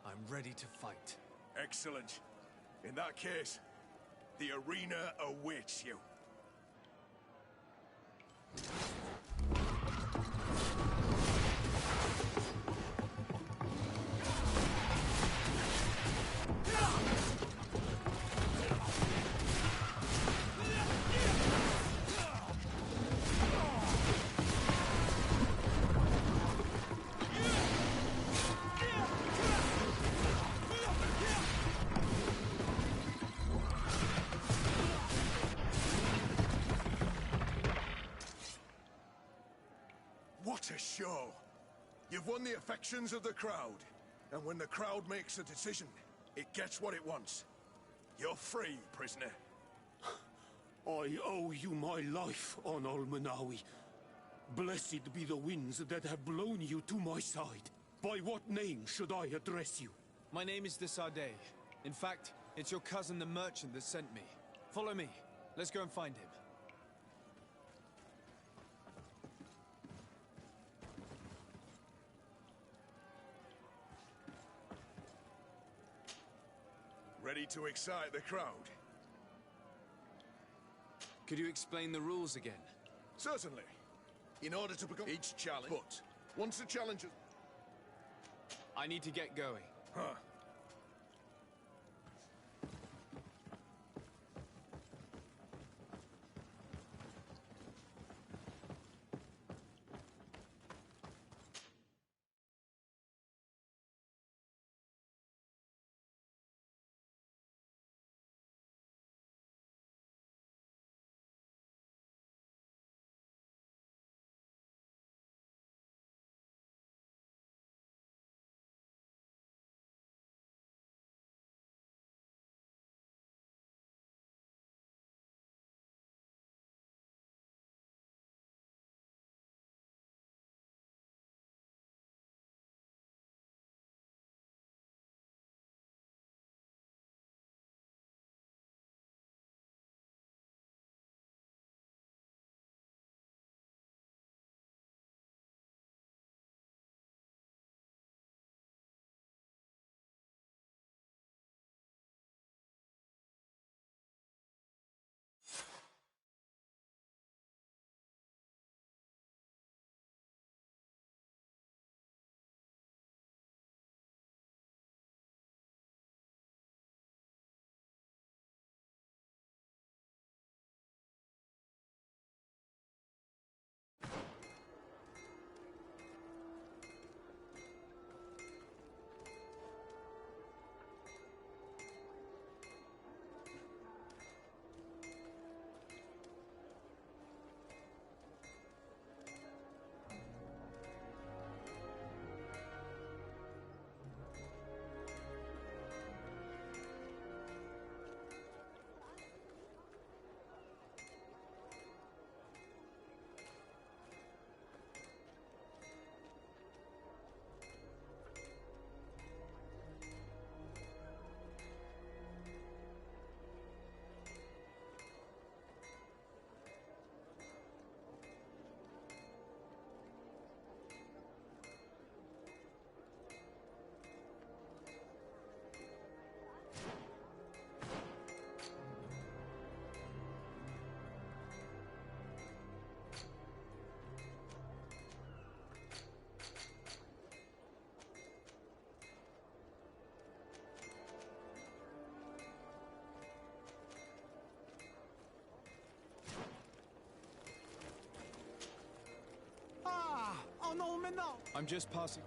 I'm ready to fight. Excellent. In that case, the arena awaits you. What a show! You've won the affections of the crowd. And when the crowd makes a decision, it gets what it wants. You're free, prisoner. I owe you my life, on Almanawi. Blessed be the winds that have blown you to my side. By what name should I address you? My name is Desade. In fact, it's your cousin the merchant that sent me. Follow me. Let's go and find him. Ready to excite the crowd? Could you explain the rules again? Certainly. In order to become each challenge, but once the challenge is... I need to get going. Huh. I'm just passing.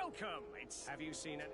Welcome! Have you seen it?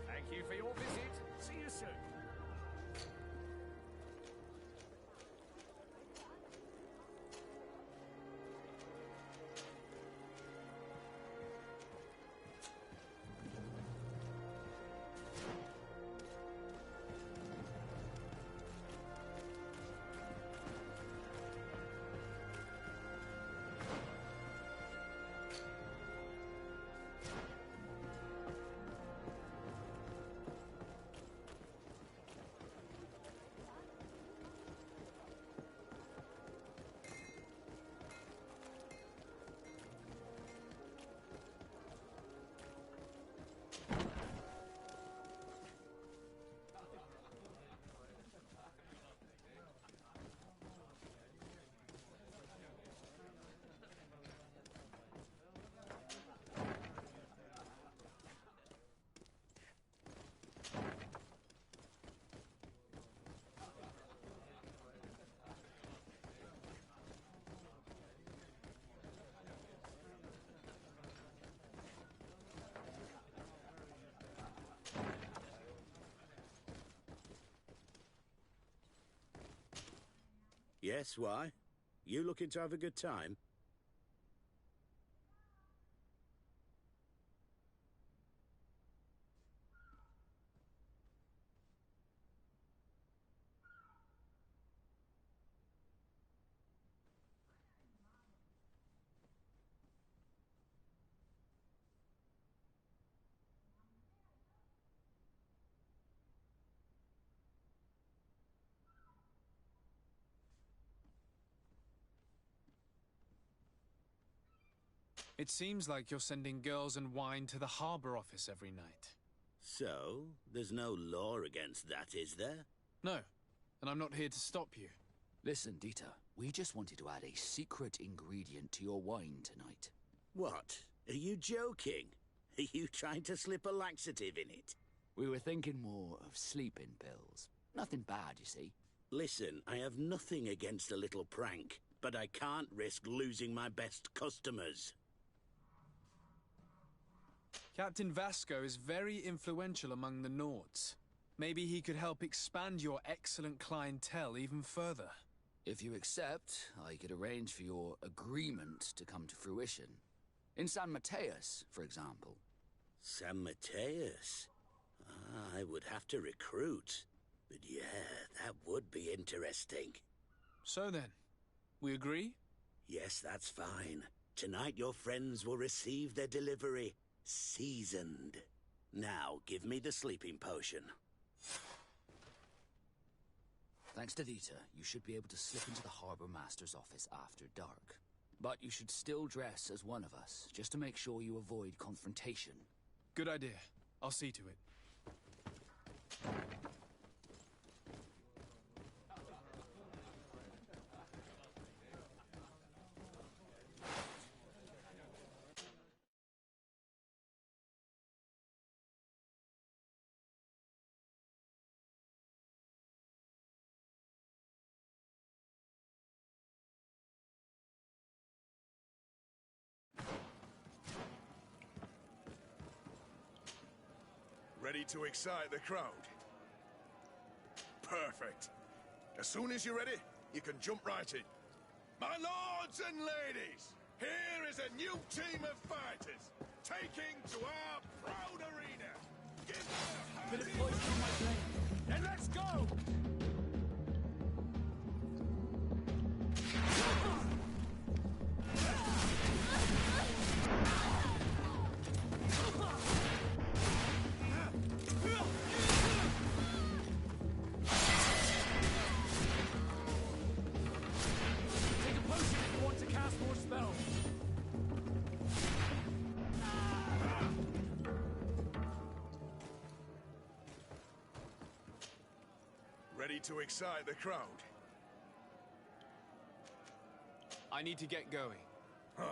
Thank you for your visit. See you soon. Yes, why? You looking to have a good time? It seems like you're sending girls and wine to the harbour office every night. So, there's no law against that, is there? No, and I'm not here to stop you. Listen, Dieter, we just wanted to add a secret ingredient to your wine tonight. What? Are you joking? Are you trying to slip a laxative in it? We were thinking more of sleeping pills. Nothing bad, you see. Listen, I have nothing against a little prank, but I can't risk losing my best customers. Captain Vasco is very influential among the Nords. Maybe he could help expand your excellent clientele even further. If you accept, I could arrange for your agreement to come to fruition. In San Mateus, for example. San Mateus? I would have to recruit. But yeah, that would be interesting. So then, We agree? Yes, that's fine. Tonight your friends will receive their delivery, seasoned. Now, give me the sleeping potion. Thanks to Dita, you should be able to slip into the Harbour Master's office after dark. But you should still dress as one of us, just to make sure you avoid confrontation. Good idea. I'll see to it. Ready to excite the crowd? Perfect. As soon as you're ready, you can jump right in. My lords and ladies, here is a new team of fighters, taking to our proud arena. Give them a Bit of poison on my blade. And let's go! Ready to excite the crowd? I need to get going. Huh.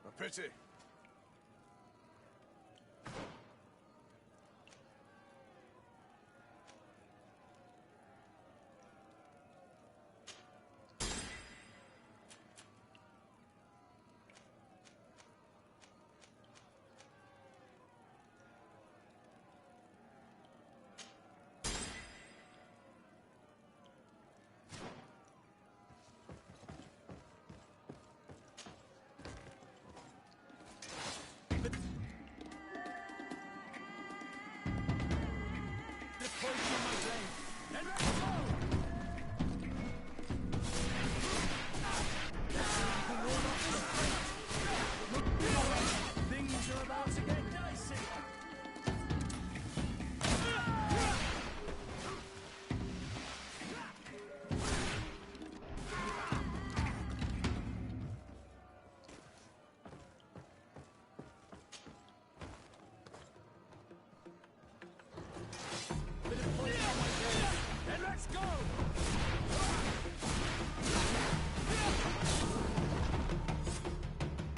A pity.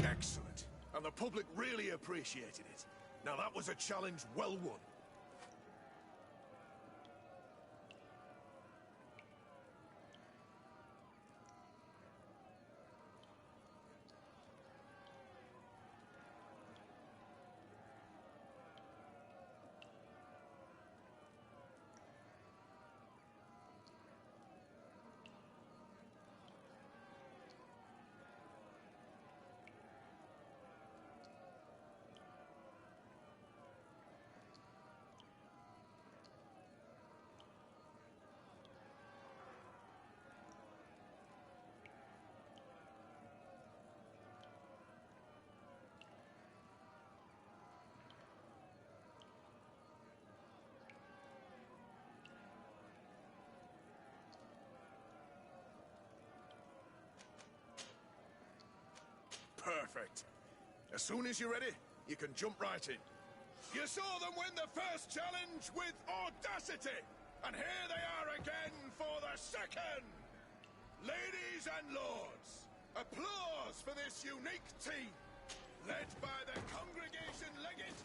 Excellent. And the public really appreciated it. Now that was a challenge well won. Perfect. As soon as you're ready, you can jump right in. You saw them win the first challenge with audacity, and here they are again for the second. Ladies and lords, applause for this unique team, led by the congregation legate.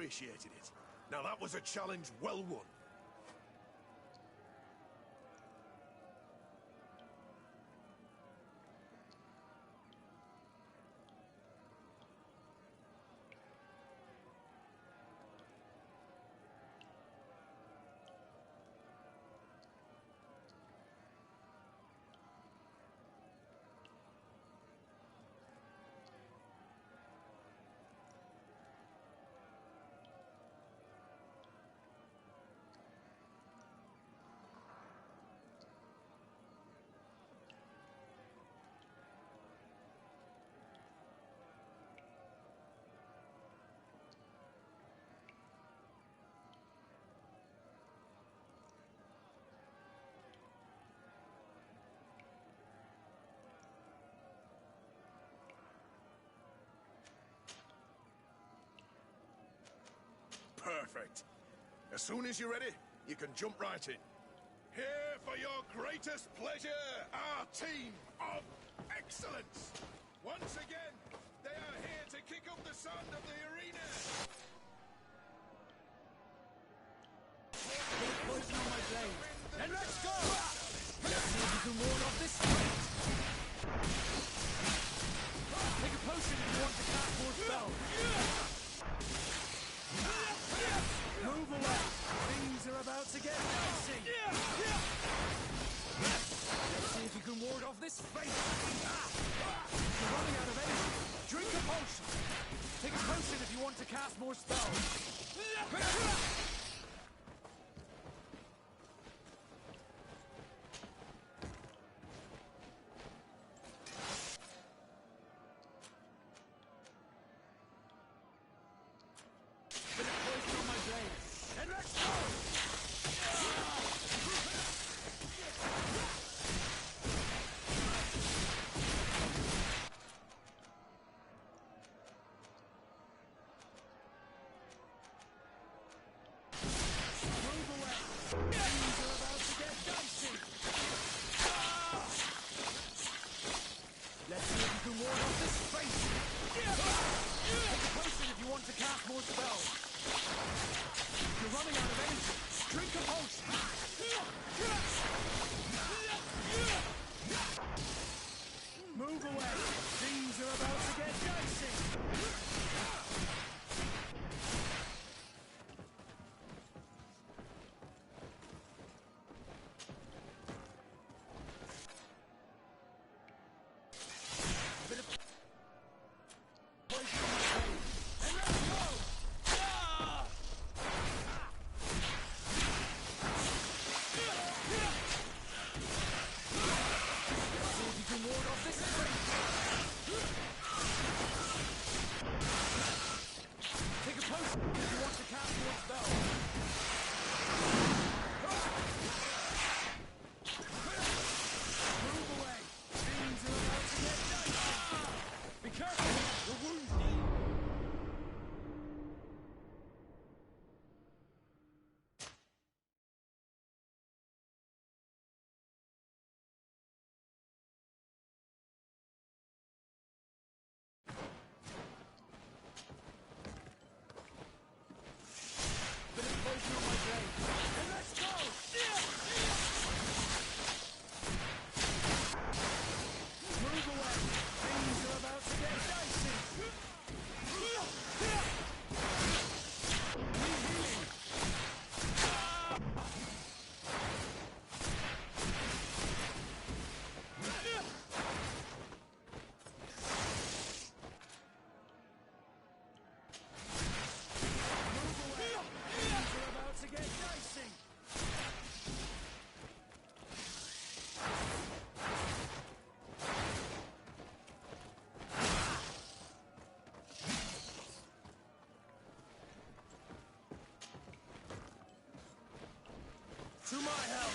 appreciated it. Now that was a challenge well won. Perfect. As soon as you're ready, you can jump right in. Here for your greatest pleasure, our team of excellence. Once again, they are here to kick up the sound of the arena. Poison on my blade. Then let's go! Let's see if you can ward off this fight. Take a potion if you want to cast more spells. Move away. Things are about to get dicey. Let's see if you can ward off this fate. You're running out of energy. Drink a potion. Take a potion if you want to cast more spells. To my help!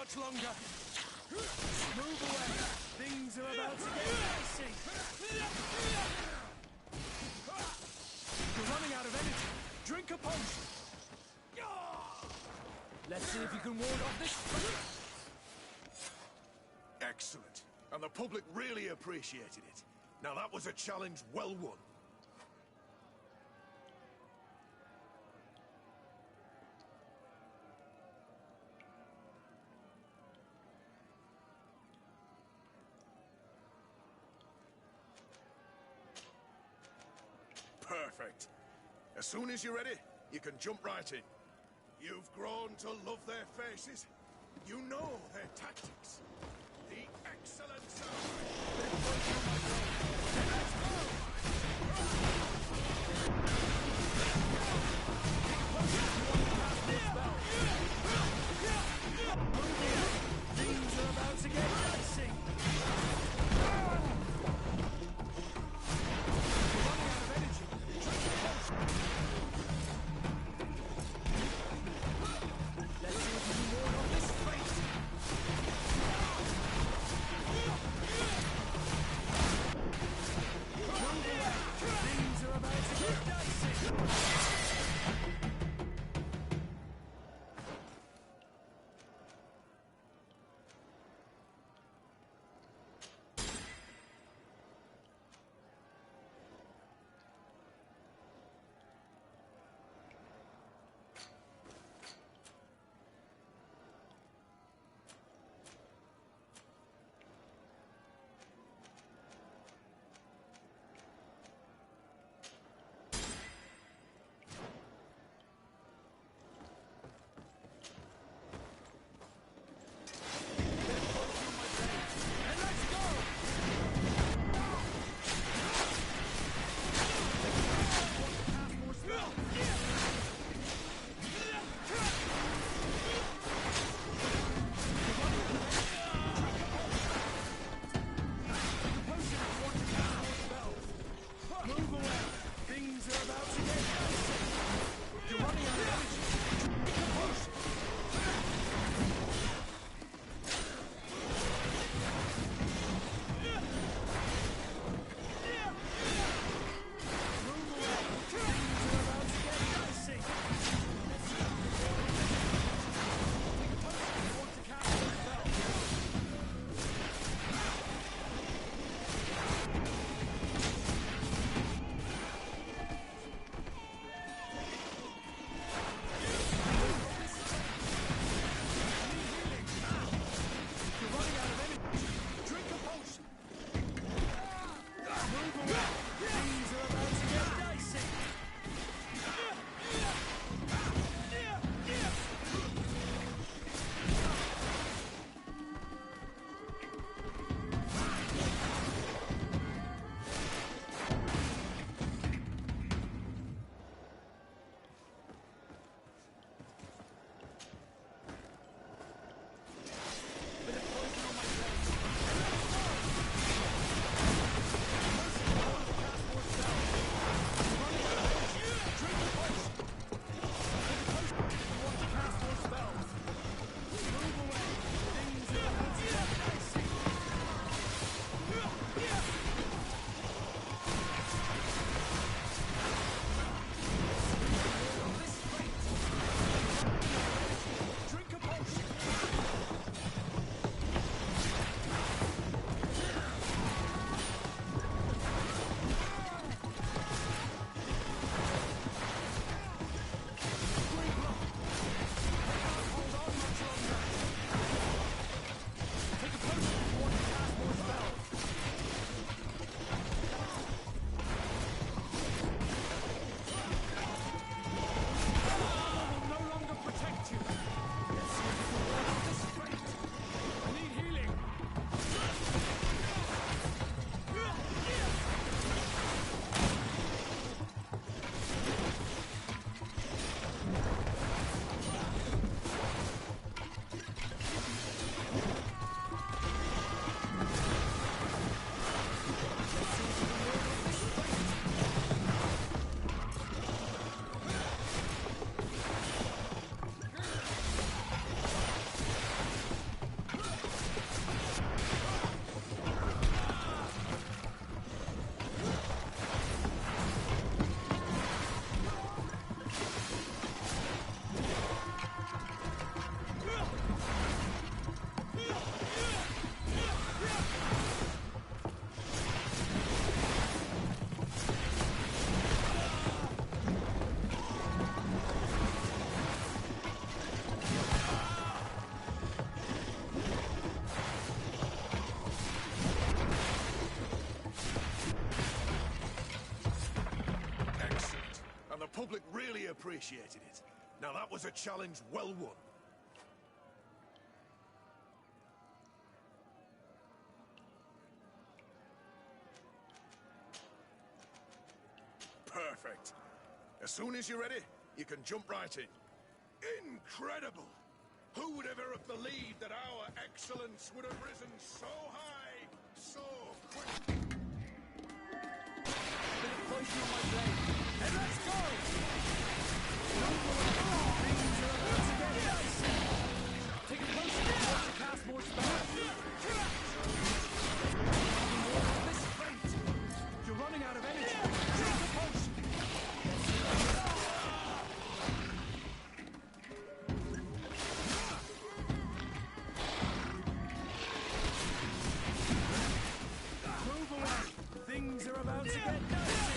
much longer. Move away. Things are about to get dicey. You're running out of energy. Drink a potion. Let's see if you can ward off this. Excellent. And the public really appreciated it. Now that was a challenge well won. Perfect. As soon as you're ready, you can jump right in. You've grown to love their faces. You know their tactics. The excellence Things are about to get dicey. was a challenge well won. Perfect. As soon as you're ready, you can jump right in. Incredible! Who would ever have believed that our excellence would have risen so high, so quick? And let's go! Take a closer look to cast more spells. This fate. You're running out of energy. Take the potion. Move away. Things are about to get dicey.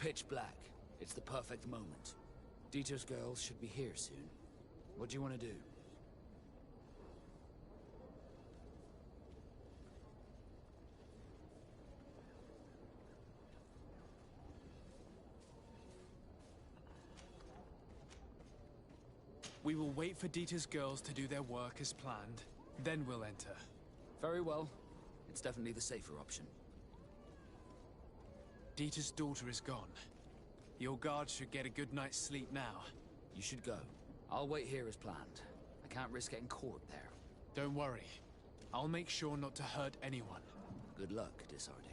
pitch black. It's the perfect moment. Dieter's girls should be here soon. What do you want to do? We will wait for Dieter's girls to do their work as planned, then we'll enter. Very well. It's definitely the safer option. Dieter's daughter is gone. Your guard should get a good night's sleep now. You should go. I'll wait here as planned. I can't risk getting caught there. Don't worry. I'll make sure not to hurt anyone. Good luck, Disarde.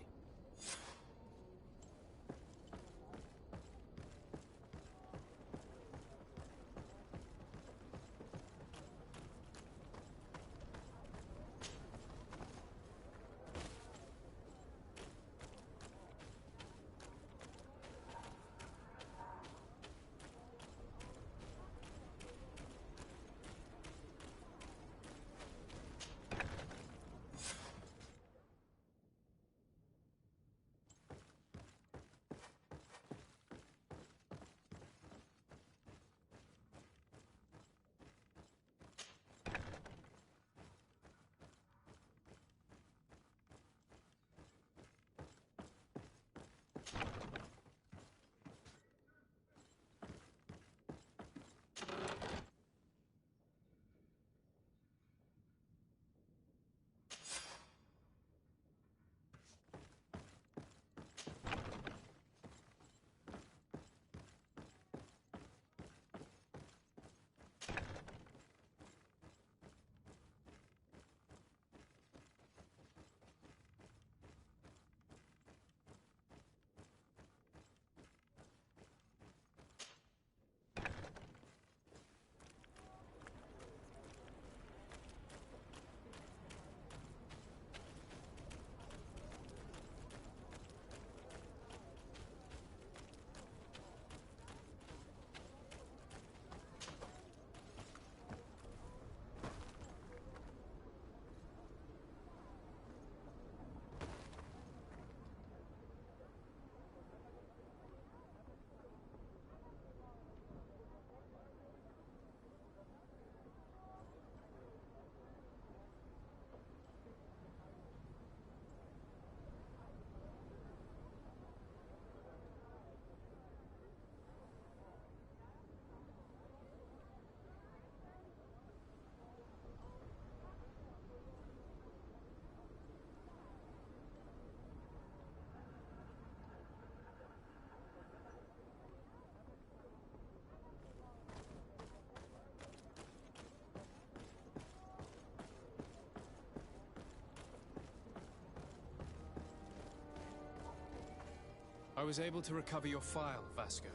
I was able to recover your file, Vasco.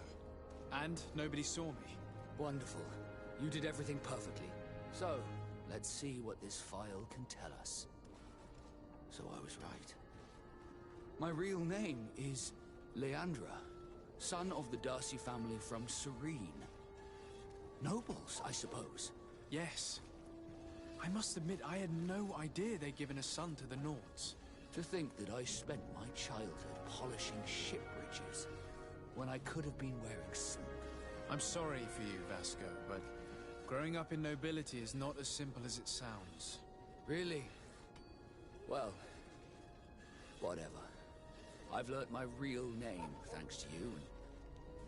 And nobody saw me. Wonderful. You did everything perfectly. So, let's see what this file can tell us. So I was right. My real name is Leandra, son of the Darcy family from Serene. Nobles, I suppose. Yes. I must admit, I had no idea they'd given a son to the Nords. To think that I spent my childhood polishing ship bridges, when I could have been wearing silk. I'm sorry for you, Vasco, but growing up in nobility is not as simple as it sounds. Really? Well, whatever. I've learnt my real name, thanks to you, and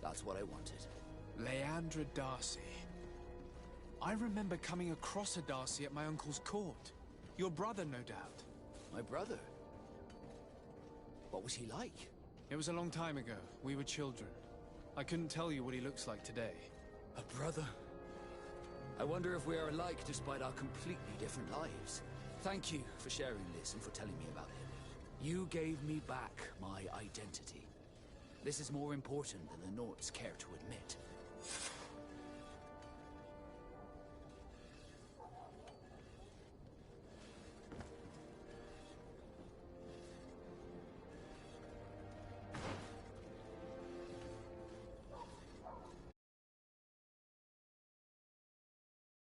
that's what I wanted. Leandra Darcy. I remember coming across a Darcy at my uncle's court. Your brother, no doubt. My brother? What was he like? It was a long time ago. We were children. I couldn't tell you what he looks like today. A brother? I wonder if we are alike despite our completely different lives. Thank you for sharing this and for telling me about him. You gave me back my identity. This is more important than the Nords care to admit.